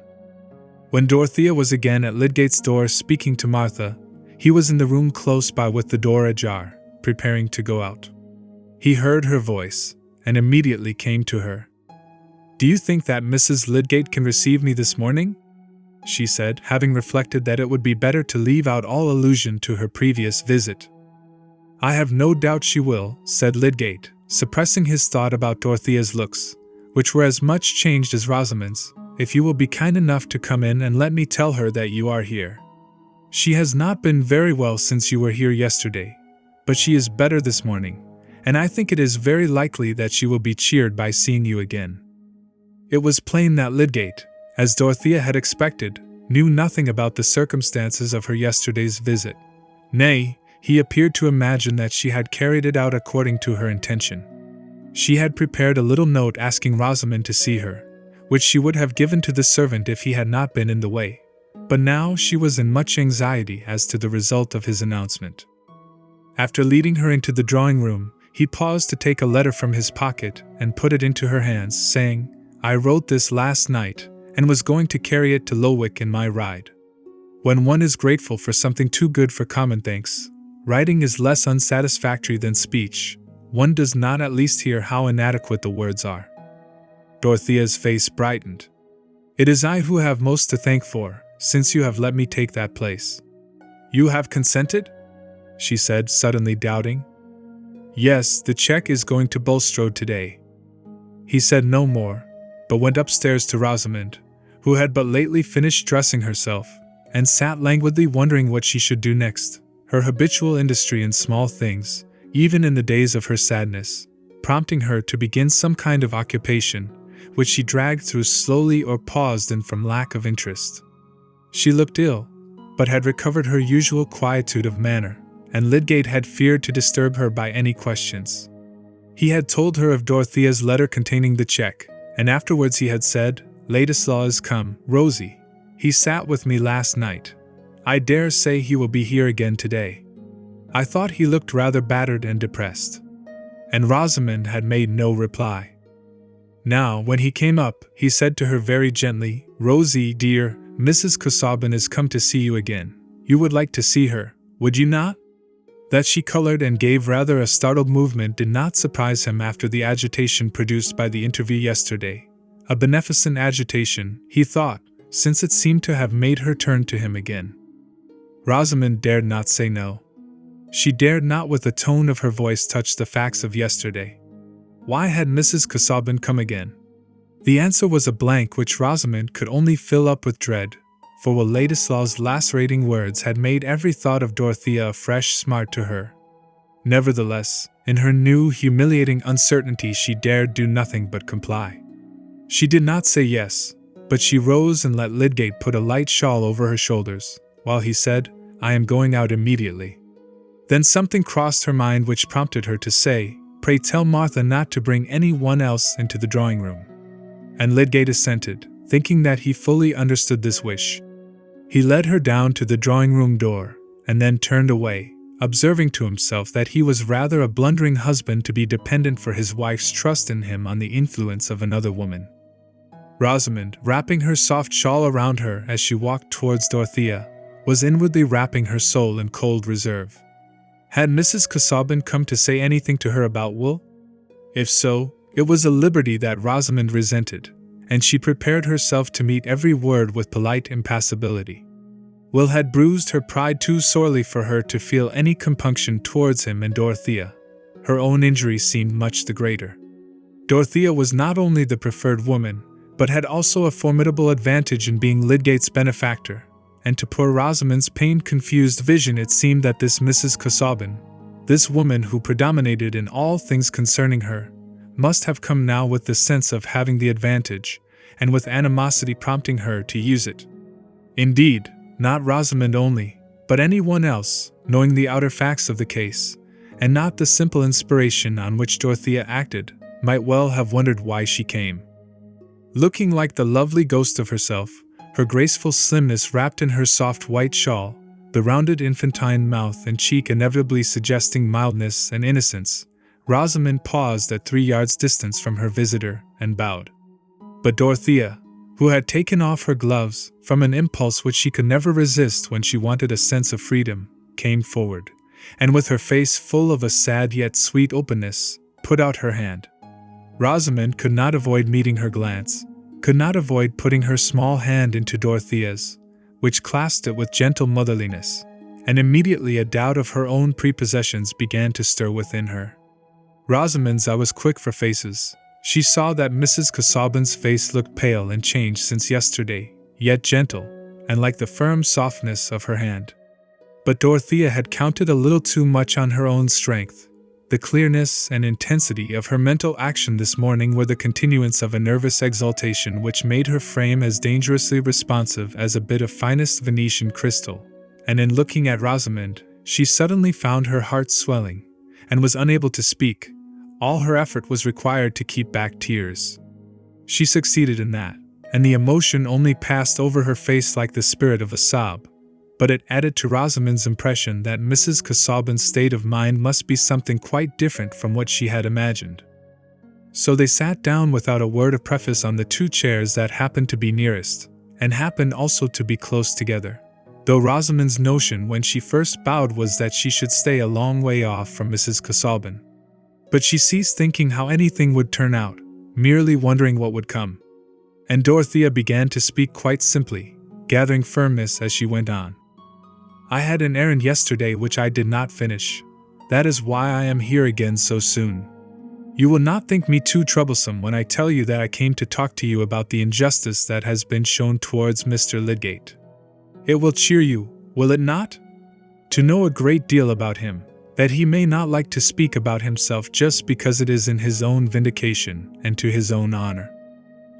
When Dorothea was again at Lydgate's door speaking to Martha, he was in the room close by with the door ajar, preparing to go out. He heard her voice, and immediately came to her. "Do you think that Mrs. Lydgate can receive me this morning?" she said, having reflected that it would be better to leave out all allusion to her previous visit. "I have no doubt she will," said Lydgate, suppressing his thought about Dorothea's looks, which were as much changed as Rosamond's, "if you will be kind enough to come in and let me tell her that you are here. She has not been very well since you were here yesterday, but she is better this morning, and I think it is very likely that she will be cheered by seeing you again." It was plain that Lydgate, as Dorothea had expected, knew nothing about the circumstances of her yesterday's visit. Nay, he appeared to imagine that she had carried it out according to her intention. She had prepared a little note asking Rosamond to see her, which she would have given to the servant if he had not been in the way, but now she was in much anxiety as to the result of his announcement. After leading her into the drawing room, he paused to take a letter from his pocket and put it into her hands, saying, "I wrote this last night, and was going to carry it to Lowick in my ride." When one is grateful for something too good for common thanks, writing is less unsatisfactory than speech. One does not at least hear how inadequate the words are. Dorothea's face brightened. "It is I who have most to thank for, since you have let me take that place." "You have consented?" she said, suddenly doubting. "Yes, the check is going to Bulstrode today." He said no more, but went upstairs to Rosamond, who had but lately finished dressing herself, and sat languidly wondering what she should do next. Her habitual industry in small things, even in the days of her sadness, prompting her to begin some kind of occupation, which she dragged through slowly or paused in from lack of interest. She looked ill, but had recovered her usual quietude of manner, and Lydgate had feared to disturb her by any questions. He had told her of Dorothea's letter containing the check, and afterwards he had said, "Ladislaw is come, Rosie. He sat with me last night. I dare say he will be here again today. I thought he looked rather battered and depressed." And Rosamond had made no reply. Now, when he came up, he said to her very gently, "Rosie, dear, Mrs. Casaubon is come to see you again. You would like to see her, would you not?" That she colored and gave rather a startled movement did not surprise him after the agitation produced by the interview yesterday. A beneficent agitation, he thought, since it seemed to have made her turn to him again. Rosamond dared not say no. She dared not with the tone of her voice touch the facts of yesterday. Why had Mrs. Casaubon come again? The answer was a blank which Rosamond could only fill up with dread, for Will Ladislaw's lacerating words had made every thought of Dorothea a fresh smart to her. Nevertheless, in her new, humiliating uncertainty she dared do nothing but comply. She did not say yes, but she rose and let Lydgate put a light shawl over her shoulders, while he said, "I am going out immediately." Then something crossed her mind which prompted her to say, "Pray tell Martha not to bring any one else into the drawing-room." And Lydgate assented, thinking that he fully understood this wish. He led her down to the drawing-room door, and then turned away, observing to himself that he was rather a blundering husband to be dependent for his wife's trust in him on the influence of another woman. Rosamond, wrapping her soft shawl around her as she walked towards Dorothea, was inwardly wrapping her soul in cold reserve. Had Mrs. Casaubon come to say anything to her about Will? If so, it was a liberty that Rosamond resented, and she prepared herself to meet every word with polite impassibility. Will had bruised her pride too sorely for her to feel any compunction towards him and Dorothea. Her own injury seemed much the greater. Dorothea was not only the preferred woman, but had also a formidable advantage in being Lydgate's benefactor, and to poor Rosamond's pain-confused vision it seemed that this Mrs. Casaubon, this woman who predominated in all things concerning her, must have come now with the sense of having the advantage, and with animosity prompting her to use it. Indeed, not Rosamond only, but anyone else, knowing the outer facts of the case, and not the simple inspiration on which Dorothea acted, might well have wondered why she came. Looking like the lovely ghost of herself, her graceful slimness wrapped in her soft white shawl, the rounded infantine mouth and cheek inevitably suggesting mildness and innocence, Rosamond paused at 3 yards' distance from her visitor and bowed. But Dorothea, who had taken off her gloves, from an impulse which she could never resist when she wanted a sense of freedom, came forward, and with her face full of a sad yet sweet openness, put out her hand. Rosamond could not avoid meeting her glance, could not avoid putting her small hand into Dorothea's, which clasped it with gentle motherliness, and immediately a doubt of her own prepossessions began to stir within her. Rosamond's eye was quick for faces. She saw that Mrs. Casaubon's face looked pale and changed since yesterday, yet gentle, and like the firm softness of her hand. But Dorothea had counted a little too much on her own strength. The clearness and intensity of her mental action this morning were the continuance of a nervous exaltation which made her frame as dangerously responsive as a bit of finest Venetian crystal, and in looking at Rosamond, she suddenly found her heart swelling, and was unable to speak. All her effort was required to keep back tears. She succeeded in that, and the emotion only passed over her face like the spirit of a sob, but it added to Rosamond's impression that Mrs. Casaubon's state of mind must be something quite different from what she had imagined. So they sat down without a word of preface on the 2 chairs that happened to be nearest, and happened also to be close together, though Rosamond's notion when she first bowed was that she should stay a long way off from Mrs. Casaubon. But she ceased thinking how anything would turn out, merely wondering what would come. And Dorothea began to speak quite simply, gathering firmness as she went on. I had an errand yesterday which I did not finish. That is why I am here again so soon. You will not think me too troublesome when I tell you that I came to talk to you about the injustice that has been shown towards Mr. Lydgate. It will cheer you, will it not? To know a great deal about him, that he may not like to speak about himself just because it is in his own vindication and to his own honor.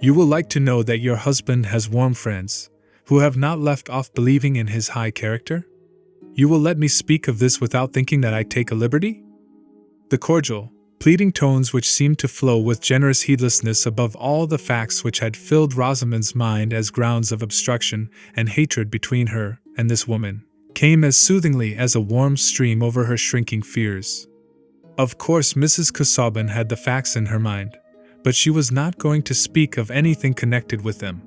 You will like to know that your husband has warm friends, who have not left off believing in his high character? You will let me speak of this without thinking that I take a liberty? The cordial, pleading tones which seemed to flow with generous heedlessness above all the facts which had filled Rosamond's mind as grounds of obstruction and hatred between her and this woman, came as soothingly as a warm stream over her shrinking fears. Of course Mrs. Casaubon had the facts in her mind, but she was not going to speak of anything connected with them.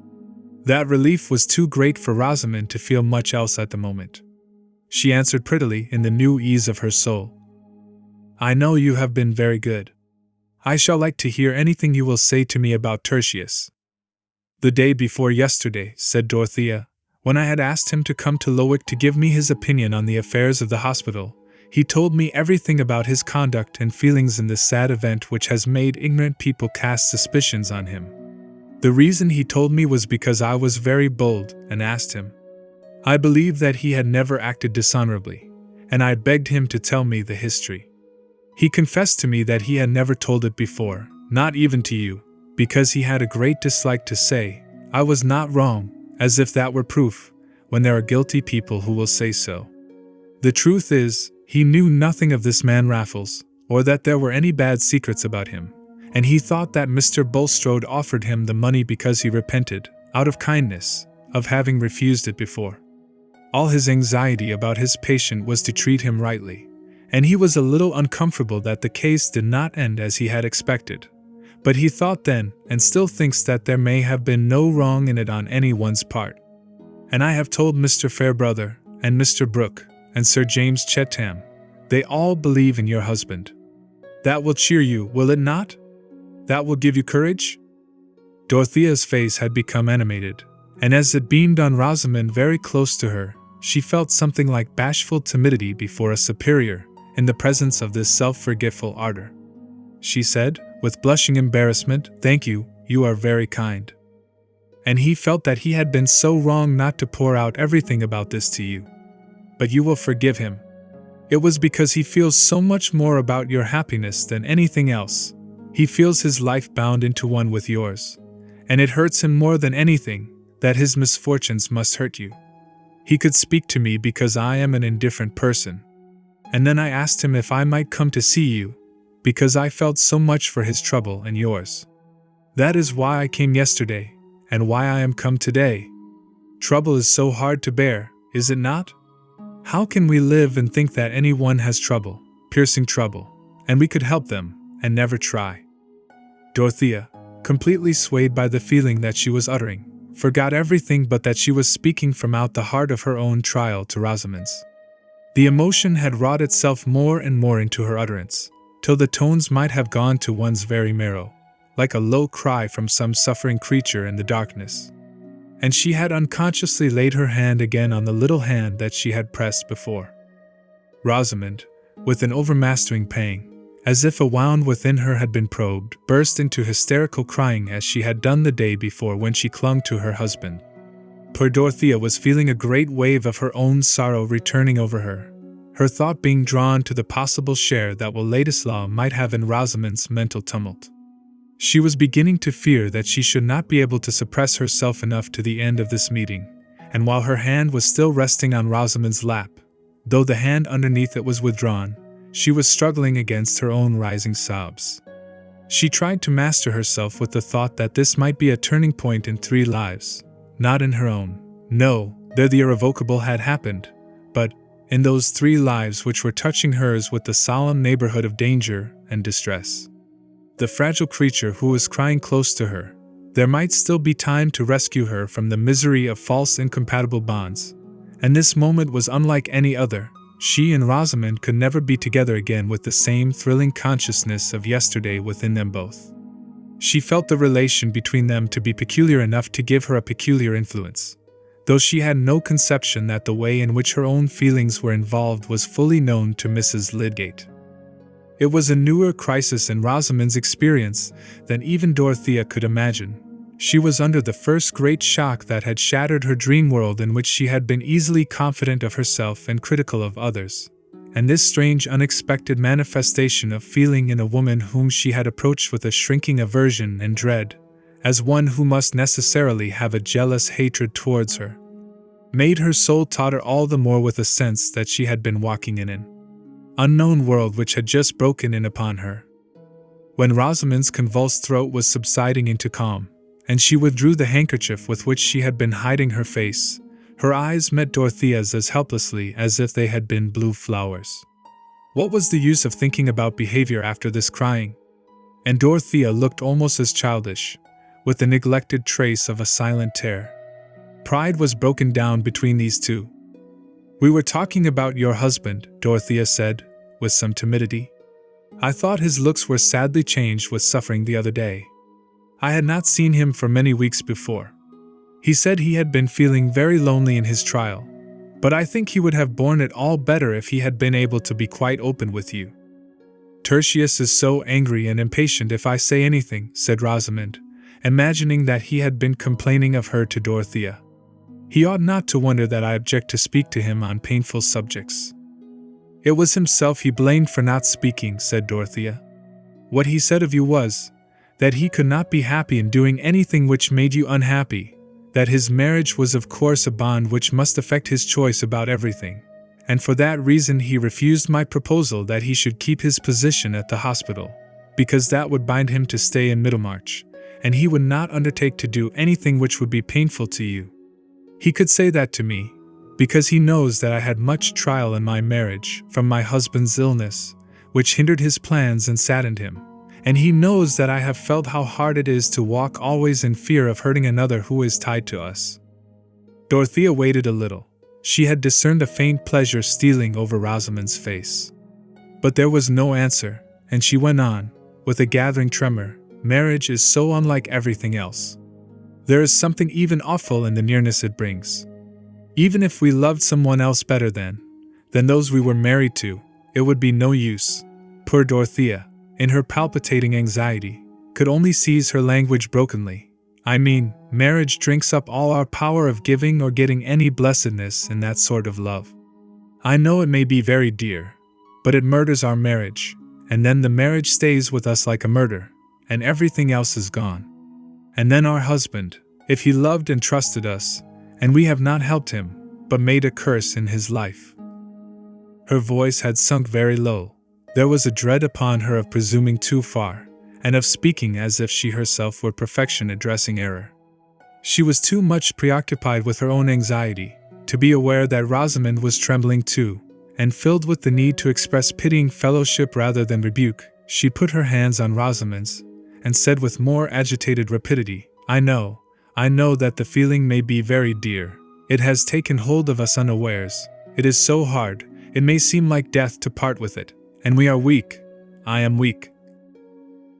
That relief was too great for Rosamond to feel much else at the moment. She answered prettily in the new ease of her soul. I know you have been very good. I shall like to hear anything you will say to me about Tertius. The day before yesterday, said Dorothea, when I had asked him to come to Lowick to give me his opinion on the affairs of the hospital, he told me everything about his conduct and feelings in this sad event which has made ignorant people cast suspicions on him. The reason he told me was because I was very bold and asked him. I believed that he had never acted dishonorably, and I begged him to tell me the history. He confessed to me that he had never told it before, not even to you, because he had a great dislike to say, I was not wrong, as if that were proof, when there are guilty people who will say so. The truth is, he knew nothing of this man Raffles, or that there were any bad secrets about him, and he thought that Mr. Bulstrode offered him the money because he repented, out of kindness, of having refused it before. All his anxiety about his patient was to treat him rightly, and he was a little uncomfortable that the case did not end as he had expected. But he thought then, and still thinks, that there may have been no wrong in it on anyone's part. And I have told Mr. Fairbrother, and Mr. Brooke, and Sir James Chetham. They all believe in your husband. That will cheer you, will it not? That will give you courage? Dorothea's face had become animated, and as it beamed on Rosamond very close to her, she felt something like bashful timidity before a superior, in the presence of this self-forgetful ardor. She said, with blushing embarrassment, Thank you, you are very kind. And he felt that he had been so wrong not to pour out everything about this to you. But you will forgive him. It was because he feels so much more about your happiness than anything else. He feels his life bound into one with yours, and it hurts him more than anything that his misfortunes must hurt you. He could speak to me because I am an indifferent person. And then I asked him if I might come to see you, because I felt so much for his trouble and yours. That is why I came yesterday, and why I am come today. Trouble is so hard to bear, is it not? How can we live and think that anyone has trouble, piercing trouble, and we could help them, and never try? Dorothea, completely swayed by the feeling that she was uttering, forgot everything but that she was speaking from out the heart of her own trial to Rosamond's. The emotion had wrought itself more and more into her utterance, till the tones might have gone to one's very marrow, like a low cry from some suffering creature in the darkness. And she had unconsciously laid her hand again on the little hand that she had pressed before. Rosamond, with an overmastering pang, as if a wound within her had been probed, burst into hysterical crying as she had done the day before when she clung to her husband. Poor Dorothea was feeling a great wave of her own sorrow returning over her thought being drawn to the possible share that Will Ladislaw might have in Rosamond's mental tumult. She was beginning to fear that she should not be able to suppress herself enough to the end of this meeting, and while her hand was still resting on Rosamond's lap, though the hand underneath it was withdrawn, she was struggling against her own rising sobs. She tried to master herself with the thought that this might be a turning point in 3 lives, not in her own. No, there the irrevocable had happened, but in those 3 lives which were touching hers with the solemn neighborhood of danger and distress. The fragile creature who was crying close to her, there might still be time to rescue her from the misery of false incompatible bonds, and this moment was unlike any other. She and Rosamond could never be together again with the same thrilling consciousness of yesterday within them both. She felt the relation between them to be peculiar enough to give her a peculiar influence, though she had no conception that the way in which her own feelings were involved was fully known to Mrs. Lydgate. It was a newer crisis in Rosamond's experience than even Dorothea could imagine. She was under the first great shock that had shattered her dream world in which she had been easily confident of herself and critical of others, and this strange unexpected manifestation of feeling in a woman whom she had approached with a shrinking aversion and dread, as one who must necessarily have a jealous hatred towards her, made her soul totter all the more with a sense that she had been walking in an unknown world which had just broken in upon her. When Rosamond's convulsed throat was subsiding into calm, and she withdrew the handkerchief with which she had been hiding her face, her eyes met Dorothea's as helplessly as if they had been blue flowers. What was the use of thinking about behavior after this crying? And Dorothea looked almost as childish, with the neglected trace of a silent terror. Pride was broken down between these two. "We were talking about your husband," Dorothea said, with some timidity. "I thought his looks were sadly changed with suffering the other day. I had not seen him for many weeks before. He said he had been feeling very lonely in his trial, but I think he would have borne it all better if he had been able to be quite open with you." "Tertius is so angry and impatient if I say anything," said Rosamond, imagining that he had been complaining of her to Dorothea. "He ought not to wonder that I object to speak to him on painful subjects." "It was himself he blamed for not speaking," said Dorothea. "What he said of you was, that he could not be happy in doing anything which made you unhappy, that his marriage was of course a bond which must affect his choice about everything, and for that reason he refused my proposal that he should keep his position at the hospital, because that would bind him to stay in Middlemarch, and he would not undertake to do anything which would be painful to you. He could say that to me, because he knows that I had much trial in my marriage from my husband's illness, which hindered his plans and saddened him, and he knows that I have felt how hard it is to walk always in fear of hurting another who is tied to us." Dorothea waited a little. She had discerned a faint pleasure stealing over Rosamond's face. But there was no answer, and she went on, with a gathering tremor, "Marriage is so unlike everything else. There is something even awful in the nearness it brings. Even if we loved someone else better than those we were married to, it would be no use." Poor Dorothea, in her palpitating anxiety, could only seize her language brokenly. "I mean, marriage drinks up all our power of giving or getting any blessedness in that sort of love. I know it may be very dear, but it murders our marriage, and then the marriage stays with us like a murder, and everything else is gone. And then our husband, if he loved and trusted us, and we have not helped him, but made a curse in his life." Her voice had sunk very low. There was a dread upon her of presuming too far, and of speaking as if she herself were perfection addressing error. She was too much preoccupied with her own anxiety to be aware that Rosamond was trembling too, and filled with the need to express pitying fellowship rather than rebuke, she put her hands on Rosamond's, and said with more agitated rapidity, I know that the feeling may be very dear. It has taken hold of us unawares. It is so hard, it may seem like death to part with it, and we are weak. I am weak."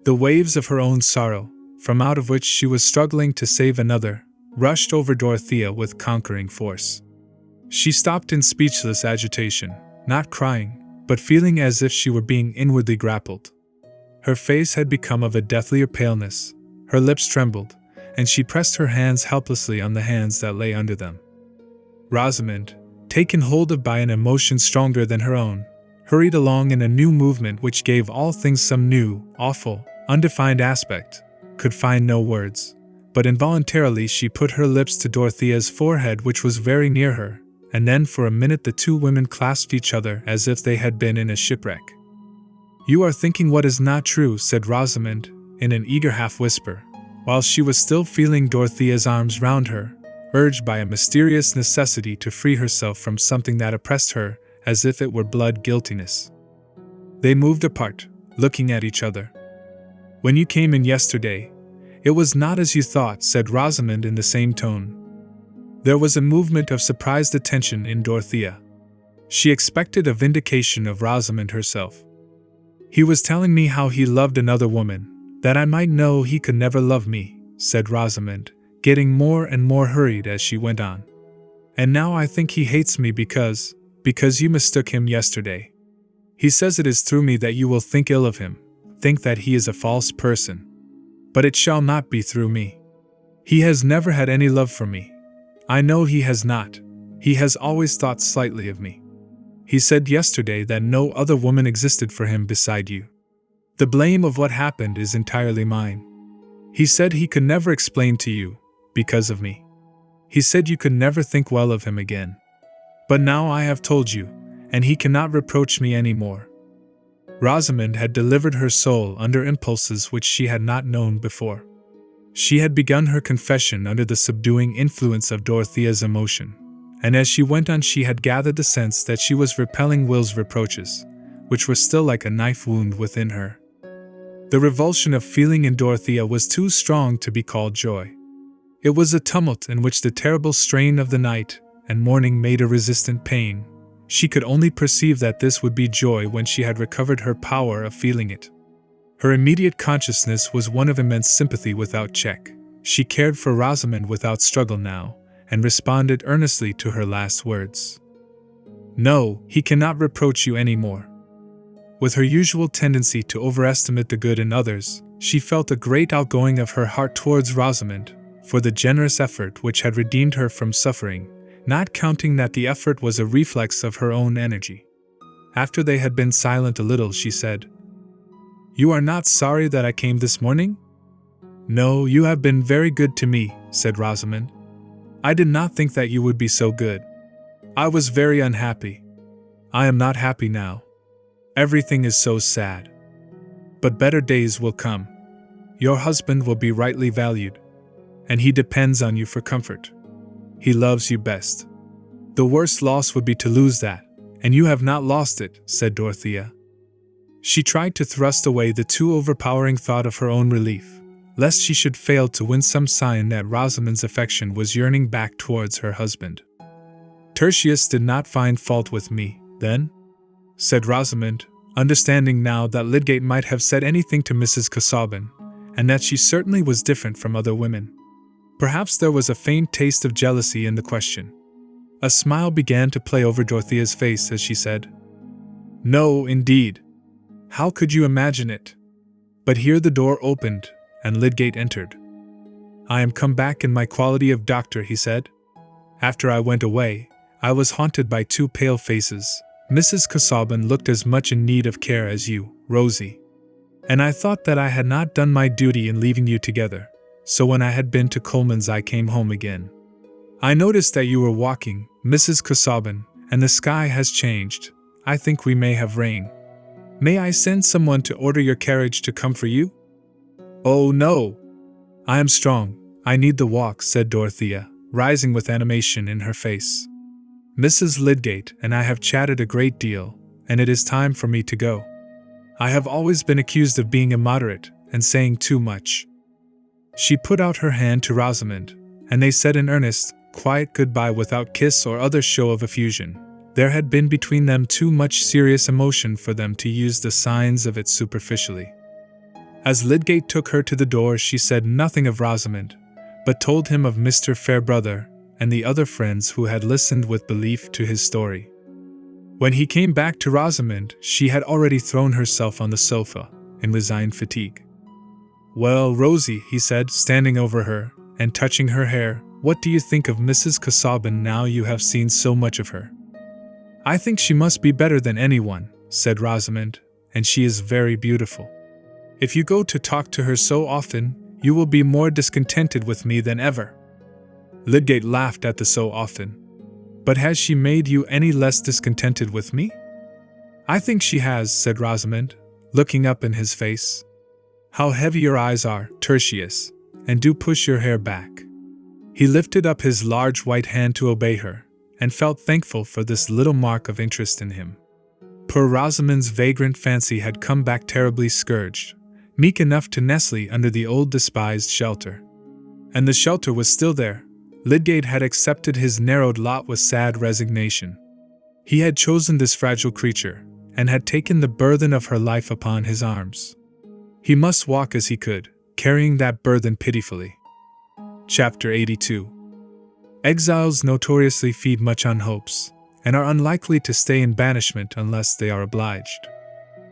The waves of her own sorrow, from out of which she was struggling to save another, rushed over Dorothea with conquering force. She stopped in speechless agitation, not crying, but feeling as if she were being inwardly grappled. Her face had become of a deathlier paleness, her lips trembled, and she pressed her hands helplessly on the hands that lay under them. Rosamond, taken hold of by an emotion stronger than her own, hurried along in a new movement which gave all things some new, awful, undefined aspect, could find no words, but involuntarily she put her lips to Dorothea's forehead, which was very near her, and then for a minute the two women clasped each other as if they had been in a shipwreck. "You are thinking what is not true," said Rosamond, in an eager half-whisper, while she was still feeling Dorothea's arms round her, urged by a mysterious necessity to free herself from something that oppressed her, as if it were blood guiltiness. They moved apart, looking at each other. "When you came in yesterday, it was not as you thought," said Rosamond in the same tone. There was a movement of surprised attention in Dorothea. She expected a vindication of Rosamond herself. "He was telling me how he loved another woman, that I might know he could never love me," said Rosamond, getting more and more hurried as she went on. "And now I think he hates me because you mistook him yesterday. He says it is through me that you will think ill of him, think that he is a false person. But it shall not be through me. He has never had any love for me. I know he has not. He has always thought slightly of me. He said yesterday that no other woman existed for him beside you. The blame of what happened is entirely mine. He said he could never explain to you, because of me. He said you could never think well of him again. But now I have told you, and he cannot reproach me any more." Rosamond had delivered her soul under impulses which she had not known before. She had begun her confession under the subduing influence of Dorothea's emotion, and as she went on she had gathered the sense that she was repelling Will's reproaches, which were still like a knife wound within her. The revulsion of feeling in Dorothea was too strong to be called joy. It was a tumult in which the terrible strain of the night and morning made a resistant pain. She could only perceive that this would be joy when she had recovered her power of feeling it. Her immediate consciousness was one of immense sympathy without check. She cared for Rosamond without struggle now, and responded earnestly to her last words. "No, he cannot reproach you any more." With her usual tendency to overestimate the good in others, she felt a great outgoing of her heart towards Rosamond, for the generous effort which had redeemed her from suffering, not counting that the effort was a reflex of her own energy. After they had been silent a little, she said, "You are not sorry that I came this morning?" "No, you have been very good to me," said Rosamond. "I did not think that you would be so good. I was very unhappy. I am not happy now. Everything is so sad. But better days will come. Your husband will be rightly valued, and he depends on you for comfort. He loves you best. The worst loss would be to lose that, and you have not lost it," said Dorothea. She tried to thrust away the too overpowering thought of her own relief, lest she should fail to win some sign that Rosamond's affection was yearning back towards her husband. "Tertius did not find fault with me, then?" said Rosamond, understanding now that Lydgate might have said anything to Mrs. Casaubon, and that she certainly was different from other women. Perhaps there was a faint taste of jealousy in the question. A smile began to play over Dorothea's face as she said, "No, indeed. How could you imagine it?" But here the door opened, and Lydgate entered. "I am come back in my quality of doctor," he said. "After I went away, I was haunted by two pale faces. Mrs. Casaubon looked as much in need of care as you, Rosie. And I thought that I had not done my duty in leaving you together. so when I had been to Coleman's I came home again. I noticed that you were walking, Mrs. Casaubon, and the sky has changed. I think we may have rain. May I send someone to order your carriage to come for you?" "Oh, no. I am strong. I need the walk," said Dorothea, rising with animation in her face. "Mrs. Lydgate and I have chatted a great deal, and it is time for me to go. I have always been accused of being immoderate and saying too much." She put out her hand to Rosamond, and they said an earnest, quiet goodbye without kiss or other show of effusion. There had been between them too much serious emotion for them to use the signs of it superficially. As Lydgate took her to the door, she said nothing of Rosamond, but told him of Mr. Fairbrother and the other friends who had listened with belief to his story. When he came back to Rosamond, she had already thrown herself on the sofa, in resigned fatigue. "Well, Rosie," he said, standing over her, and touching her hair, "what do you think of Mrs. Casaubon now you have seen so much of her?" "I think she must be better than anyone," said Rosamond, "and she is very beautiful. If you go to talk to her so often, you will be more discontented with me than ever." Lydgate laughed at the "so often." "But has she made you any less discontented with me?" "I think she has," said Rosamond, looking up in his face. "How heavy your eyes are, Tertius, and do push your hair back." He lifted up his large white hand to obey her, and felt thankful for this little mark of interest in him. Poor Rosamond's vagrant fancy had come back terribly scourged, meek enough to nestle under the old despised shelter. And the shelter was still there. Lydgate had accepted his narrowed lot with sad resignation. He had chosen this fragile creature, and had taken the burthen of her life upon his arms. He must walk as he could, carrying that burthen pitifully. Chapter 82. Exiles notoriously feed much on hopes, and are unlikely to stay in banishment unless they are obliged.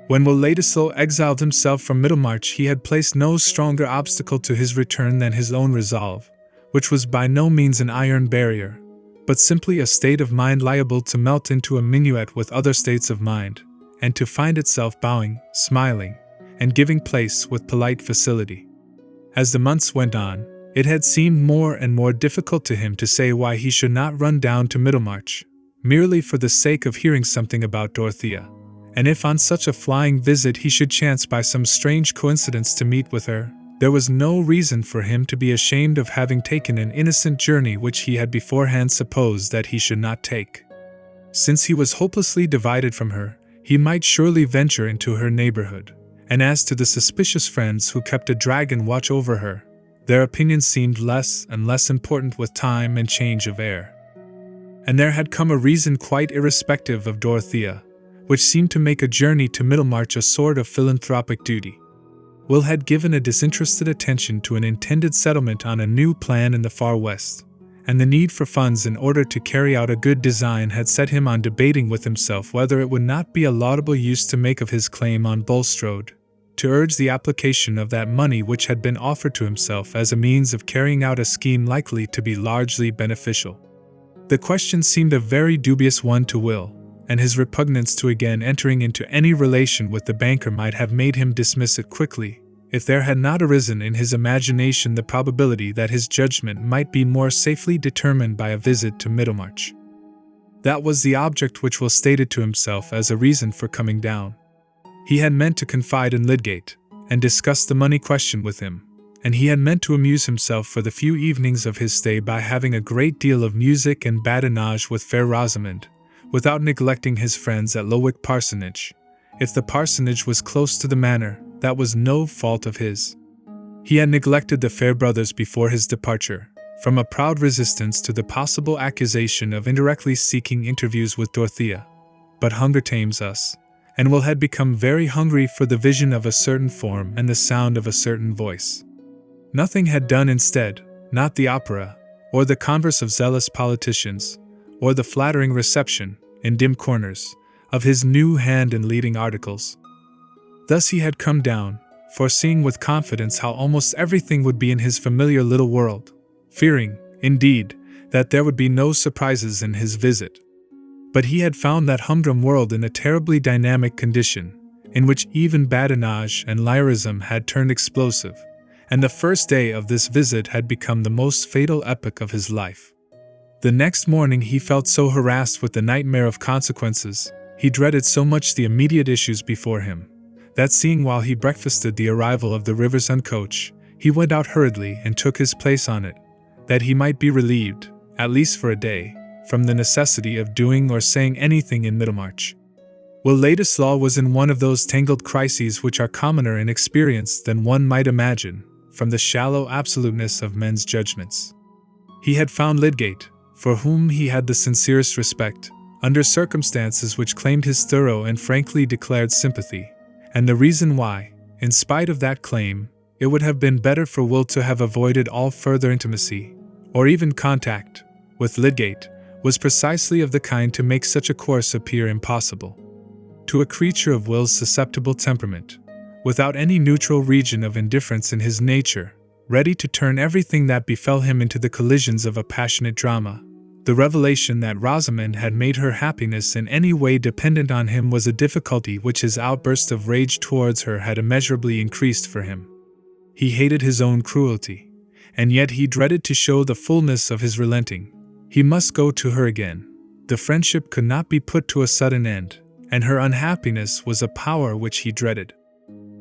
When Will Ladislaw exiled himself from Middlemarch, he had placed no stronger obstacle to his return than his own resolve, which was by no means an iron barrier, but simply a state of mind liable to melt into a minuet with other states of mind, and to find itself bowing, smiling, and giving place with polite facility. As the months went on, it had seemed more and more difficult to him to say why he should not run down to Middlemarch, merely for the sake of hearing something about Dorothea, and if on such a flying visit he should chance by some strange coincidence to meet with her, there was no reason for him to be ashamed of having taken an innocent journey which he had beforehand supposed that he should not take. Since he was hopelessly divided from her, he might surely venture into her neighborhood, and as to the suspicious friends who kept a dragon watch over her, their opinions seemed less and less important with time and change of air. And there had come a reason quite irrespective of Dorothea, which seemed to make a journey to Middlemarch a sort of philanthropic duty. Will had given a disinterested attention to an intended settlement on a new plan in the far west, and the need for funds in order to carry out a good design had set him on debating with himself whether it would not be a laudable use to make of his claim on Bulstrode, to urge the application of that money which had been offered to himself as a means of carrying out a scheme likely to be largely beneficial. The question seemed a very dubious one to Will, and his repugnance to again entering into any relation with the banker might have made him dismiss it quickly, if there had not arisen in his imagination the probability that his judgment might be more safely determined by a visit to Middlemarch. That was the object which Will stated to himself as a reason for coming down. He had meant to confide in Lydgate, and discuss the money question with him, and he had meant to amuse himself for the few evenings of his stay by having a great deal of music and badinage with fair Rosamond, without neglecting his friends at Lowick Parsonage. If the parsonage was close to the manor, that was no fault of his. He had neglected the Fairbrothers before his departure, from a proud resistance to the possible accusation of indirectly seeking interviews with Dorothea. But hunger tames us, and Will had become very hungry for the vision of a certain form and the sound of a certain voice. Nothing had done instead, not the opera, or the converse of zealous politicians, or the flattering reception, in dim corners, of his new hand in leading articles. Thus he had come down, foreseeing with confidence how almost everything would be in his familiar little world, fearing, indeed, that there would be no surprises in his visit. But he had found that humdrum world in a terribly dynamic condition, in which even badinage and lyrism had turned explosive, and the first day of this visit had become the most fatal epoch of his life. The next morning he felt so harassed with the nightmare of consequences, he dreaded so much the immediate issues before him, that seeing while he breakfasted the arrival of the Riversend coach, he went out hurriedly and took his place on it, that he might be relieved, at least for a day, from the necessity of doing or saying anything in Middlemarch. Will Ladislaw was in one of those tangled crises which are commoner in experience than one might imagine, from the shallow absoluteness of men's judgments. He had found Lydgate, for whom he had the sincerest respect, under circumstances which claimed his thorough and frankly declared sympathy, and the reason why, in spite of that claim, it would have been better for Will to have avoided all further intimacy, or even contact, with Lydgate, was precisely of the kind to make such a course appear impossible. To a creature of Will's susceptible temperament, without any neutral region of indifference in his nature, ready to turn everything that befell him into the collisions of a passionate drama, the revelation that Rosamond had made her happiness in any way dependent on him was a difficulty which his outburst of rage towards her had immeasurably increased for him. He hated his own cruelty, and yet he dreaded to show the fullness of his relenting. He must go to her again. The friendship could not be put to a sudden end, and her unhappiness was a power which he dreaded.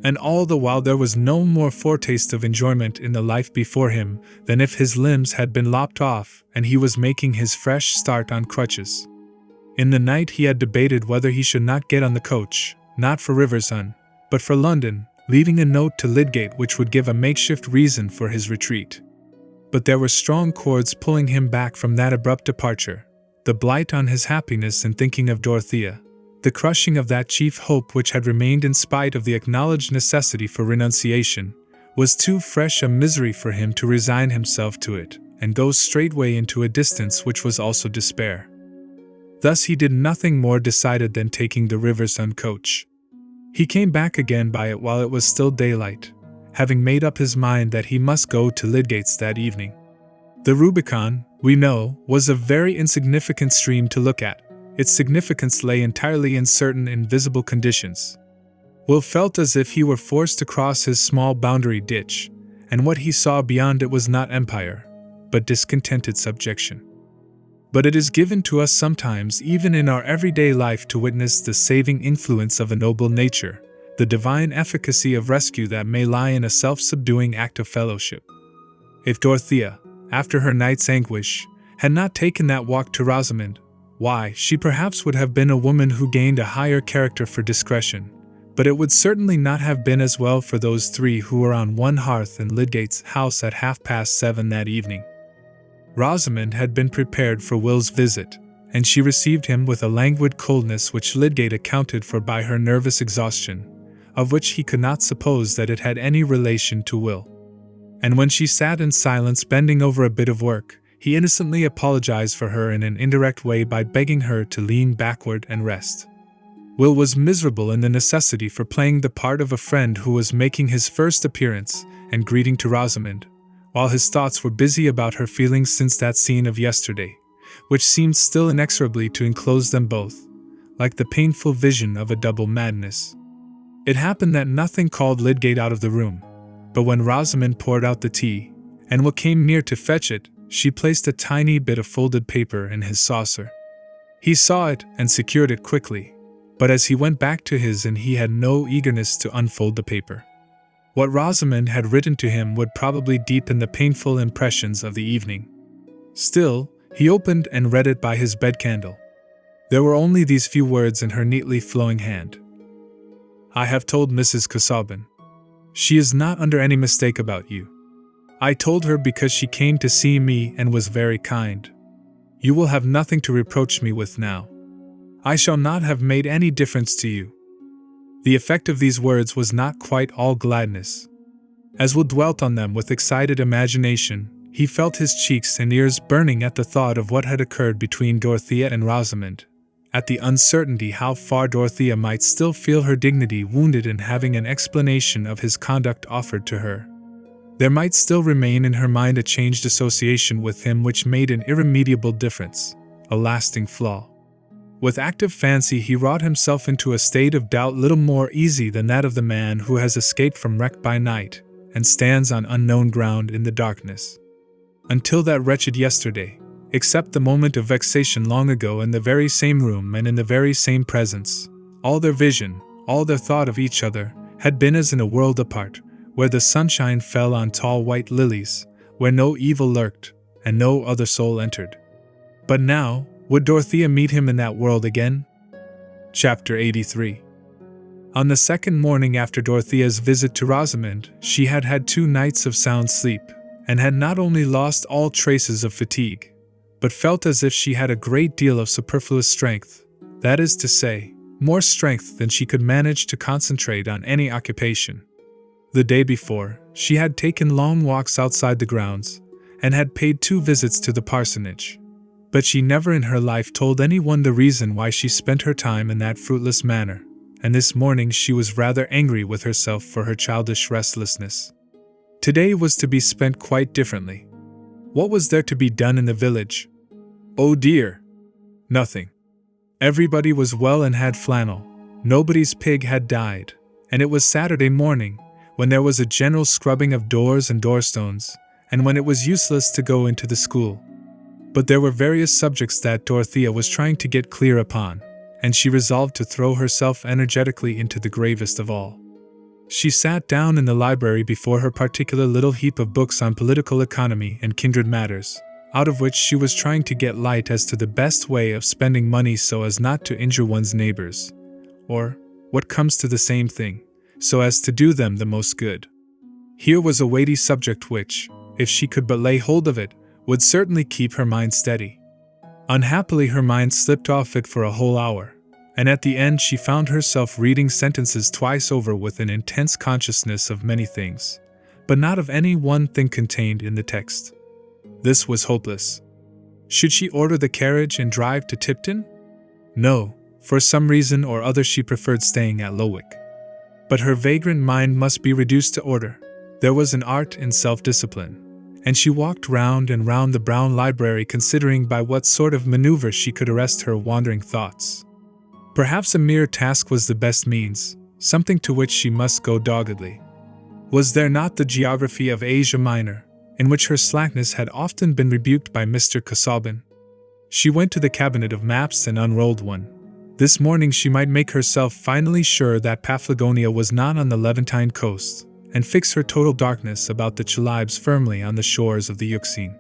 And all the while there was no more foretaste of enjoyment in the life before him than if his limbs had been lopped off and he was making his fresh start on crutches. In the night he had debated whether he should not get on the coach, not for Riversend, but for London, leaving a note to Lydgate which would give a makeshift reason for his retreat. But there were strong cords pulling him back from that abrupt departure, the blight on his happiness in thinking of Dorothea, the crushing of that chief hope which had remained in spite of the acknowledged necessity for renunciation, was too fresh a misery for him to resign himself to it, and go straightway into a distance which was also despair. Thus he did nothing more decided than taking the Riversend coach. He came back again by it while it was still daylight, having made up his mind that he must go to Lydgate's that evening. The Rubicon, we know, was a very insignificant stream to look at. Its significance lay entirely in certain invisible conditions. Will felt as if he were forced to cross his small boundary ditch, and what he saw beyond it was not empire, but discontented subjection. But it is given to us sometimes even in our everyday life to witness the saving influence of a noble nature, the divine efficacy of rescue that may lie in a self-subduing act of fellowship. If Dorothea, after her night's anguish, had not taken that walk to Rosamond, why, she perhaps would have been a woman who gained a higher character for discretion, but it would certainly not have been as well for those three who were on one hearth in Lydgate's house at 7:30 that evening. Rosamond had been prepared for Will's visit, and she received him with a languid coldness which Lydgate accounted for by her nervous exhaustion, of which he could not suppose that it had any relation to Will. And when she sat in silence bending over a bit of work, he innocently apologized for her in an indirect way by begging her to lean backward and rest. Will was miserable in the necessity for playing the part of a friend who was making his first appearance and greeting to Rosamond, while his thoughts were busy about her feelings since that scene of yesterday, which seemed still inexorably to enclose them both, like the painful vision of a double madness. It happened that nothing called Lydgate out of the room, but when Rosamond poured out the tea, and Will came near to fetch it, she placed a tiny bit of folded paper in his saucer. He saw it and secured it quickly, but as he went back to his inn he had no eagerness to unfold the paper. What Rosamond had written to him would probably deepen the painful impressions of the evening. Still, he opened and read it by his bed candle. There were only these few words in her neatly flowing hand. I have told Mrs. Casaubon. She is not under any mistake about you. I told her because she came to see me and was very kind. You will have nothing to reproach me with now. I shall not have made any difference to you. The effect of these words was not quite all gladness. As Will dwelt on them with excited imagination, he felt his cheeks and ears burning at the thought of what had occurred between Dorothea and Rosamond, at the uncertainty how far Dorothea might still feel her dignity wounded in having an explanation of his conduct offered to her. There might still remain in her mind a changed association with him which made an irremediable difference, a lasting flaw. With active fancy he wrought himself into a state of doubt little more easy than that of the man who has escaped from wreck by night, and stands on unknown ground in the darkness. Until that wretched yesterday, except the moment of vexation long ago in the very same room and in the very same presence, all their vision, all their thought of each other, had been as in a world apart, where the sunshine fell on tall white lilies, where no evil lurked, and no other soul entered. But now, would Dorothea meet him in that world again? Chapter 83. On the second morning after Dorothea's visit to Rosamond, she had had 2 nights of sound sleep, and had not only lost all traces of fatigue, but felt as if she had a great deal of superfluous strength, that is to say, more strength than she could manage to concentrate on any occupation. The day before, she had taken long walks outside the grounds, and had paid 2 visits to the parsonage. But she never in her life told anyone the reason why she spent her time in that fruitless manner, and this morning she was rather angry with herself for her childish restlessness. Today was to be spent quite differently. What was there to be done in the village? Oh dear! Nothing. Everybody was well and had flannel, nobody's pig had died, and it was Saturday morning, when there was a general scrubbing of doors and doorstones, and when it was useless to go into the school. But there were various subjects that Dorothea was trying to get clear upon, and she resolved to throw herself energetically into the gravest of all. She sat down in the library before her particular little heap of books on political economy and kindred matters, out of which she was trying to get light as to the best way of spending money so as not to injure one's neighbors, or, what comes to the same thing, so as to do them the most good. Here was a weighty subject which, if she could but lay hold of it, would certainly keep her mind steady. Unhappily her mind slipped off it for a whole hour, and at the end she found herself reading sentences twice over with an intense consciousness of many things, but not of any one thing contained in the text. This was hopeless. Should she order the carriage and drive to Tipton? No, for some reason or other she preferred staying at Lowick. But her vagrant mind must be reduced to order. There was an art in self-discipline, and she walked round and round the brown library considering by what sort of maneuver she could arrest her wandering thoughts. Perhaps a mere task was the best means, something to which she must go doggedly. Was there not the geography of Asia Minor, in which her slackness had often been rebuked by Mr. Casaubon? She went to the cabinet of maps and unrolled one. This morning she might make herself finally sure that Paphlagonia was not on the Levantine coast, and fix her total darkness about the Chalybes firmly on the shores of the Euxine.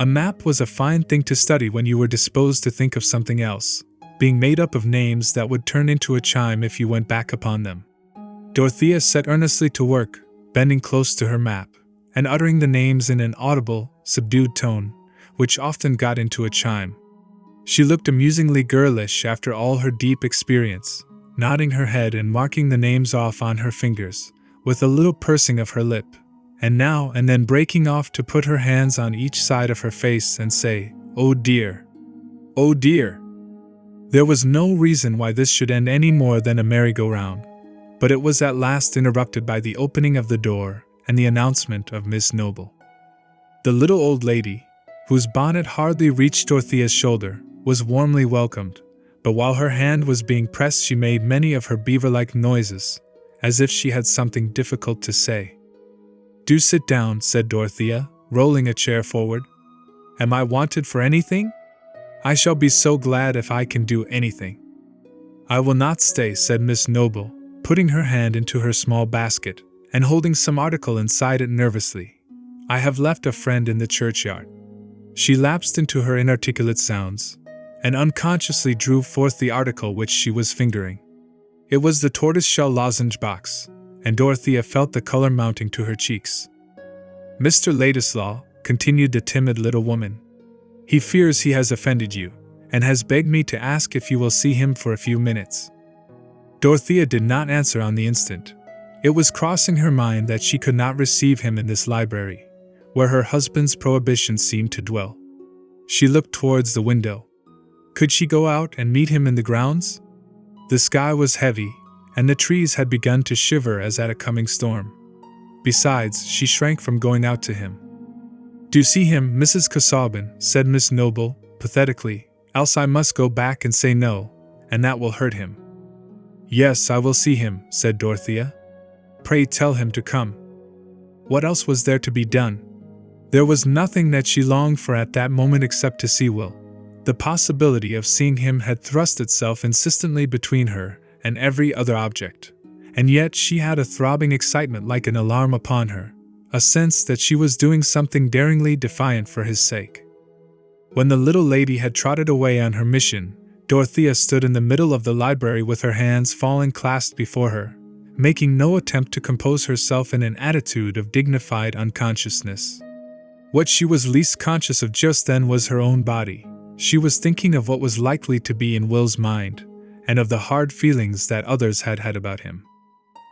A map was a fine thing to study when you were disposed to think of something else, being made up of names that would turn into a chime if you went back upon them. Dorothea set earnestly to work, bending close to her map, and uttering the names in an audible, subdued tone, which often got into a chime. She looked amusingly girlish after all her deep experience, nodding her head and marking the names off on her fingers, with a little pursing of her lip, and now and then breaking off to put her hands on each side of her face and say, "Oh dear! Oh dear!" There was no reason why this should end any more than a merry-go-round, but it was at last interrupted by the opening of the door and the announcement of Miss Noble. The little old lady, whose bonnet hardly reached Dorothea's shoulder, was warmly welcomed, but while her hand was being pressed she made many of her beaver-like noises, as if she had something difficult to say. "Do sit down," said Dorothea, rolling a chair forward. "Am I wanted for anything? I shall be so glad if I can do anything." "I will not stay," said Miss Noble, putting her hand into her small basket, and holding some article inside it nervously. "I have left a friend in the churchyard." She lapsed into her inarticulate sounds, and unconsciously drew forth the article which she was fingering. It was the tortoise-shell lozenge box, and Dorothea felt the color mounting to her cheeks. "Mr. Ladislaw," continued the timid little woman, "he fears he has offended you, and has begged me to ask if you will see him for a few minutes." Dorothea did not answer on the instant. It was crossing her mind that she could not receive him in this library, where her husband's prohibition seemed to dwell. She looked towards the window. Could she go out and meet him in the grounds? The sky was heavy, and the trees had begun to shiver as at a coming storm. Besides, she shrank from going out to him. "Do see him, Mrs. Casaubon," said Miss Noble, pathetically, "else I must go back and say no, and that will hurt him." "Yes, I will see him," said Dorothea. "Pray tell him to come." What else was there to be done? There was nothing that she longed for at that moment except to see Will. The possibility of seeing him had thrust itself insistently between her and every other object, and yet she had a throbbing excitement like an alarm upon her, a sense that she was doing something daringly defiant for his sake. When the little lady had trotted away on her mission, Dorothea stood in the middle of the library with her hands fallen clasped before her, making no attempt to compose herself in an attitude of dignified unconsciousness. What she was least conscious of just then was her own body. She was thinking of what was likely to be in Will's mind, and of the hard feelings that others had had about him.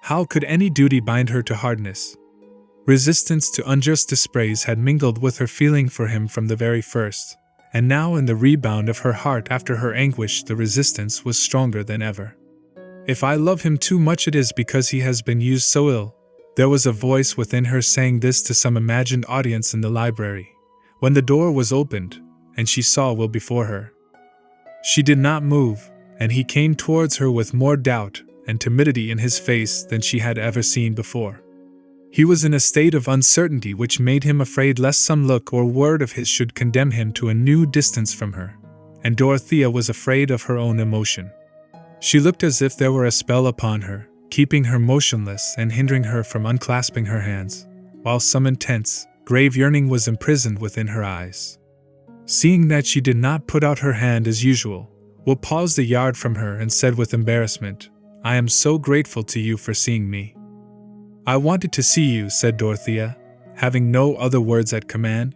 How could any duty bind her to hardness? Resistance to unjust dispraise had mingled with her feeling for him from the very first, and now in the rebound of her heart after her anguish the resistance was stronger than ever. If I love him too much it is because he has been used so ill. There was a voice within her saying this to some imagined audience in the library, when the door was opened, and she saw Will before her. She did not move, and he came towards her with more doubt and timidity in his face than she had ever seen before. He was in a state of uncertainty which made him afraid lest some look or word of his should condemn him to a new distance from her, and Dorothea was afraid of her own emotion. She looked as if there were a spell upon her, keeping her motionless and hindering her from unclasping her hands, while some intense, grave yearning was imprisoned within her eyes. Seeing that she did not put out her hand as usual, Will paused a yard from her and said with embarrassment, "I am so grateful to you for seeing me." "I wanted to see you," said Dorothea, having no other words at command.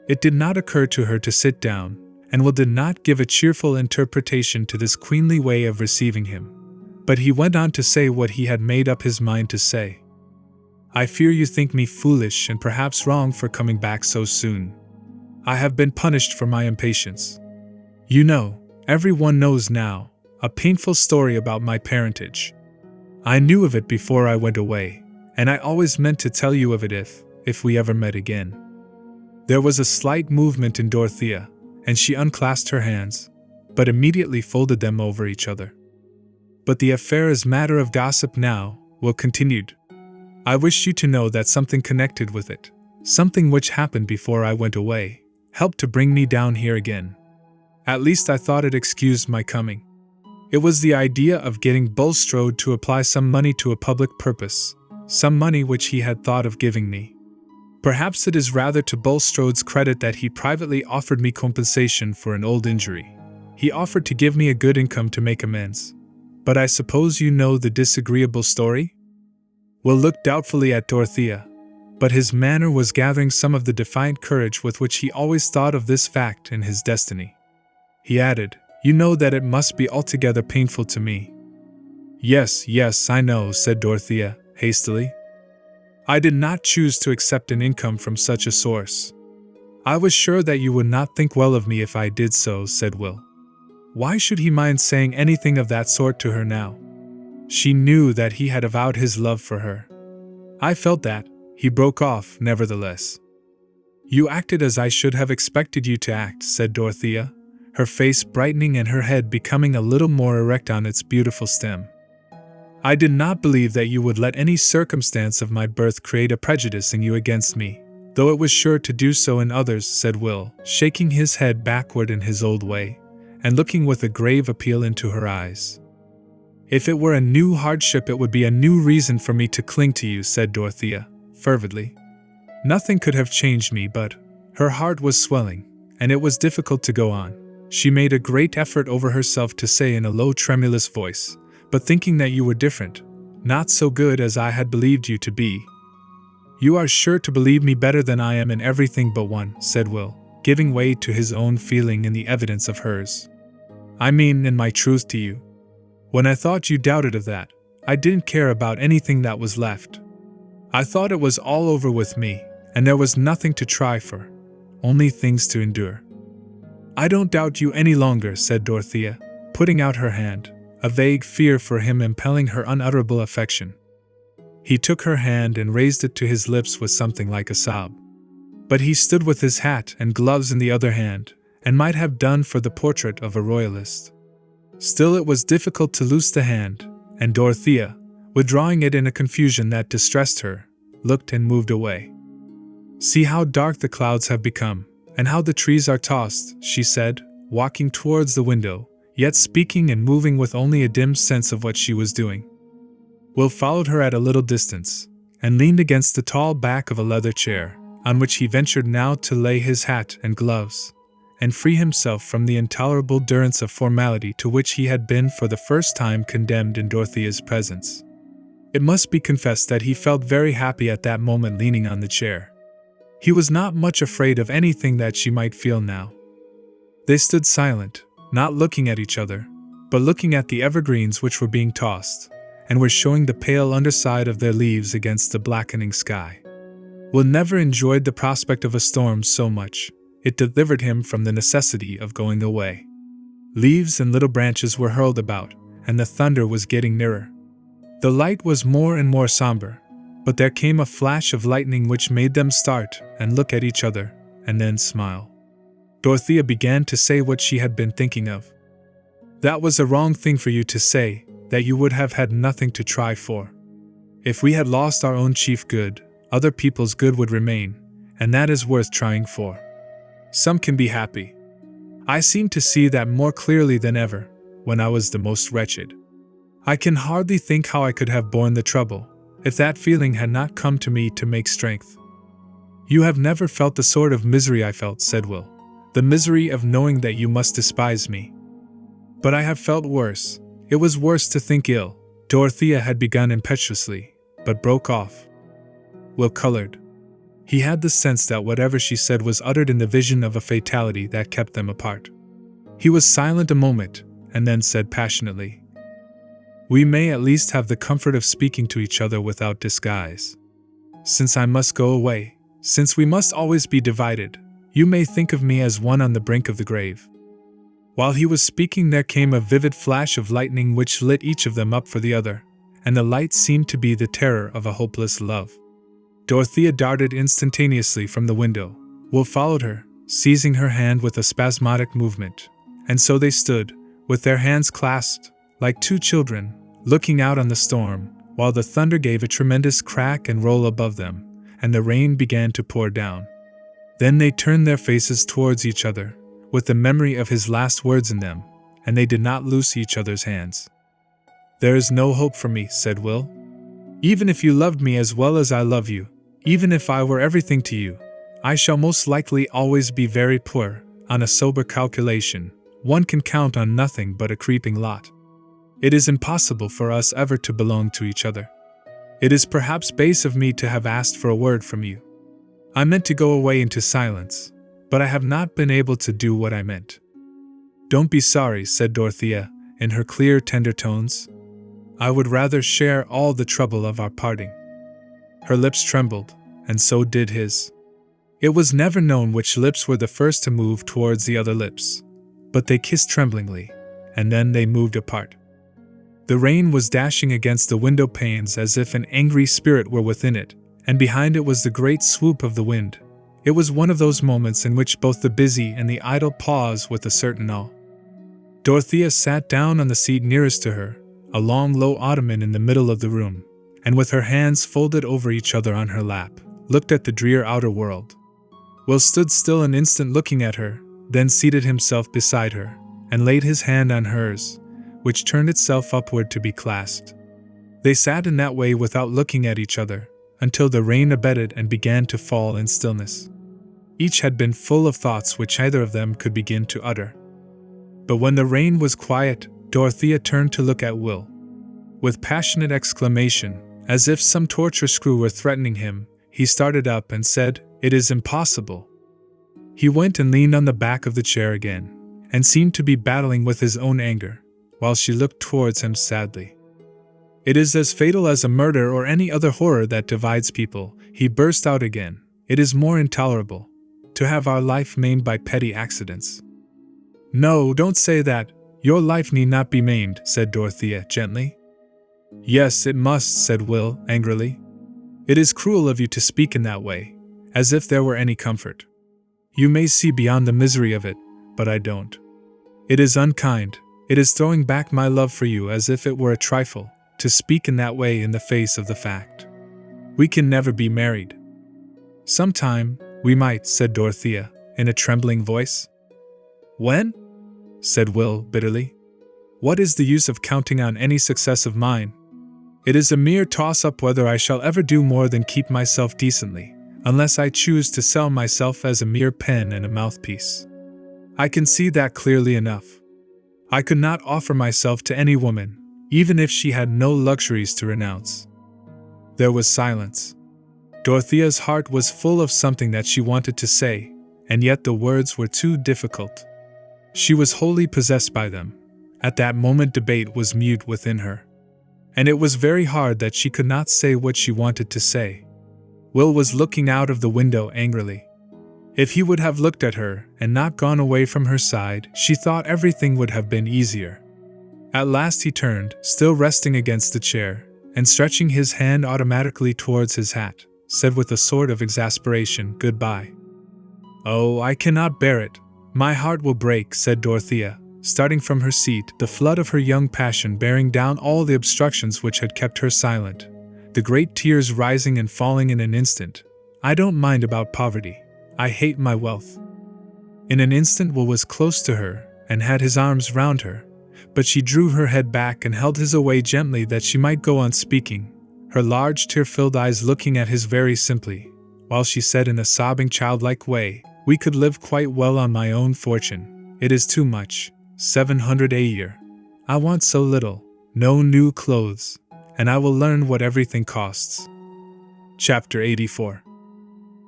It did not occur to her to sit down, and Will did not give a cheerful interpretation to this queenly way of receiving him. But he went on to say what he had made up his mind to say. "I fear you think me foolish and perhaps wrong for coming back so soon. I have been punished for my impatience. You know, everyone knows now, a painful story about my parentage. I knew of it before I went away, and I always meant to tell you of it if we ever met again." There was a slight movement in Dorothea, and she unclasped her hands, but immediately folded them over each other. "But the affair is matter of gossip now," Will continued. "I wish you to know that something connected with it, something which happened before I went away, helped to bring me down here again. At least I thought it excused my coming. It was the idea of getting Bulstrode to apply some money to a public purpose, some money which he had thought of giving me. Perhaps it is rather to Bulstrode's credit that he privately offered me compensation for an old injury. He offered to give me a good income to make amends. But I suppose you know the disagreeable story?" Will looked doubtfully at Dorothea, but his manner was gathering some of the defiant courage with which he always thought of this fact in his destiny. He added, "You know that it must be altogether painful to me." Yes, I know," said Dorothea, hastily. "I did not choose to accept an income from such a source. I was sure that you would not think well of me if I did so," said Will. Why should he mind saying anything of that sort to her now? She knew that he had avowed his love for her. "I felt that," he broke off, nevertheless. "You acted as I should have expected you to act," said Dorothea, her face brightening and her head becoming a little more erect on its beautiful stem. "I did not believe that you would let any circumstance of my birth create a prejudice in you against me, though it was sure to do so in others," said Will, shaking his head backward in his old way, and looking with a grave appeal into her eyes. "If it were a new hardship it would be a new reason for me to cling to you," said Dorothea, fervidly. Nothing could have changed me, but her heart was swelling, and it was difficult to go on. She made a great effort over herself to say in a low tremulous voice, "But thinking that you were different, not so good as I had believed you to be." "You are sure to believe me better than I am in everything but one," said Will, giving way to his own feeling in the evidence of hers. "I mean in my truth to you. When I thought you doubted of that, I didn't care about anything that was left. I thought it was all over with me, and there was nothing to try for, only things to endure." "I don't doubt you any longer," said Dorothea, putting out her hand, a vague fear for him impelling her unutterable affection. He took her hand and raised it to his lips with something like a sob. But he stood with his hat and gloves in the other hand, and might have done for the portrait of a royalist. Still it was difficult to loose the hand, and Dorothea, withdrawing it in a confusion that distressed her, looked and moved away. "See how dark the clouds have become, and how the trees are tossed," she said, walking towards the window, yet speaking and moving with only a dim sense of what she was doing. Will followed her at a little distance, and leaned against the tall back of a leather chair, on which he ventured now to lay his hat and gloves, and free himself from the intolerable durance of formality to which he had been for the first time condemned in Dorothea's presence. It must be confessed that he felt very happy at that moment leaning on the chair. He was not much afraid of anything that she might feel now. They stood silent, not looking at each other, but looking at the evergreens which were being tossed, and were showing the pale underside of their leaves against the blackening sky. Will never enjoyed the prospect of a storm so much. It delivered him from the necessity of going away. Leaves and little branches were hurled about, and the thunder was getting nearer. The light was more and more somber, but there came a flash of lightning which made them start and look at each other, and then smile. Dorothea began to say what she had been thinking of. "That was a wrong thing for you to say, that you would have had nothing to try for. If we had lost our own chief good, other people's good would remain, and that is worth trying for. Some can be happy. I seem to see that more clearly than ever, when I was the most wretched. I can hardly think how I could have borne the trouble, if that feeling had not come to me to make strength." "You have never felt the sort of misery I felt," said Will. "The misery of knowing that you must despise me." "But I have felt worse. It was worse to think ill," Dorothea had begun impetuously, but broke off. Will colored. He had the sense that whatever she said was uttered in the vision of a fatality that kept them apart. He was silent a moment, and then said passionately, "We may at least have the comfort of speaking to each other without disguise. Since I must go away, since we must always be divided, you may think of me as one on the brink of the grave." While he was speaking there came a vivid flash of lightning which lit each of them up for the other, and the light seemed to be the terror of a hopeless love. Dorothea darted instantaneously from the window. Will followed her, seizing her hand with a spasmodic movement, and so they stood, with their hands clasped, like two children, looking out on the storm, while the thunder gave a tremendous crack and roll above them, and the rain began to pour down. Then they turned their faces towards each other, with the memory of his last words in them, and they did not loose each other's hands. "There is no hope for me," said Will. "Even if you loved me as well as I love you, even if I were everything to you, I shall most likely always be very poor. On a sober calculation, one can count on nothing but a creeping lot. It is impossible for us ever to belong to each other. It is perhaps base of me to have asked for a word from you. I meant to go away into silence, but I have not been able to do what I meant." "Don't be sorry," said Dorothea, in her clear, tender tones. "I would rather share all the trouble of our parting." Her lips trembled, and so did his. It was never known which lips were the first to move towards the other lips, but they kissed tremblingly, and then they moved apart. The rain was dashing against the window panes as if an angry spirit were within it, and behind it was the great swoop of the wind. It was one of those moments in which both the busy and the idle pause with a certain awe. Dorothea sat down on the seat nearest to her, a long low ottoman in the middle of the room, and with her hands folded over each other on her lap, looked at the drear outer world. Will stood still an instant looking at her, then seated himself beside her, and laid his hand on hers, which turned itself upward to be clasped. They sat in that way without looking at each other, until the rain abated and began to fall in stillness. Each had been full of thoughts which neither of them could begin to utter. But when the rain was quiet, Dorothea turned to look at Will. With passionate exclamation, as if some torture screw were threatening him, he started up and said, "It is impossible." He went and leaned on the back of the chair again, and seemed to be battling with his own anger, while she looked towards him sadly. "It is as fatal as a murder or any other horror that divides people," he burst out again. "It is more intolerable to have our life maimed by petty accidents." "No, don't say that. Your life need not be maimed," said Dorothea gently. "Yes, it must," said Will angrily. "It is cruel of you to speak in that way, as if there were any comfort. You may see beyond the misery of it, but I don't. It is unkind, it is throwing back my love for you as if it were a trifle, to speak in that way in the face of the fact. We can never be married." "Sometime, we might," said Dorothea, in a trembling voice. "When?" said Will, bitterly. "What is the use of counting on any success of mine? It is a mere toss-up whether I shall ever do more than keep myself decently, unless I choose to sell myself as a mere pen and a mouthpiece. I can see that clearly enough. I could not offer myself to any woman, even if she had no luxuries to renounce." There was silence. Dorothea's heart was full of something that she wanted to say, and yet the words were too difficult. She was wholly possessed by them. At that moment debate was mute within her. And it was very hard that she could not say what she wanted to say. Will was looking out of the window angrily. If he would have looked at her and not gone away from her side, she thought everything would have been easier. At last he turned, still resting against the chair, and stretching his hand automatically towards his hat, said with a sort of exasperation, "Goodbye." "Oh, I cannot bear it. My heart will break," said Dorothea, starting from her seat, the flood of her young passion bearing down all the obstructions which had kept her silent, the great tears rising and falling in an instant. "I don't mind about poverty. I hate my wealth." In an instant Will was close to her, and had his arms round her, but she drew her head back and held his away gently that she might go on speaking, her large tear-filled eyes looking at his very simply, while she said in a sobbing childlike way, "We could live quite well on my own fortune. It is too much. 700 a year. I want so little, no new clothes, and I will learn what everything costs." Chapter 84.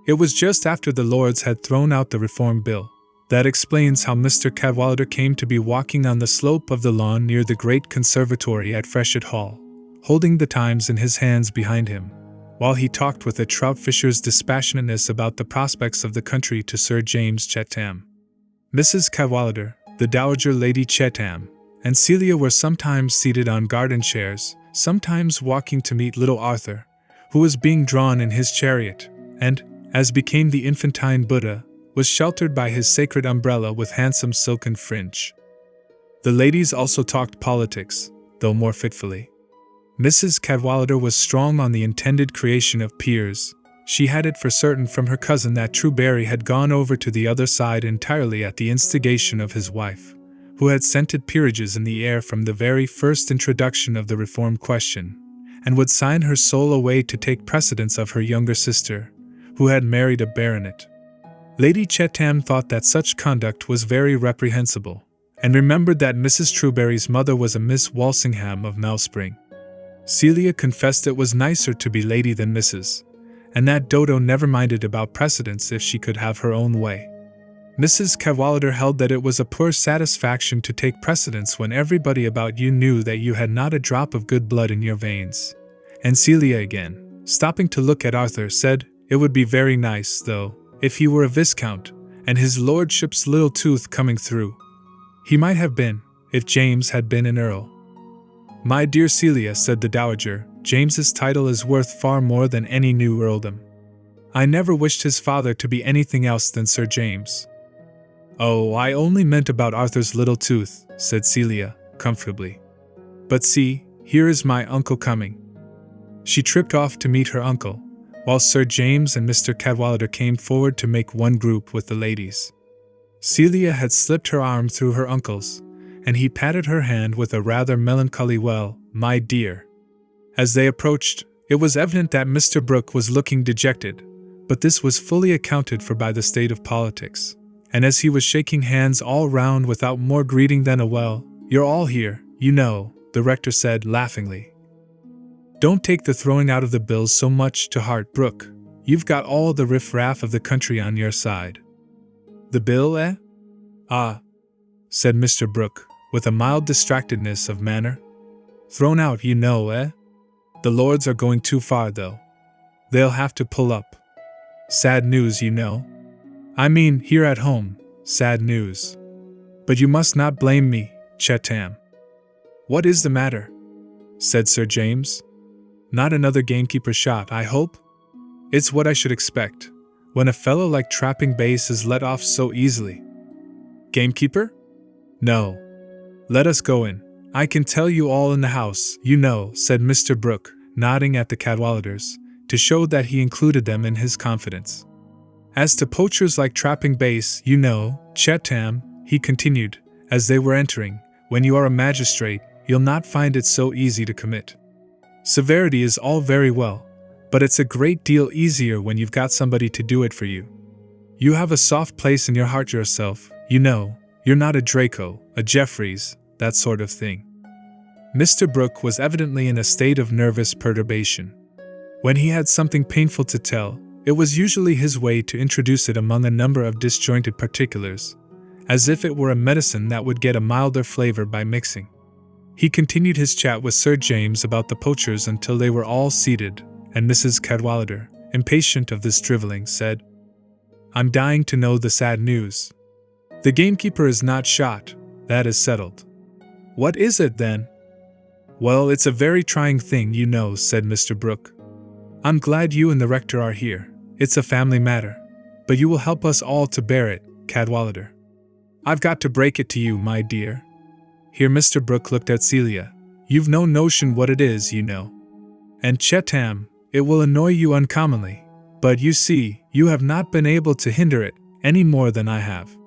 It was just after the Lords had thrown out the Reform Bill. That explains how Mr. Cadwallader came to be walking on the slope of the lawn near the great conservatory at Freshitt Hall, holding the Times in his hands behind him, while he talked with a trout fisher's dispassionateness about the prospects of the country to Sir James Chetham. Mrs. Cadwallader, the Dowager Lady Chetham, and Celia were sometimes seated on garden chairs, sometimes walking to meet little Arthur, who was being drawn in his chariot, and, as became the infantine Buddha, was sheltered by his sacred umbrella with handsome silken fringe. The ladies also talked politics, though more fitfully. Mrs. Cadwallader was strong on the intended creation of peers. She had it for certain from her cousin that Trueberry had gone over to the other side entirely at the instigation of his wife, who had scented peerages in the air from the very first introduction of the reform question, and would sign her soul away to take precedence of her younger sister, who had married a baronet. Lady Chetham thought that such conduct was very reprehensible, and remembered that Mrs. Trueberry's mother was a Miss Walsingham of Mellspring. Celia confessed it was nicer to be lady than Mrs., and that Dodo never minded about precedence if she could have her own way. Mrs. Cadwallader held that it was a poor satisfaction to take precedence when everybody about you knew that you had not a drop of good blood in your veins. And Celia again, stopping to look at Arthur, said, "It would be very nice, though, if he were a viscount, and his lordship's little tooth coming through. He might have been, if James had been an earl." "My dear Celia," said the dowager, "James's title is worth far more than any new earldom. I never wished his father to be anything else than Sir James." "Oh, I only meant about Arthur's little tooth," said Celia, comfortably. "But see, here is my uncle coming." She tripped off to meet her uncle, while Sir James and Mr. Cadwallader came forward to make one group with the ladies. Celia had slipped her arm through her uncle's, and he patted her hand with a rather melancholy "Well, my dear." As they approached, it was evident that Mr. Brooke was looking dejected, but this was fully accounted for by the state of politics, and as he was shaking hands all round without more greeting than a "Well, you're all here, you know," the rector said laughingly. "Don't take the throwing out of the bills so much to heart, Brooke. You've got all the riff-raff of the country on your side." "The bill, eh?" "Ah," said Mr. Brooke, with a mild distractedness of manner. "Thrown out, you know, eh? The Lords are going too far, though. They'll have to pull up. Sad news, you know. I mean, here at home, sad news. But you must not blame me, Chetham." "What is the matter?" said Sir James. "Not another gamekeeper shot, I hope? It's what I should expect, when a fellow like Trapping Base is let off so easily." "Gamekeeper? No. Let us go in. I can tell you all in the house, you know," said Mr. Brooke, nodding at the Cadwalladers. to show that he included them in his confidence. As to poachers like trapping base, you know, Chetam, he continued, as they were entering, when you are a magistrate, you'll not find it so easy to commit. Severity is all very well, but it's a great deal easier when you've got somebody to do it for you. You have a soft place in your heart yourself, you know, you're not a Draco, a Jeffreys, that sort of thing. Mr. Brooke was evidently in a state of nervous perturbation. When he had something painful to tell, it was usually his way to introduce it among a number of disjointed particulars, as if it were a medicine that would get a milder flavor by mixing. He continued his chat with Sir James about the poachers until they were all seated, and Mrs. Cadwallader, impatient of this drivelling, said, "I'm dying to know the sad news. The gamekeeper is not shot, that is settled." "What is it, then?" "Well, it's a very trying thing, you know," said Mr. Brooke. "I'm glad you and the rector are here. It's a family matter, but you will help us all to bear it, Cadwallader. I've got to break it to you, my dear." Here Mr. Brooke looked at Celia. "You've no notion what it is, you know. And Chetam, it will annoy you uncommonly, but you see, you have not been able to hinder it any more than I have.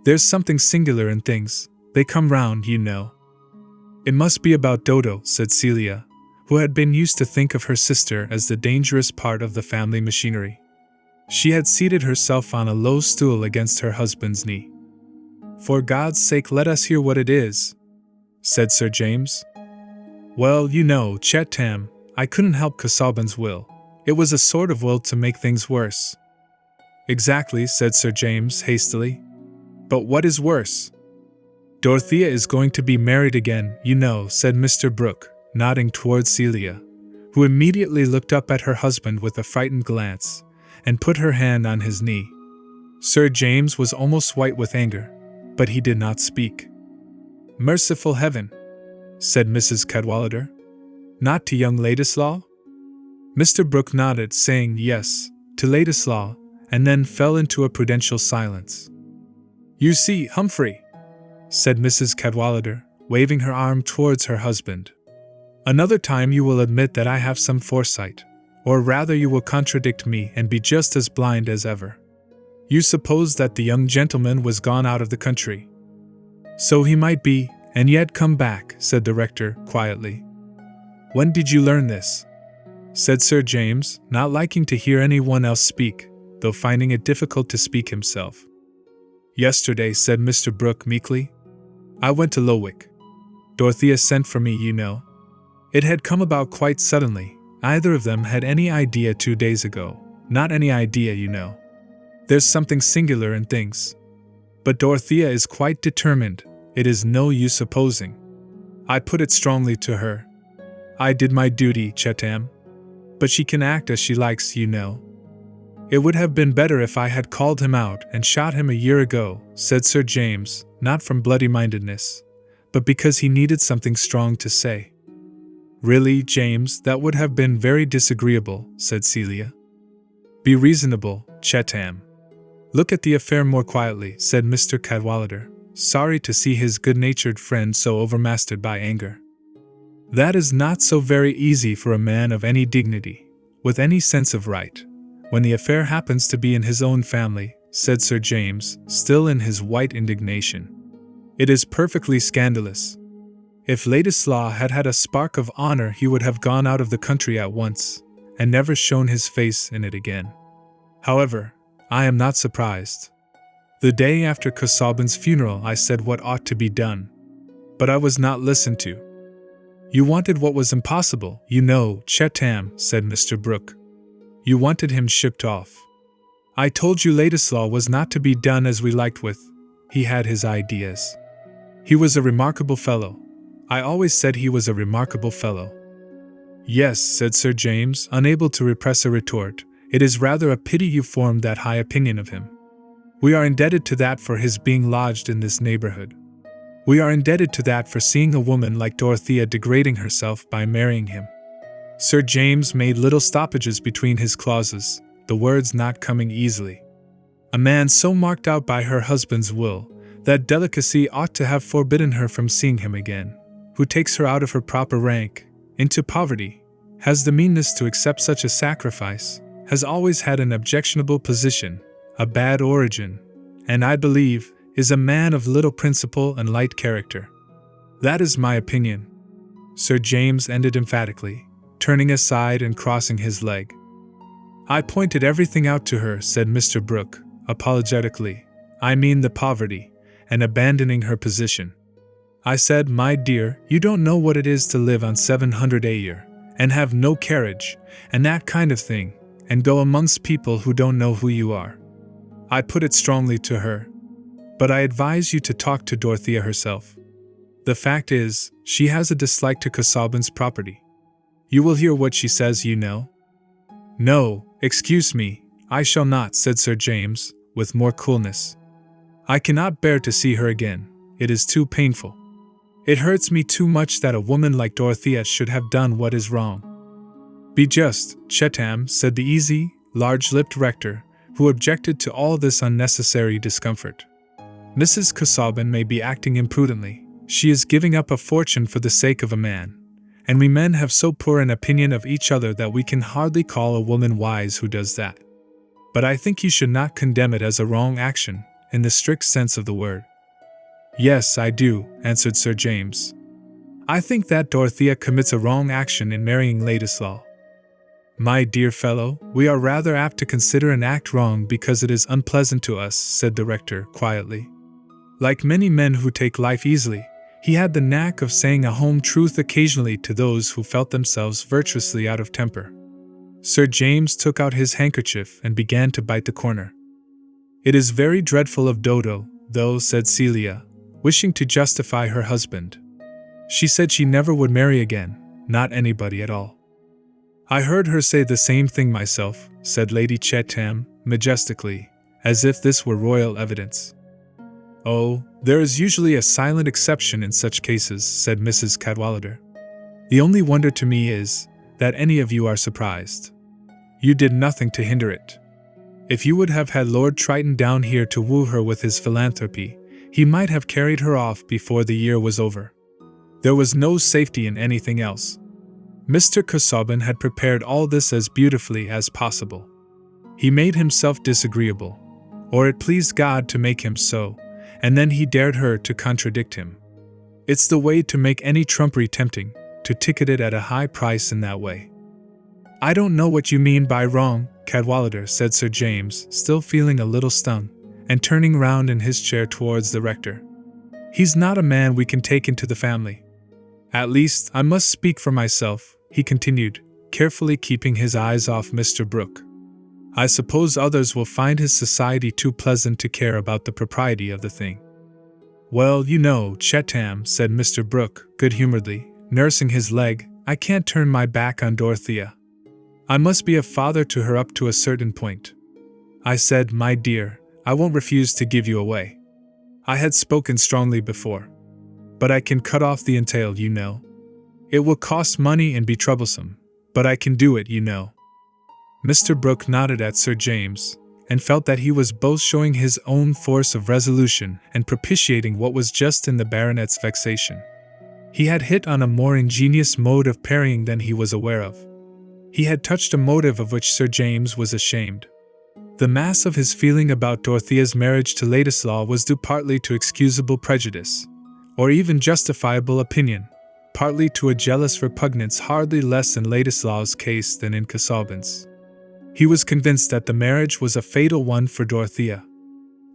There's something singular in things, they come round, you know." "It must be about Dodo," said Celia, who had been used to think of her sister as the dangerous part of the family machinery. She had seated herself on a low stool against her husband's knee. "For God's sake, let us hear what it is," said Sir James. "Well, you know, Chetam, I couldn't help Casaubon's will. It was a sort of will to make things worse." "Exactly," said Sir James hastily. "But what is worse?" "Dorothea is going to be married again, you know," said Mr. Brooke, nodding towards Celia, who immediately looked up at her husband with a frightened glance, and put her hand on his knee. Sir James was almost white with anger, but he did not speak. "Merciful heaven," said Mrs. Cadwallader. "Not to young Ladislaw?" Mr. Brooke nodded, saying yes, to Ladislaw, and then fell into a prudential silence. "You see, Humphrey," said Mrs. Cadwallader, waving her arm towards her husband. "Another time you will admit that I have some foresight, or rather you will contradict me and be just as blind as ever. You suppose that the young gentleman was gone out of the country. So he might be, and yet come back," said the rector, quietly. "When did you learn this?" said Sir James, not liking to hear anyone else speak, though finding it difficult to speak himself. "Yesterday," said Mr. Brooke meekly. "I went to Lowick. Dorothea sent for me, you know. It had come about quite suddenly. Neither of them had any idea 2 days ago. Not any idea, you know. There's something singular in things. But Dorothea is quite determined, it is no use opposing. I put it strongly to her. I did my duty, Chetam. But she can act as she likes, you know. It would have been better if I had called him out and shot him a year ago," said Sir James, not from bloody-mindedness, but because he needed something strong to say. "Really, James, that would have been very disagreeable," said Celia. "Be reasonable, Chetam. Look at the affair more quietly," said Mr. Cadwallader, sorry to see his good-natured friend so overmastered by anger. "That is not so very easy for a man of any dignity, with any sense of right, when the affair happens to be in his own family," said Sir James, still in his white indignation. "It is perfectly scandalous. If Ladislaw had had a spark of honor, he would have gone out of the country at once, and never shown his face in it again. However, I am not surprised. The day after Casaubon's funeral I said what ought to be done. But I was not listened to." "You wanted what was impossible, you know, Chetam," said Mr. Brooke. "You wanted him shipped off. I told you Ladislaw was not to be done as we liked with. He had his ideas. He was a remarkable fellow. I always said he was a remarkable fellow." "Yes," said Sir James, unable to repress a retort, "it is rather a pity you formed that high opinion of him. We are indebted to that for his being lodged in this neighborhood. We are indebted to that for seeing a woman like Dorothea degrading herself by marrying him." Sir James made little stoppages between his clauses, the words not coming easily. "A man so marked out by her husband's will, that delicacy ought to have forbidden her from seeing him again, who takes her out of her proper rank, into poverty, has the meanness to accept such a sacrifice, has always had an objectionable position, a bad origin, and I believe, is a man of little principle and light character. That is my opinion," Sir James ended emphatically, turning aside and crossing his leg. "I pointed everything out to her," said Mr. Brooke, apologetically. "I mean the poverty, and abandoning her position. I said, 'My dear, you don't know what it is to live on 700 a year, and have no carriage, and that kind of thing, and go amongst people who don't know who you are.' I put it strongly to her. But I advise you to talk to Dorothea herself. The fact is, she has a dislike to Casaubon's property. You will hear what she says, you know." "No, excuse me, I shall not," said Sir James, with more coolness. "I cannot bear to see her again. It is too painful. It hurts me too much that a woman like Dorothea should have done what is wrong." "Be just, Chetham," said the easy, large-lipped rector, who objected to all this unnecessary discomfort. "Mrs. Casaubon may be acting imprudently. She is giving up a fortune for the sake of a man, and we men have so poor an opinion of each other that we can hardly call a woman wise who does that. But I think you should not condemn it as a wrong action, in the strict sense of the word." "Yes, I do," answered Sir James. "I think that Dorothea commits a wrong action in marrying Ladislaw." "My dear fellow, we are rather apt to consider an act wrong because it is unpleasant to us," said the rector, quietly. Like many men who take life easily, he had the knack of saying a home truth occasionally to those who felt themselves virtuously out of temper. Sir James took out his handkerchief and began to bite the corner. "It is very dreadful of Dodo, though," said Celia, wishing to justify her husband. "She said she never would marry again, not anybody at all." "I heard her say the same thing myself," said Lady Chetham, majestically, as if this were royal evidence. "Oh, there is usually a silent exception in such cases," said Mrs. Cadwallader. "The only wonder to me is, that any of you are surprised. You did nothing to hinder it. If you would have had Lord Triton down here to woo her with his philanthropy, he might have carried her off before the year was over. There was no safety in anything else. Mr. Casaubon had prepared all this as beautifully as possible. He made himself disagreeable, or it pleased God to make him so, and then he dared her to contradict him. It's the way to make any trumpery tempting, to ticket it at a high price in that way." "I don't know what you mean by wrong, Cadwallader," said Sir James, still feeling a little stung, and turning round in his chair towards the rector. "He's not a man we can take into the family. At least, I must speak for myself," he continued, carefully keeping his eyes off Mr. Brooke. "I suppose others will find his society too pleasant to care about the propriety of the thing." "Well, you know, Chetham," said Mr. Brooke, good-humoredly, nursing his leg, "I can't turn my back on Dorothea. I must be a father to her up to a certain point. I said, 'My dear, I won't refuse to give you away.' I had spoken strongly before. But I can cut off the entail, you know. It will cost money and be troublesome, but I can do it, you know." Mr. Brooke nodded at Sir James, and felt that he was both showing his own force of resolution and propitiating what was just in the baronet's vexation. He had hit on a more ingenious mode of parrying than he was aware of. He had touched a motive of which Sir James was ashamed. The mass of his feeling about Dorothea's marriage to Ladislaw was due partly to excusable prejudice, or even justifiable opinion, partly to a jealous repugnance hardly less in Ladislaw's case than in Casaubon's. He was convinced that the marriage was a fatal one for Dorothea.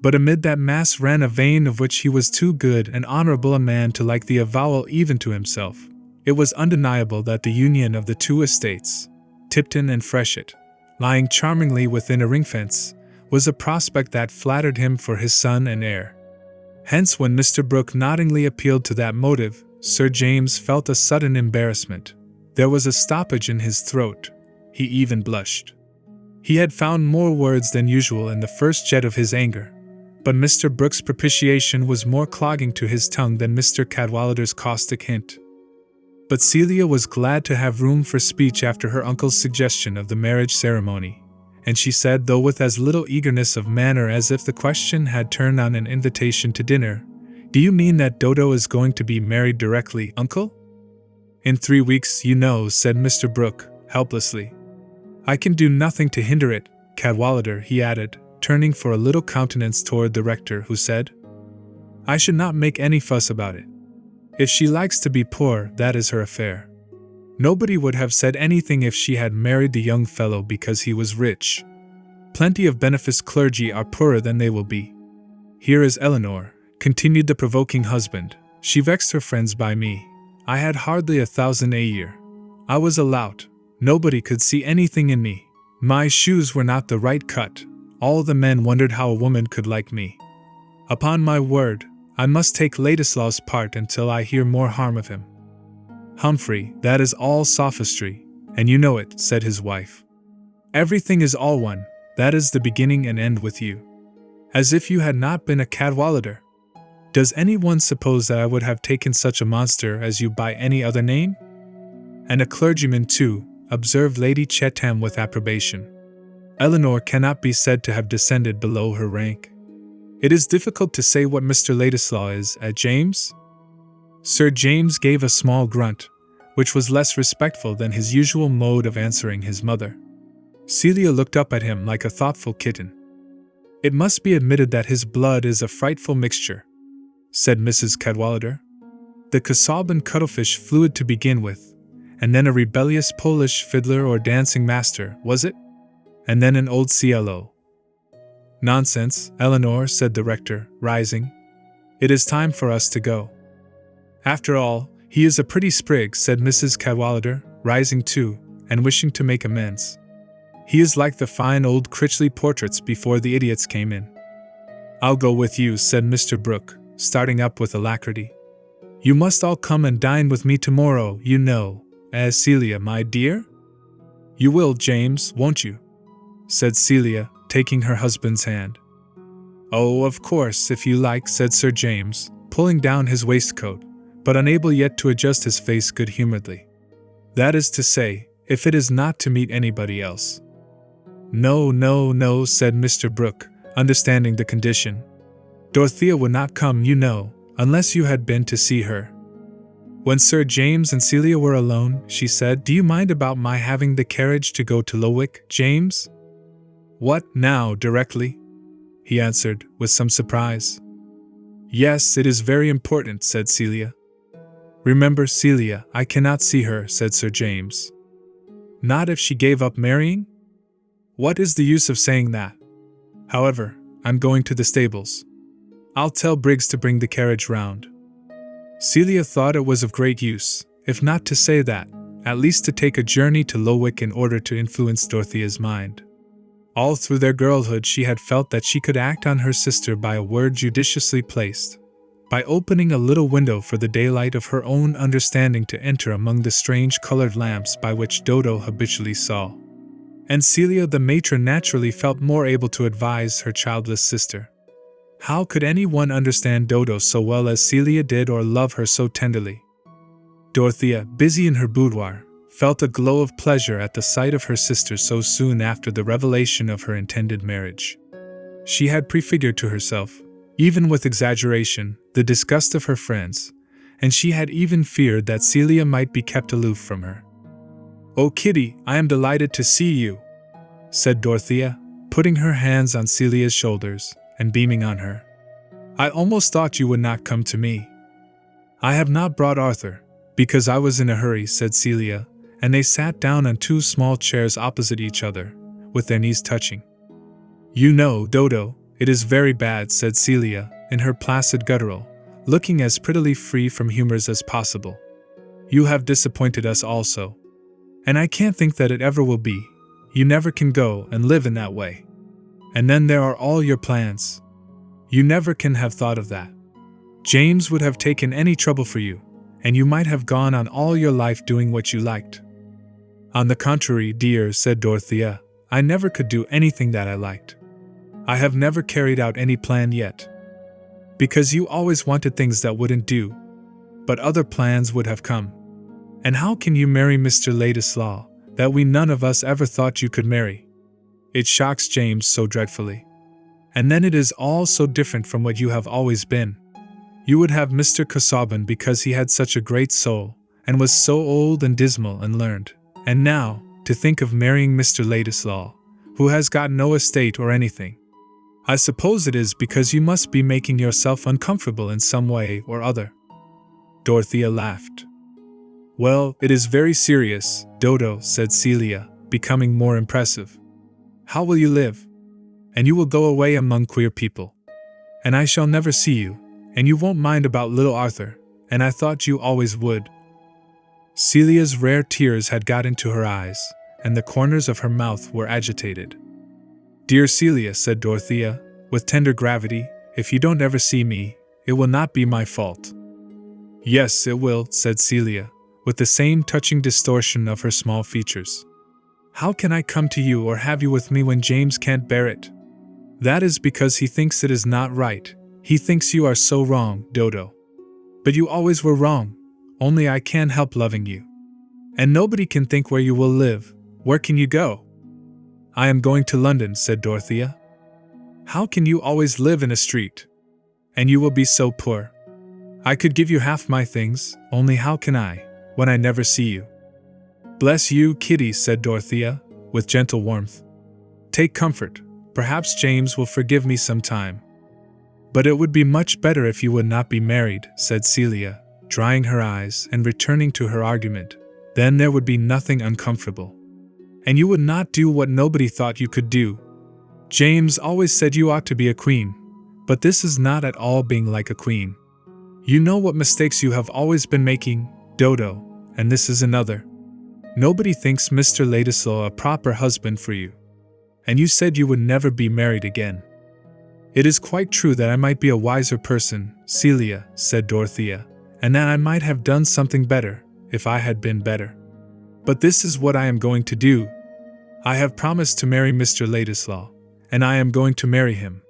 But amid that mass ran a vein of which he was too good and honorable a man to like the avowal even to himself. It was undeniable that the union of the two estates, Tipton and Freshitt, lying charmingly within a ring fence, was a prospect that flattered him for his son and heir. Hence, when Mr. Brooke noddingly appealed to that motive, Sir James felt a sudden embarrassment. There was a stoppage in his throat. He even blushed. He had found more words than usual in the first jet of his anger, but Mr. Brooke's propitiation was more clogging to his tongue than Mr. Cadwallader's caustic hint. But Celia was glad to have room for speech after her uncle's suggestion of the marriage ceremony, and she said, though with as little eagerness of manner as if the question had turned on an invitation to dinner, "Do you mean that Dodo is going to be married directly, uncle?" "In 3 weeks, you know," said Mr. Brooke, helplessly. I can do nothing to hinder it, Cadwallader, he added, turning for a little countenance toward the rector, who said, I should not make any fuss about it. If she likes to be poor, that is her affair. Nobody would have said anything if she had married the young fellow because he was rich. Plenty of beneficed clergy are poorer than they will be. Here is Eleanor, continued the provoking husband. She vexed her friends by me. I had hardly 1,000 a year. I was a lout. Nobody could see anything in me. My shoes were not the right cut. All the men wondered how a woman could like me. Upon my word, I must take Ladislaw's part until I hear more harm of him. Humphrey, that is all sophistry, and you know it, said his wife. Everything is all one, that is the beginning and end with you. As if you had not been a Cadwallader. Does anyone suppose that I would have taken such a monster as you by any other name? And a clergyman too, observed Lady Chetham with approbation. Eleanor cannot be said to have descended below her rank. It is difficult to say what Mr. Ladislaw is, James? Sir James gave a small grunt, which was less respectful than his usual mode of answering his mother. Celia looked up at him like a thoughtful kitten. It must be admitted that his blood is a frightful mixture, said Mrs. Cadwallader. The Casaubon cuttlefish fluid to begin with, and then a rebellious Polish fiddler or dancing master, was it? And then an old CLO. Nonsense, Eleanor, said the rector, rising. It is time for us to go. After all, he is a pretty sprig, said Mrs. Cadwallader, rising too, and wishing to make amends. He is like the fine old Critchley portraits before the idiots came in. I'll go with you, said Mr. Brooke, starting up with alacrity. You must all come and dine with me tomorrow, you know, Celia, my dear? You will, James, won't you? Said Celia, taking her husband's hand. Oh, of course, if you like, said Sir James, pulling down his waistcoat, but unable yet to adjust his face good-humoredly. That is to say, if it is not to meet anybody else. No, no, no, said Mr. Brooke, understanding the condition. Dorothea would not come, you know, unless you had been to see her. When Sir James and Celia were alone, she said, Do you mind about my having the carriage to go to Lowick, James? What, now, directly? He answered, with some surprise. Yes, it is very important, said Celia. Remember, Celia, I cannot see her, said Sir James. Not if she gave up marrying? What is the use of saying that? However, I'm going to the stables. I'll tell Briggs to bring the carriage round. Celia thought it was of great use, if not to say that, at least to take a journey to Lowick in order to influence Dorothea's mind. All through their girlhood she had felt that she could act on her sister by a word judiciously placed, by opening a little window for the daylight of her own understanding to enter among the strange colored lamps by which Dodo habitually saw. And Celia the matron naturally felt more able to advise her childless sister. How could anyone understand Dodo so well as Celia did or love her so tenderly? Dorothea, busy in her boudoir, felt a glow of pleasure at the sight of her sister so soon after the revelation of her intended marriage. She had prefigured to herself, even with exaggeration, the disgust of her friends, and she had even feared that Celia might be kept aloof from her. "Oh, Kitty, I am delighted to see you," said Dorothea, putting her hands on Celia's shoulders and beaming on her. "I almost thought you would not come to me." "I have not brought Arthur, because I was in a hurry," said Celia, and they sat down on two small chairs opposite each other, with their knees touching. "You know, Dodo, it is very bad," said Celia, in her placid guttural, looking as prettily free from humors as possible. "You have disappointed us also. And I can't think that it ever will be. You never can go and live in that way. And then there are all your plans. You never can have thought of that. James would have taken any trouble for you, and you might have gone on all your life doing what you liked." "On the contrary, dear," said Dorothea, "I never could do anything that I liked. I have never carried out any plan yet. Because you always wanted things that wouldn't do. But other plans would have come. And how can you marry Mr. Ladislaw, that we none of us ever thought you could marry? It shocks James so dreadfully. And then it is all so different from what you have always been. You would have Mr. Casaubon because he had such a great soul, and was so old and dismal and learned. And now, to think of marrying Mr. Ladislaw, who has got no estate or anything. I suppose it is because you must be making yourself uncomfortable in some way or other." Dorothea laughed. "Well, it is very serious, Dodo," said Celia, becoming more impressive. "How will you live? And you will go away among queer people. And I shall never see you, and you won't mind about little Arthur, and I thought you always would." Celia's rare tears had got into her eyes, and the corners of her mouth were agitated. "Dear Celia," said Dorothea, with tender gravity, "if you don't ever see me, it will not be my fault." "Yes, it will," said Celia, with the same touching distortion of her small features. "How can I come to you or have you with me when James can't bear it? That is because he thinks it is not right. He thinks you are so wrong, Dodo. But you always were wrong, only I can't help loving you. And nobody can think where you will live. Where can you go?" "I am going to London," said Dorothea. "How can you always live in a street? And you will be so poor. I could give you half my things, only how can I, when I never see you?" "Bless you, Kitty," said Dorothea, with gentle warmth. "Take comfort. Perhaps James will forgive me some time." "But it would be much better if you would not be married," said Celia, drying her eyes and returning to her argument. "Then there would be nothing uncomfortable. And you would not do what nobody thought you could do. James always said you ought to be a queen, but this is not at all being like a queen. You know what mistakes you have always been making, Dodo, and this is another. Nobody thinks Mr. Ladislaw a proper husband for you. And you said you would never be married again." "It is quite true that I might be a wiser person, Celia," said Dorothea, "and that I might have done something better, if I had been better. But this is what I am going to do. I have promised to marry Mr. Ladislaw, and I am going to marry him."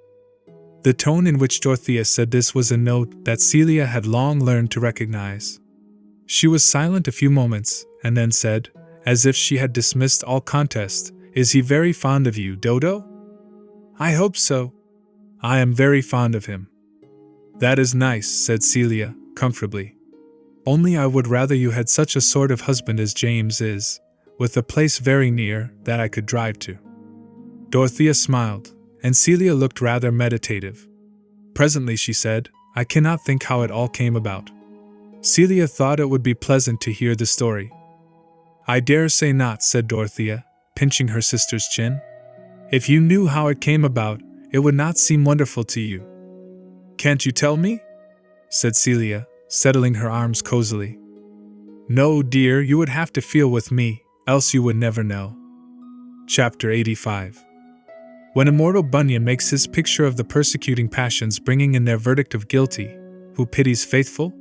The tone in which Dorothea said this was a note that Celia had long learned to recognize. She was silent a few moments, and then said, as if she had dismissed all contest, "Is he very fond of you, Dodo?" "I hope so. I am very fond of him." "That is nice," said Celia, comfortably. "Only I would rather you had such a sort of husband as James is, with a place very near that I could drive to." Dorothea smiled, and Celia looked rather meditative. Presently she said, "I cannot think how it all came about." Celia thought it would be pleasant to hear the story. "I dare say not," said Dorothea, pinching her sister's chin. "If you knew how it came about, it would not seem wonderful to you." "Can't you tell me?" said Celia, settling her arms cozily. "No, dear, you would have to feel with me, else you would never know." Chapter 85. When immortal Bunyan makes his picture of the persecuting passions bringing in their verdict of guilty, who pities faithful?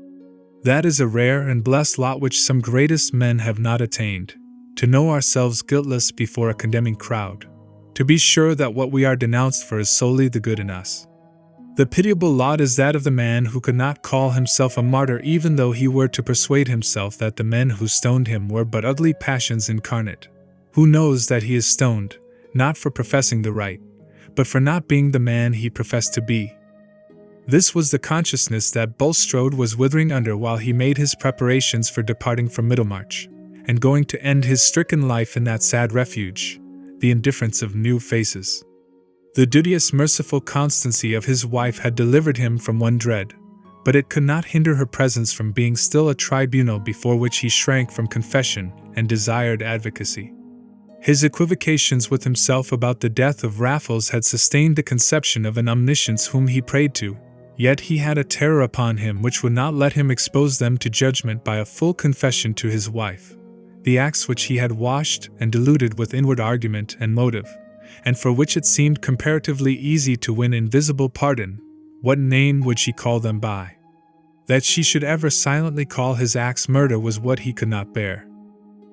That is a rare and blessed lot which some greatest men have not attained, to know ourselves guiltless before a condemning crowd, to be sure that what we are denounced for is solely the good in us. The pitiable lot is that of the man who could not call himself a martyr even though he were to persuade himself that the men who stoned him were but ugly passions incarnate, who knows that he is stoned, not for professing the right, but for not being the man he professed to be. This was the consciousness that Bulstrode was withering under while he made his preparations for departing from Middlemarch, and going to end his stricken life in that sad refuge, the indifference of new faces. The duteous merciful constancy of his wife had delivered him from one dread, but it could not hinder her presence from being still a tribunal before which he shrank from confession and desired advocacy. His equivocations with himself about the death of Raffles had sustained the conception of an omniscience whom he prayed to, yet he had a terror upon him which would not let him expose them to judgment by a full confession to his wife, the acts which he had washed and diluted with inward argument and motive, and for which it seemed comparatively easy to win invisible pardon. What name would she call them by? That she should ever silently call his acts murder was what he could not bear.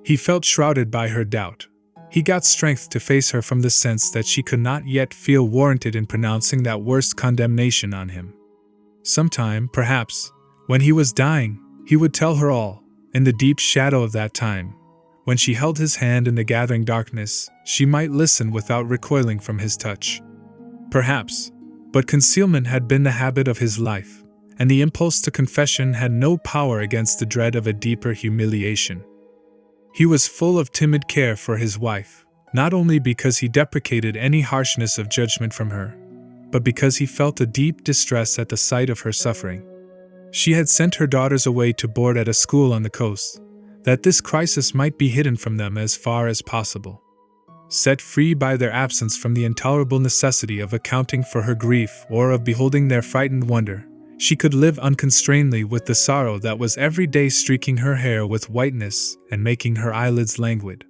He felt shrouded by her doubt. He got strength to face her from the sense that she could not yet feel warranted in pronouncing that worst condemnation on him. Sometime, perhaps, when he was dying, he would tell her all, in the deep shadow of that time. When she held his hand in the gathering darkness, she might listen without recoiling from his touch. Perhaps, but concealment had been the habit of his life, and the impulse to confession had no power against the dread of a deeper humiliation. He was full of timid care for his wife, not only because he deprecated any harshness of judgment from her, but because he felt a deep distress at the sight of her suffering. She had sent her daughters away to board at a school on the coast, that this crisis might be hidden from them as far as possible. Set free by their absence from the intolerable necessity of accounting for her grief or of beholding their frightened wonder, she could live unconstrainedly with the sorrow that was every day streaking her hair with whiteness and making her eyelids languid.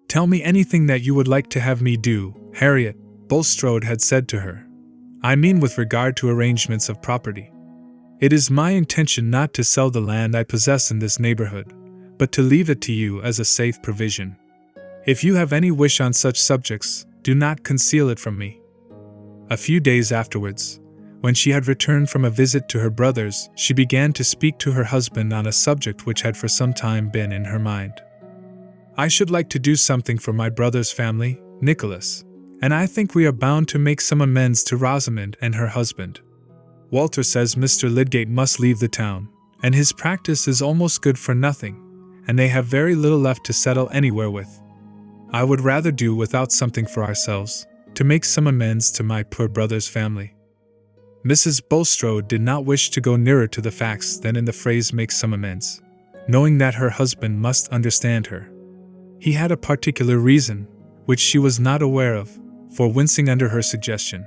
"Tell me anything that you would like to have me do, Harriet," Bulstrode had said to her. "I mean with regard to arrangements of property. It is my intention not to sell the land I possess in this neighborhood, but to leave it to you as a safe provision. If you have any wish on such subjects, do not conceal it from me." A few days afterwards, when she had returned from a visit to her brothers, she began to speak to her husband on a subject which had for some time been in her mind. "I should like to do something for my brother's family, Nicholas, and I think we are bound to make some amends to Rosamond and her husband. Walter says Mr. Lydgate must leave the town, and his practice is almost good for nothing, and they have very little left to settle anywhere with. I would rather do without something for ourselves, to make some amends to my poor brother's family." Mrs. Bulstrode did not wish to go nearer to the facts than in the phrase "make some amends," knowing that her husband must understand her. He had a particular reason, which she was not aware of, for wincing under her suggestion.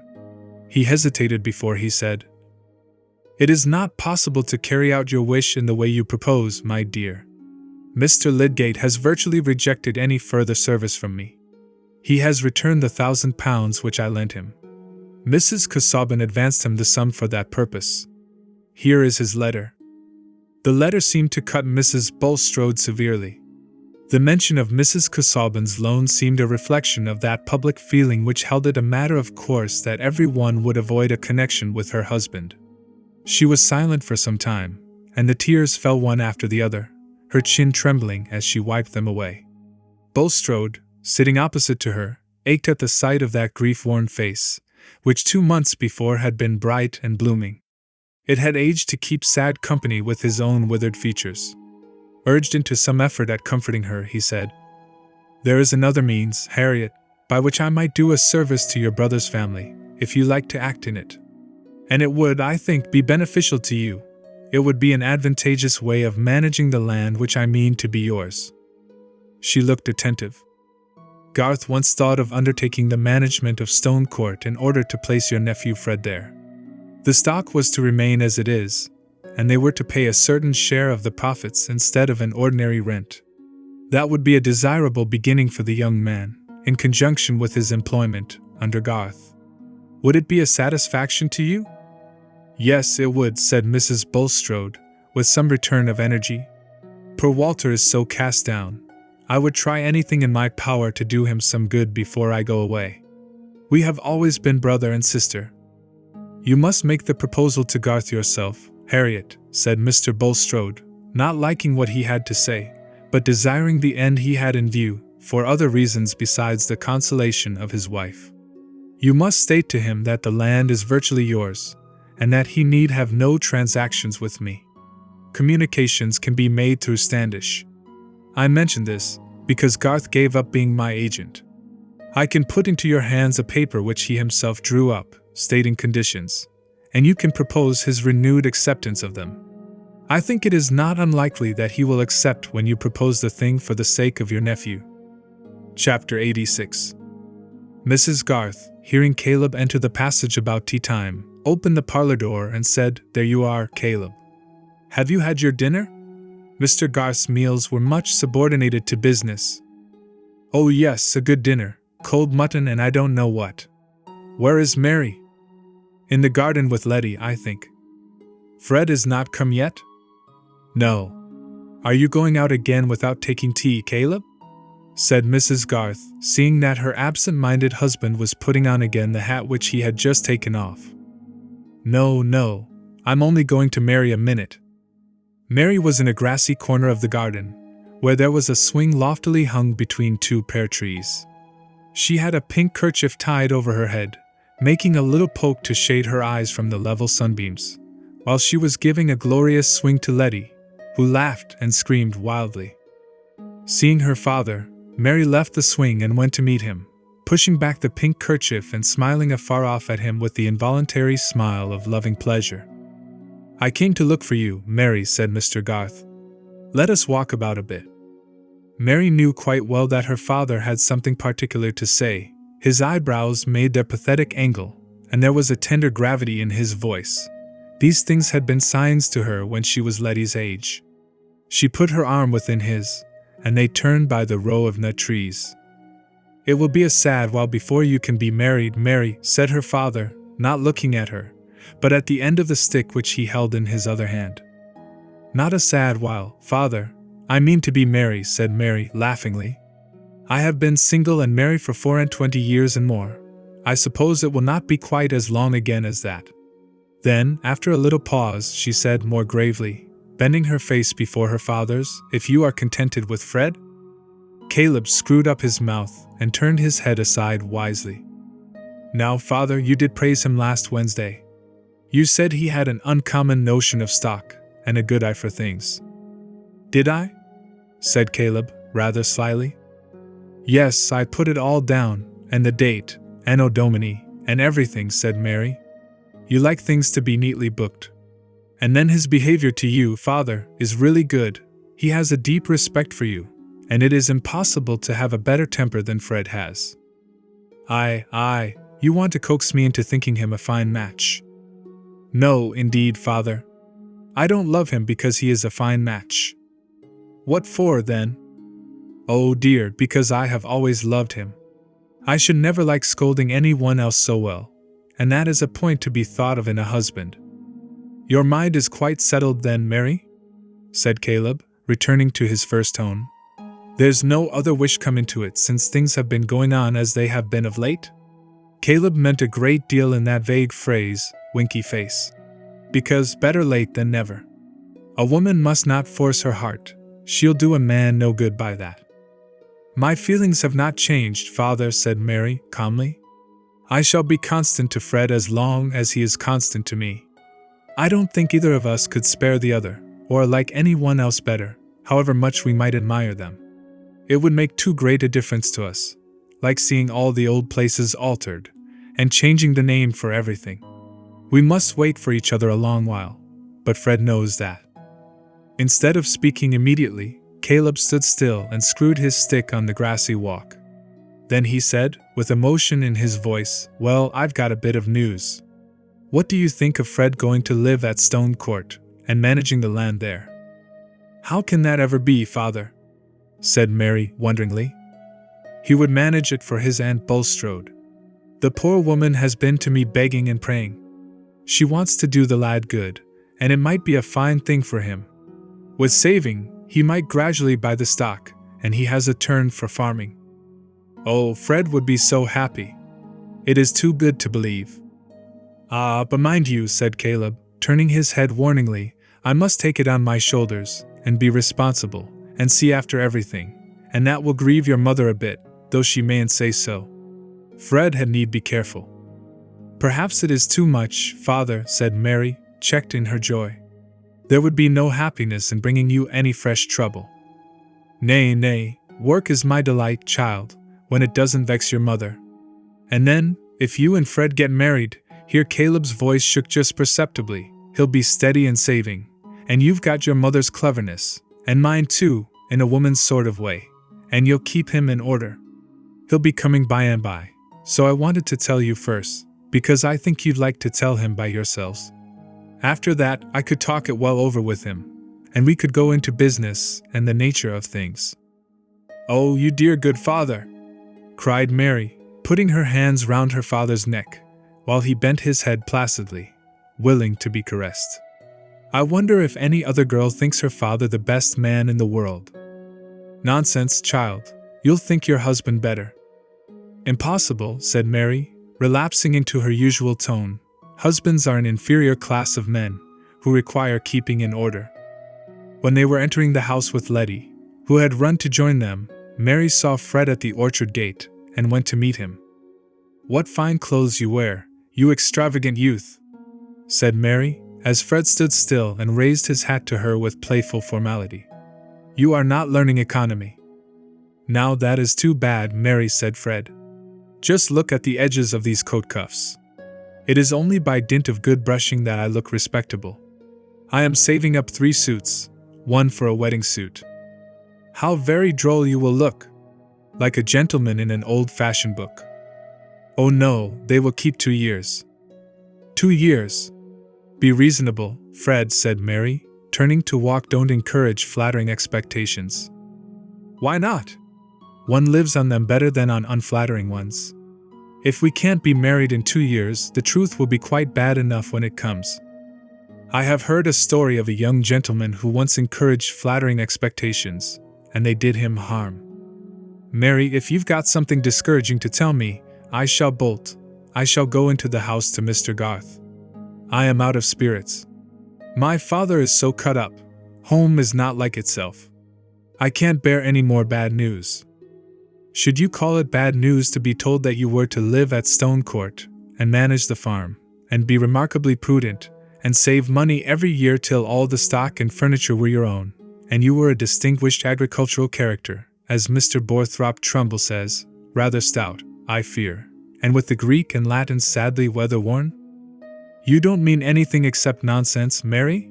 He hesitated before he said, "It is not possible to carry out your wish in the way you propose, my dear. Mr. Lydgate has virtually rejected any further service from me. He has returned the £1,000 which I lent him. Mrs. Casaubon advanced him the sum for that purpose. Here is his letter." The letter seemed to cut Mrs. Bulstrode severely. The mention of Mrs. Casaubon's loan seemed a reflection of that public feeling which held it a matter of course that every one would avoid a connection with her husband. She was silent for some time, and the tears fell one after the other, her chin trembling as she wiped them away. Bulstrode, sitting opposite to her, ached at the sight of that grief-worn face, which 2 months before had been bright and blooming. It had aged to keep sad company with his own withered features. Urged into some effort at comforting her, he said, "There is another means, Harriet, by which I might do a service to your brother's family, if you like to act in it. And it would, I think, be beneficial to you. It would be an advantageous way of managing the land which I mean to be yours." She looked attentive. "Garth once thought of undertaking the management of Stone Court in order to place your nephew Fred there. The stock was to remain as it is, and they were to pay a certain share of the profits instead of an ordinary rent. That would be a desirable beginning for the young man, in conjunction with his employment under Garth. Would it be a satisfaction to you?" "Yes, it would," said Mrs. Bulstrode, with some return of energy. "Poor Walter is so cast down. I would try anything in my power to do him some good before I go away. We have always been brother and sister." "You must make the proposal to Garth yourself, Harriet," said Mr. Bulstrode, not liking what he had to say, but desiring the end he had in view, for other reasons besides the consolation of his wife. "You must state to him that the land is virtually yours, and that he need have no transactions with me. Communications can be made through Standish. I mention this because Garth gave up being my agent. I can put into your hands a paper which he himself drew up, stating conditions, and you can propose his renewed acceptance of them. I think it is not unlikely that he will accept when you propose the thing for the sake of your nephew." Chapter 86. Mrs. Garth, hearing Caleb enter the passage about tea time, opened the parlor door and said, "There you are, Caleb. Have you had your dinner?" Mr. Garth's meals were much subordinated to business. "Oh yes, a good dinner, cold mutton and I don't know what." "Where is Mary?" "In the garden with Letty, I think." "Fred is not come yet?" "No." "Are you going out again without taking tea, Caleb?" said Mrs. Garth, seeing that her absent-minded husband was putting on again the hat which he had just taken off. No, I'm only going to Mary a minute." Mary was in a grassy corner of the garden, where there was a swing loftily hung between 2 pear trees. She had a pink kerchief tied over her head, making a little poke to shade her eyes from the level sunbeams, while she was giving a glorious swing to Letty, who laughed and screamed wildly. Seeing her father, Mary left the swing and went to meet him, pushing back the pink kerchief and smiling afar off at him with the involuntary smile of loving pleasure. "I came to look for you, Mary," said Mr. Garth. "Let us walk about a bit." Mary knew quite well that her father had something particular to say. His eyebrows made their pathetic angle, and there was a tender gravity in his voice. These things had been signs to her when she was Letty's age. She put her arm within his, and they turned by the row of nut trees. "It will be a sad while before you can be married, Mary," said her father, not looking at her, but at the end of the stick which he held in his other hand. "Not a sad while, father. I mean to be Mary," said Mary, laughingly. "I have been single and married for 24 years and more. I suppose it will not be quite as long again as that." Then, after a little pause, she said more gravely, bending her face before her father's, "If you are contented with Fred?" Caleb screwed up his mouth and turned his head aside wisely. "Now, father, you did praise him last Wednesday. You said he had an uncommon notion of stock, and a good eye for things." "Did I?" said Caleb, rather slyly. "Yes, I put it all down, and the date, Anno Domini, and everything," said Mary. "You like things to be neatly booked. And then his behavior to you, father, is really good. He has a deep respect for you, and it is impossible to have a better temper than Fred has." Aye, you want to coax me into thinking him a fine match." "No, indeed, father. I don't love him because he is a fine match." "What for, then?" "Oh dear, because I have always loved him. I should never like scolding anyone else so well, and that is a point to be thought of in a husband." "Your mind is quite settled then, Mary?" said Caleb, returning to his first tone. "There's no other wish come into it since things have been going on as they have been of late?" Caleb meant a great deal in that vague phrase, winky face. Because better late than never. A woman must not force her heart. She'll do a man no good by that. "My feelings have not changed, father," said Mary, calmly. "I shall be constant to Fred as long as he is constant to me. I don't think either of us could spare the other, or like anyone else better, however much we might admire them. It would make too great a difference to us, like seeing all the old places altered, and changing the name for everything. We must wait for each other a long while, but Fred knows that." Instead of speaking immediately, Caleb stood still and screwed his stick on the grassy walk. Then he said, with emotion in his voice, "Well, I've got a bit of news. What do you think of Fred going to live at Stone Court, and managing the land there?" "How can that ever be, father?" said Mary, wonderingly. "He would manage it for his Aunt Bulstrode. The poor woman has been to me begging and praying. She wants to do the lad good, and it might be a fine thing for him. With saving, he might gradually buy the stock, and he has a turn for farming. Oh, Fred would be so happy. It is too good to believe." "Ah, but mind you," said Caleb, turning his head warningly, "I must take it on my shoulders, and be responsible, and see after everything, and that will grieve your mother a bit, though she mayn't say so. Fred had need be careful." "Perhaps it is too much, father," said Mary, checked in her joy. "There would be no happiness in bringing you any fresh trouble." Nay, work is my delight, child, when it doesn't vex your mother. And then, if you and Fred get married," here Caleb's voice shook just perceptibly, "he'll be steady and saving, and you've got your mother's cleverness, and mine too, in a woman's sort of way, and you'll keep him in order. He'll be coming by and by, so I wanted to tell you first, because I think you'd like to tell him by yourselves. After that, I could talk it well over with him, and we could go into business and the nature of things." "Oh, you dear good father!" cried Mary, putting her hands round her father's neck, while he bent his head placidly, willing to be caressed. "I wonder if any other girl thinks her father the best man in the world." "Nonsense, child. You'll think your husband better." "Impossible," said Mary, relapsing into her usual tone. "Husbands are an inferior class of men, who require keeping in order." When they were entering the house with Letty, who had run to join them, Mary saw Fred at the orchard gate, and went to meet him. "What fine clothes you wear, you extravagant youth," said Mary, as Fred stood still and raised his hat to her with playful formality. "You are not learning economy." Now that is too bad, Mary, said Fred. Just look at the edges of these coat cuffs. It is only by dint of good brushing that I look respectable. I am saving up 3 suits, one for a wedding suit. How very droll you will look! Like a gentleman in an old-fashioned book. Oh no, they will keep 2 years. 2 years? Be reasonable, Fred, said Mary, turning to walk. Don't encourage flattering expectations. Why not? One lives on them better than on unflattering ones. If we can't be married in 2 years, the truth will be quite bad enough when it comes. I have heard a story of a young gentleman who once encouraged flattering expectations, and they did him harm. Mary, if you've got something discouraging to tell me, I shall bolt. I shall go into the house to Mr. Garth. I am out of spirits. My father is so cut up. Home is not like itself. I can't bear any more bad news. Should you call it bad news to be told that you were to live at Stone Court, and manage the farm, and be remarkably prudent, and save money every year till all the stock and furniture were your own, and you were a distinguished agricultural character, as Mr. Borthrop Trumbull says, rather stout, I fear, and with the Greek and Latin sadly weather-worn? You don't mean anything except nonsense, Mary?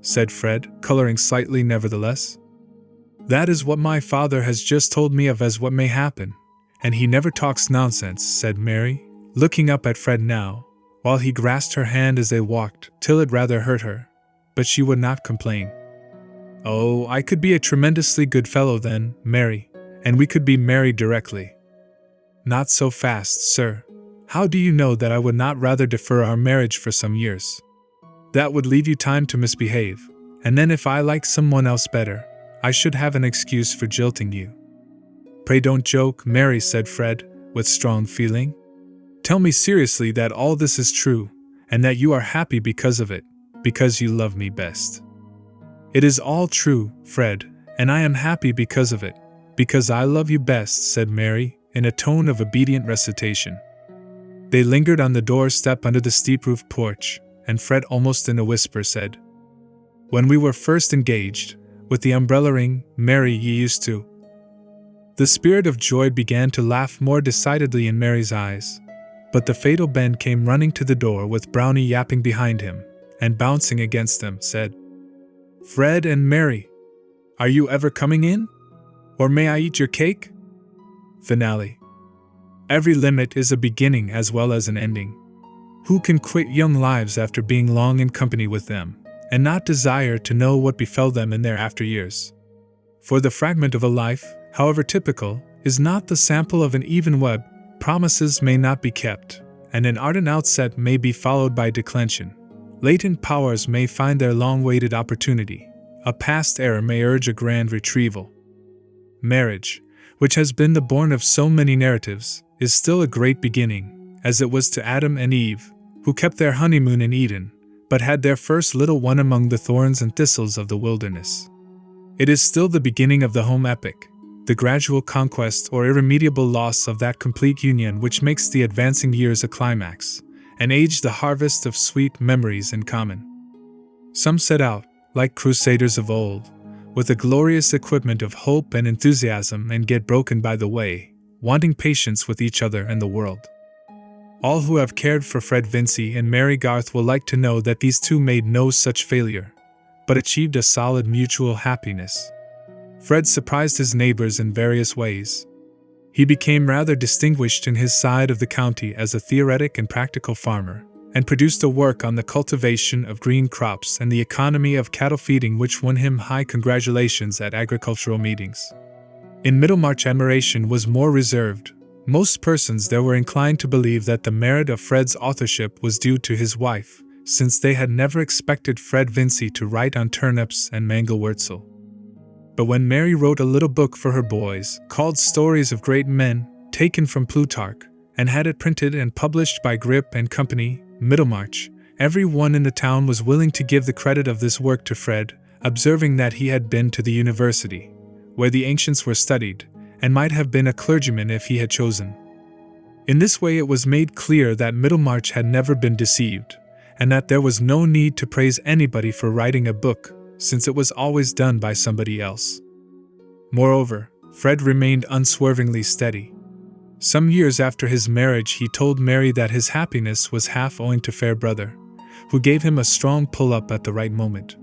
Said Fred, coloring slightly nevertheless. That is what my father has just told me of as what may happen, and he never talks nonsense, said Mary, looking up at Fred now, while he grasped her hand as they walked, till it rather hurt her, but she would not complain. Oh, I could be a tremendously good fellow then, Mary, and we could be married directly. Not so fast, sir. How do you know that I would not rather defer our marriage for some years? That would leave you time to misbehave, and then if I like someone else better, I should have an excuse for jilting you. Pray don't joke, Mary, said Fred, with strong feeling. Tell me seriously that all this is true, and that you are happy because of it, because you love me best. It is all true, Fred, and I am happy because of it, because I love you best, said Mary, in a tone of obedient recitation. They lingered on the doorstep under the steep-roofed porch, and Fred almost in a whisper said, When we were first engaged, with the umbrella ring, Mary, ye used to. The spirit of joy began to laugh more decidedly in Mary's eyes, but the fatal Ben came running to the door with Brownie yapping behind him, and bouncing against them, said, Fred and Mary, are you ever coming in? Or may I eat your cake? Finale. Every limit is a beginning as well as an ending. Who can quit young lives after being long in company with them, and not desire to know what befell them in their after years? For the fragment of a life, however typical, is not the sample of an even web. Promises may not be kept, and an ardent outset may be followed by declension. Latent powers may find their long-waited opportunity. A past error may urge a grand retrieval. Marriage, which has been the bourne of so many narratives, is still a great beginning, as it was to Adam and Eve, who kept their honeymoon in Eden, but had their first little one among the thorns and thistles of the wilderness. It is still the beginning of the home epic, the gradual conquest or irremediable loss of that complete union which makes the advancing years a climax, and age the harvest of sweet memories in common. Some set out, like crusaders of old, with a glorious equipment of hope and enthusiasm and get broken by the way, wanting patience with each other and the world. All who have cared for Fred Vincy and Mary Garth will like to know that these two made no such failure, but achieved a solid mutual happiness. Fred surprised his neighbors in various ways. He became rather distinguished in his side of the county as a theoretic and practical farmer, and produced a work on the cultivation of green crops and the economy of cattle feeding which won him high congratulations at agricultural meetings. In Middlemarch, admiration was more reserved. Most persons there were inclined to believe that the merit of Fred's authorship was due to his wife, since they had never expected Fred Vincy to write on turnips and mangelwurzel. But when Mary wrote a little book for her boys, called Stories of Great Men, taken from Plutarch, and had it printed and published by Grip and Company, Middlemarch, every one in the town was willing to give the credit of this work to Fred, observing that he had been to the university, where the ancients were studied, and might have been a clergyman if he had chosen. In this way it was made clear that Middlemarch had never been deceived, and that there was no need to praise anybody for writing a book, since it was always done by somebody else. Moreover, Fred remained unswervingly steady. Some years after his marriage, he told Mary that his happiness was half owing to fair brother, who gave him a strong pull-up at the right moment.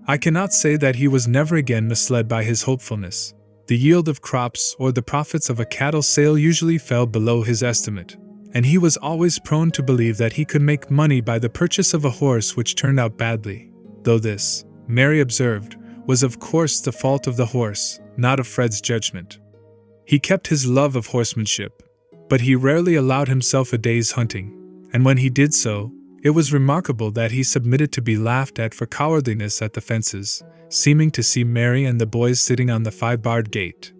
I cannot say that he was never again misled by his hopefulness. The yield of crops or the profits of a cattle sale usually fell below his estimate, and he was always prone to believe that he could make money by the purchase of a horse which turned out badly, though this, Mary observed, was of course the fault of the horse, not of Fred's judgment. He kept his love of horsemanship, but he rarely allowed himself a day's hunting, and when he did so, it was remarkable that he submitted to be laughed at for cowardliness at the fences, seeming to see Mary and the boys sitting on the 5-barred gate,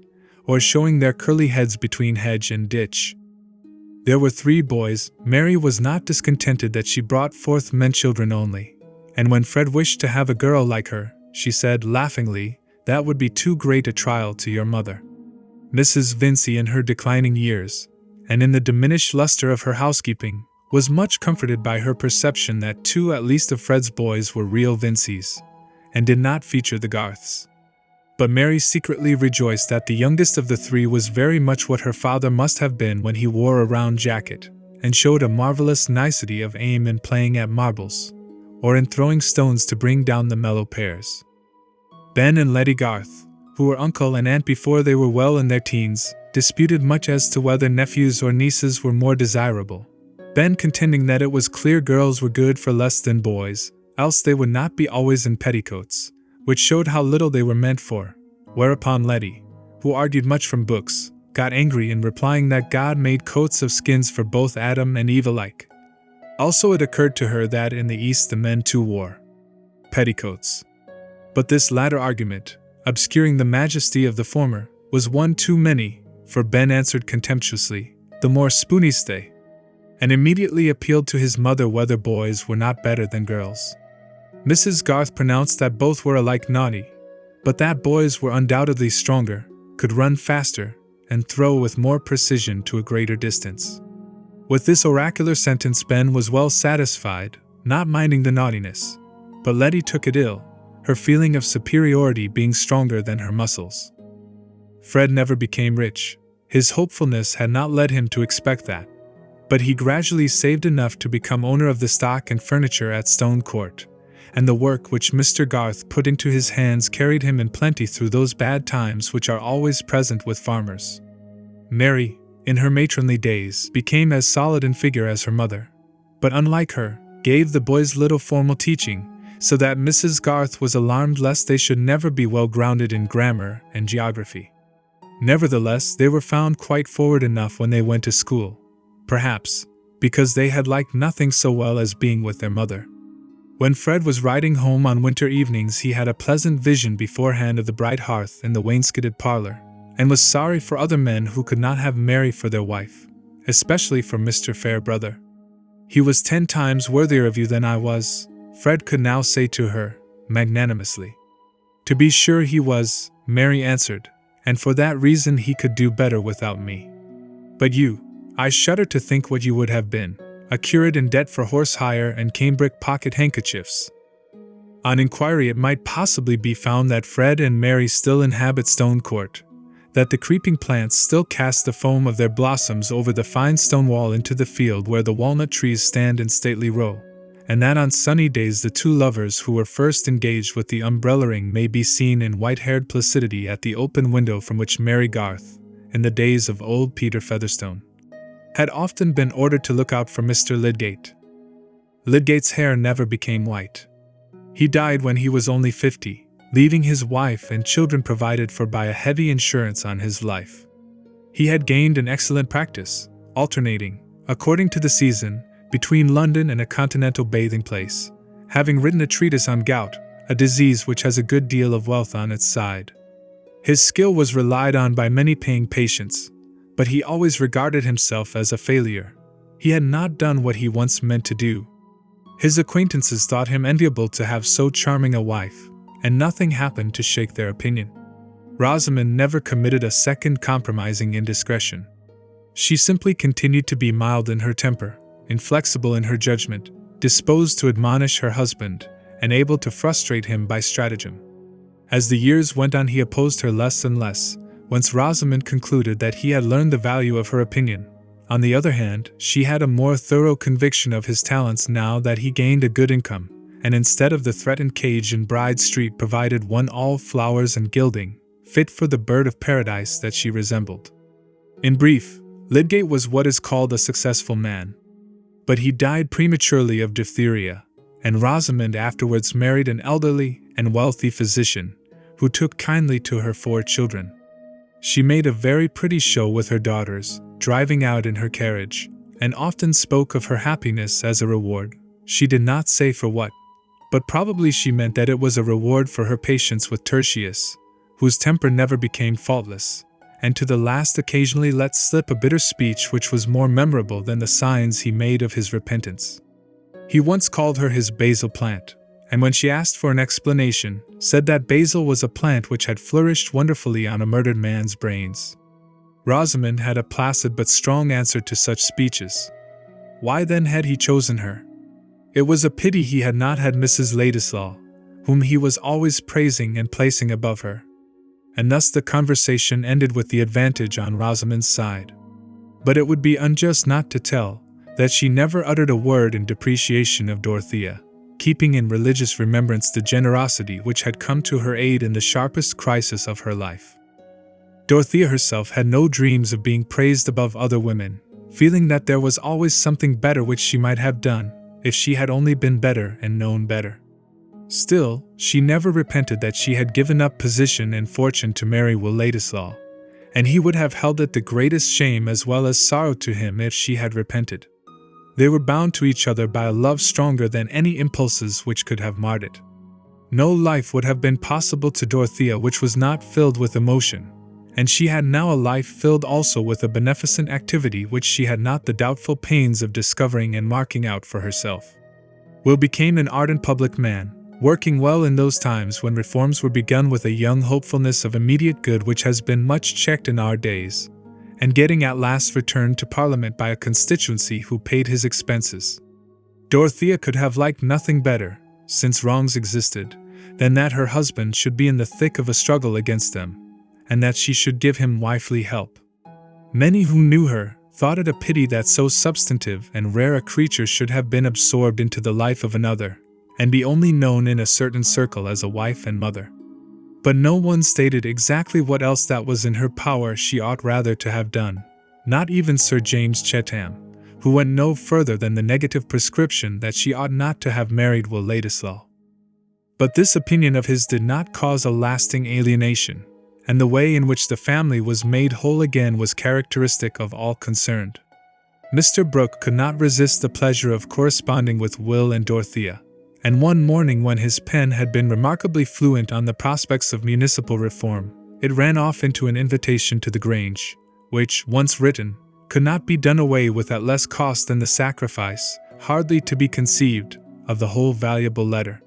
or showing their curly heads between hedge and ditch. There were 3 boys. Mary was not discontented that she brought forth men-children only, and when Fred wished to have a girl like her, she said laughingly, "That would be too great a trial to your mother." Mrs. Vincy, in her declining years, and in the diminished luster of her housekeeping, was much comforted by her perception that 2 at least of Fred's boys were real Vincys, and did not feature the Garths. But Mary secretly rejoiced that the youngest of the 3 was very much what her father must have been when he wore a round jacket, and showed a marvelous nicety of aim in playing at marbles, or in throwing stones to bring down the mellow pears. Ben and Letty Garth, who were uncle and aunt before they were well in their teens, disputed much as to whether nephews or nieces were more desirable, Ben contending that it was clear girls were good for less than boys, else they would not be always in petticoats, which showed how little they were meant for, whereupon Letty, who argued much from books, got angry in replying that God made coats of skins for both Adam and Eve alike. Also it occurred to her that in the East the men too wore petticoats. But this latter argument, obscuring the majesty of the former, was one too many, for Ben answered contemptuously, "The more spoonies they," and immediately appealed to his mother whether boys were not better than girls. Mrs. Garth pronounced that both were alike naughty, but that boys were undoubtedly stronger, could run faster, and throw with more precision to a greater distance. With this oracular sentence Ben was well satisfied, not minding the naughtiness, but Letty took it ill, her feeling of superiority being stronger than her muscles. Fred never became rich. His hopefulness had not led him to expect that, but he gradually saved enough to become owner of the stock and furniture at Stone Court, and the work which Mr. Garth put into his hands carried him in plenty through those bad times which are always present with farmers. Mary, in her matronly days, became as solid in figure as her mother, but unlike her, gave the boys little formal teaching, so that Mrs. Garth was alarmed lest they should never be well grounded in grammar and geography. Nevertheless, they were found quite forward enough when they went to school, perhaps because they had liked nothing so well as being with their mother. When Fred was riding home on winter evenings, he had a pleasant vision beforehand of the bright hearth in the wainscoted parlor, and was sorry for other men who could not have Mary for their wife, especially for Mr. Fairbrother. "He was 10 times worthier of you than I was," Fred could now say to her, magnanimously. "To be sure he was," Mary answered, "and for that reason he could do better without me. But you, I shudder to think what you would have been, a curate in debt for horse hire and cambric pocket handkerchiefs." On inquiry it might possibly be found that Fred and Mary still inhabit Stone Court, that the creeping plants still cast the foam of their blossoms over the fine stone wall into the field where the walnut trees stand in stately row, and that on sunny days the 2 lovers who were first engaged with the umbrella ring may be seen in white-haired placidity at the open window from which Mary Garth, in the days of old Peter Featherstone, had often been ordered to look out for Mr. Lydgate. Lydgate's hair never became white. He died when he was only 50, leaving his wife and children provided for by a heavy insurance on his life. He had gained an excellent practice, alternating, according to the season, between London and a continental bathing place, having written a treatise on gout, a disease which has a good deal of wealth on its side. His skill was relied on by many paying patients, but he always regarded himself as a failure. He had not done what he once meant to do. His acquaintances thought him enviable to have so charming a wife, and nothing happened to shake their opinion. Rosamond never committed a second compromising indiscretion. She simply continued to be mild in her temper, inflexible in her judgment, disposed to admonish her husband, and able to frustrate him by stratagem. As the years went on he opposed her less and less, once Rosamond concluded that he had learned the value of her opinion. On the other hand, she had a more thorough conviction of his talents now that he gained a good income, and instead of the threatened cage in Bride Street provided one all flowers and gilding, fit for the bird of paradise that she resembled. In brief, Lydgate was what is called a successful man. But he died prematurely of diphtheria, and Rosamond afterwards married an elderly and wealthy physician, who took kindly to her 4 children. She made a very pretty show with her daughters, driving out in her carriage, and often spoke of her happiness as a reward. She did not say for what, but probably she meant that it was a reward for her patience with Tertius, whose temper never became faultless, and to the last occasionally let slip a bitter speech which was more memorable than the signs he made of his repentance. He once called her his basil plant, and when she asked for an explanation, said that basil was a plant which had flourished wonderfully on a murdered man's brains. Rosamond had a placid but strong answer to such speeches. Why then had he chosen her? It was a pity he had not had Mrs. Ladislaw, whom he was always praising and placing above her. And thus the conversation ended with the advantage on Rosamond's side. But it would be unjust not to tell that she never uttered a word in depreciation of Dorothea, keeping in religious remembrance the generosity which had come to her aid in the sharpest crisis of her life. Dorothea herself had no dreams of being praised above other women, feeling that there was always something better which she might have done, if she had only been better and known better. Still, she never repented that she had given up position and fortune to marry Will Ladislaw, and he would have held it the greatest shame as well as sorrow to him if she had repented. They were bound to each other by a love stronger than any impulses which could have marred it. No life would have been possible to Dorothea which was not filled with emotion, and she had now a life filled also with a beneficent activity which she had not the doubtful pains of discovering and marking out for herself. Will became an ardent public man, working well in those times when reforms were begun with a young hopefulness of immediate good which has been much checked in our days, and getting at last returned to Parliament by a constituency who paid his expenses. Dorothea could have liked nothing better, since wrongs existed, than that her husband should be in the thick of a struggle against them, and that she should give him wifely help. Many who knew her thought it a pity that so substantive and rare a creature should have been absorbed into the life of another, and be only known in a certain circle as a wife and mother. But no one stated exactly what else that was in her power she ought rather to have done, not even Sir James Chetham, who went no further than the negative prescription that she ought not to have married Will Ladislaw. But this opinion of his did not cause a lasting alienation, and the way in which the family was made whole again was characteristic of all concerned. Mr. Brooke could not resist the pleasure of corresponding with Will and Dorothea, and one morning when his pen had been remarkably fluent on the prospects of municipal reform, it ran off into an invitation to the Grange, which, once written, could not be done away with at less cost than the sacrifice, hardly to be conceived, of the whole valuable letter.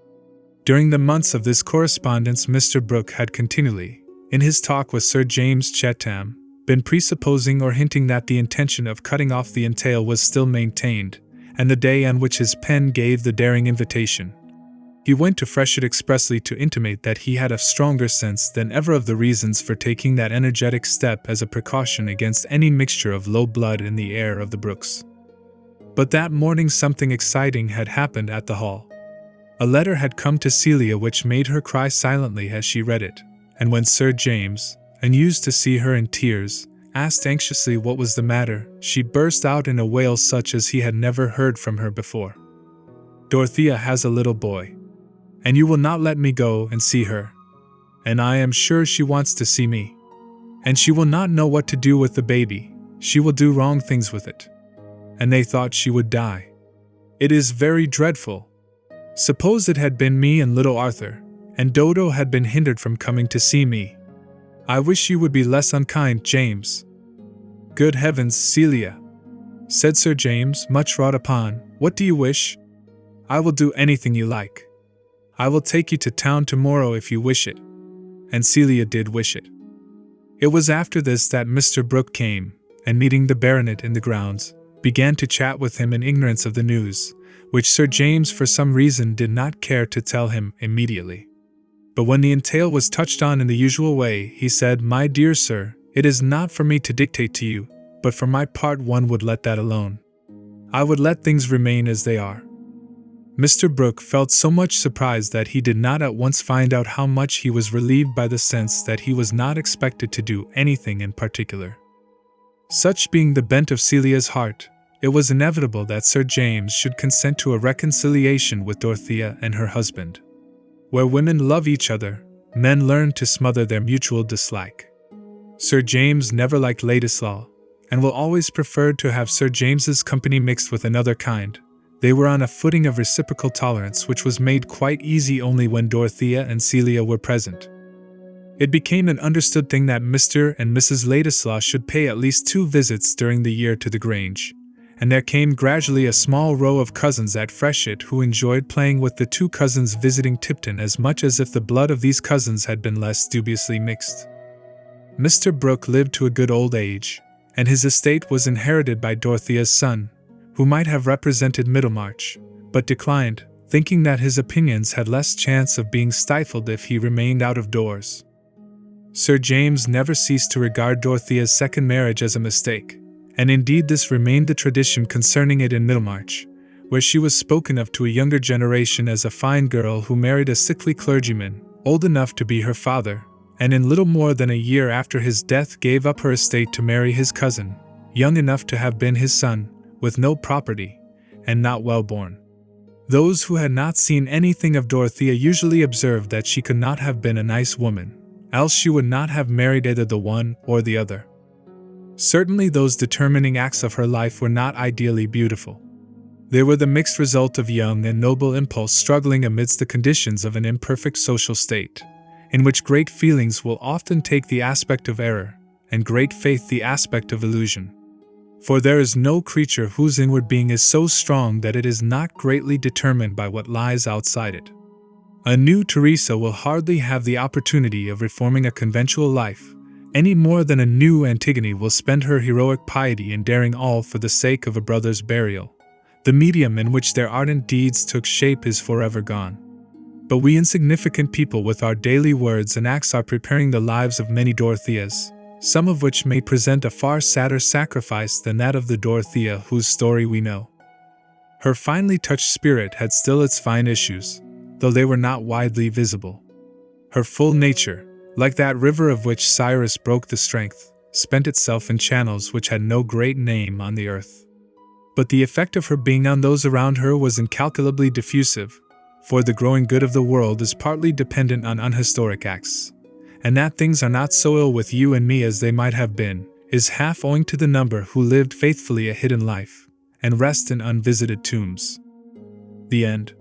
During the months of this correspondence Mr. Brooke had continually, in his talk with Sir James Chetham, been presupposing or hinting that the intention of cutting off the entail was still maintained, and the day on which his pen gave the daring invitation, he went to Freshitt expressly to intimate that he had a stronger sense than ever of the reasons for taking that energetic step as a precaution against any mixture of low blood in the air of the Brookes. But that morning something exciting had happened at the Hall. A letter had come to Celia which made her cry silently as she read it, and when Sir James, unused to see her in tears, asked anxiously what was the matter, she burst out in a wail such as he had never heard from her before. "Dorothea has a little boy, and you will not let me go and see her, and I am sure she wants to see me, and she will not know what to do with the baby, she will do wrong things with it, and they thought she would die. It is very dreadful. Suppose it had been me and little Arthur, and Dodo had been hindered from coming to see me. I wish you would be less unkind, James." "Good heavens, Celia," said Sir James, much wrought upon, "what do you wish? I will do anything you like. I will take you to town tomorrow if you wish it." And Celia did wish it. It was after this that Mr. Brooke came, and meeting the baronet in the grounds, began to chat with him in ignorance of the news, which Sir James for some reason did not care to tell him immediately. But when the entail was touched on in the usual way, he said, "My dear sir, It is not for me to dictate to you, but for my part one would let that alone. I would let things remain as they are." Mr. Brooke felt so much surprised that he did not at once find out how much he was relieved by the sense that he was not expected to do anything in particular. Such being the bent of Celia's heart, it was inevitable that Sir James should consent to a reconciliation with Dorothea and her husband. Where women love each other, men learn to smother their mutual dislike. Sir James never liked Ladislaw, and will always prefer to have Sir James's company mixed with another kind. They were on a footing of reciprocal tolerance which was made quite easy only when Dorothea and Celia were present. It became an understood thing that Mr. and Mrs. Ladislaw should pay at least 2 visits during the year to the Grange, and there came gradually a small row of cousins at Freshett who enjoyed playing with the 2 cousins visiting Tipton as much as if the blood of these cousins had been less dubiously mixed. Mr. Brooke lived to a good old age, and his estate was inherited by Dorothea's son, who might have represented Middlemarch, but declined, thinking that his opinions had less chance of being stifled if he remained out of doors. Sir James never ceased to regard Dorothea's second marriage as a mistake, and indeed this remained the tradition concerning it in Middlemarch, where she was spoken of to a younger generation as a fine girl who married a sickly clergyman, old enough to be her father, and in little more than a year after his death gave up her estate to marry his cousin, young enough to have been his son, with no property, and not well born. Those who had not seen anything of Dorothea usually observed that she could not have been a nice woman, else she would not have married either the one or the other. Certainly those determining acts of her life were not ideally beautiful. They were the mixed result of young and noble impulse struggling amidst the conditions of an imperfect social state, in which great feelings will often take the aspect of error, and great faith the aspect of illusion. For there is no creature whose inward being is so strong that it is not greatly determined by what lies outside it. A new Teresa will hardly have the opportunity of reforming a conventual life, any more than a new Antigone will spend her heroic piety in daring all for the sake of a brother's burial. The medium in which their ardent deeds took shape is forever gone. But we insignificant people with our daily words and acts are preparing the lives of many Dorotheas, some of which may present a far sadder sacrifice than that of the Dorothea whose story we know. Her finely touched spirit had still its fine issues, though they were not widely visible. Her full nature, like that river of which Cyrus broke the strength, spent itself in channels which had no great name on the earth. But the effect of her being on those around her was incalculably diffusive, for the growing good of the world is partly dependent on unhistoric acts, and that things are not so ill with you and me as they might have been, is half owing to the number who lived faithfully a hidden life, and rest in unvisited tombs. The End.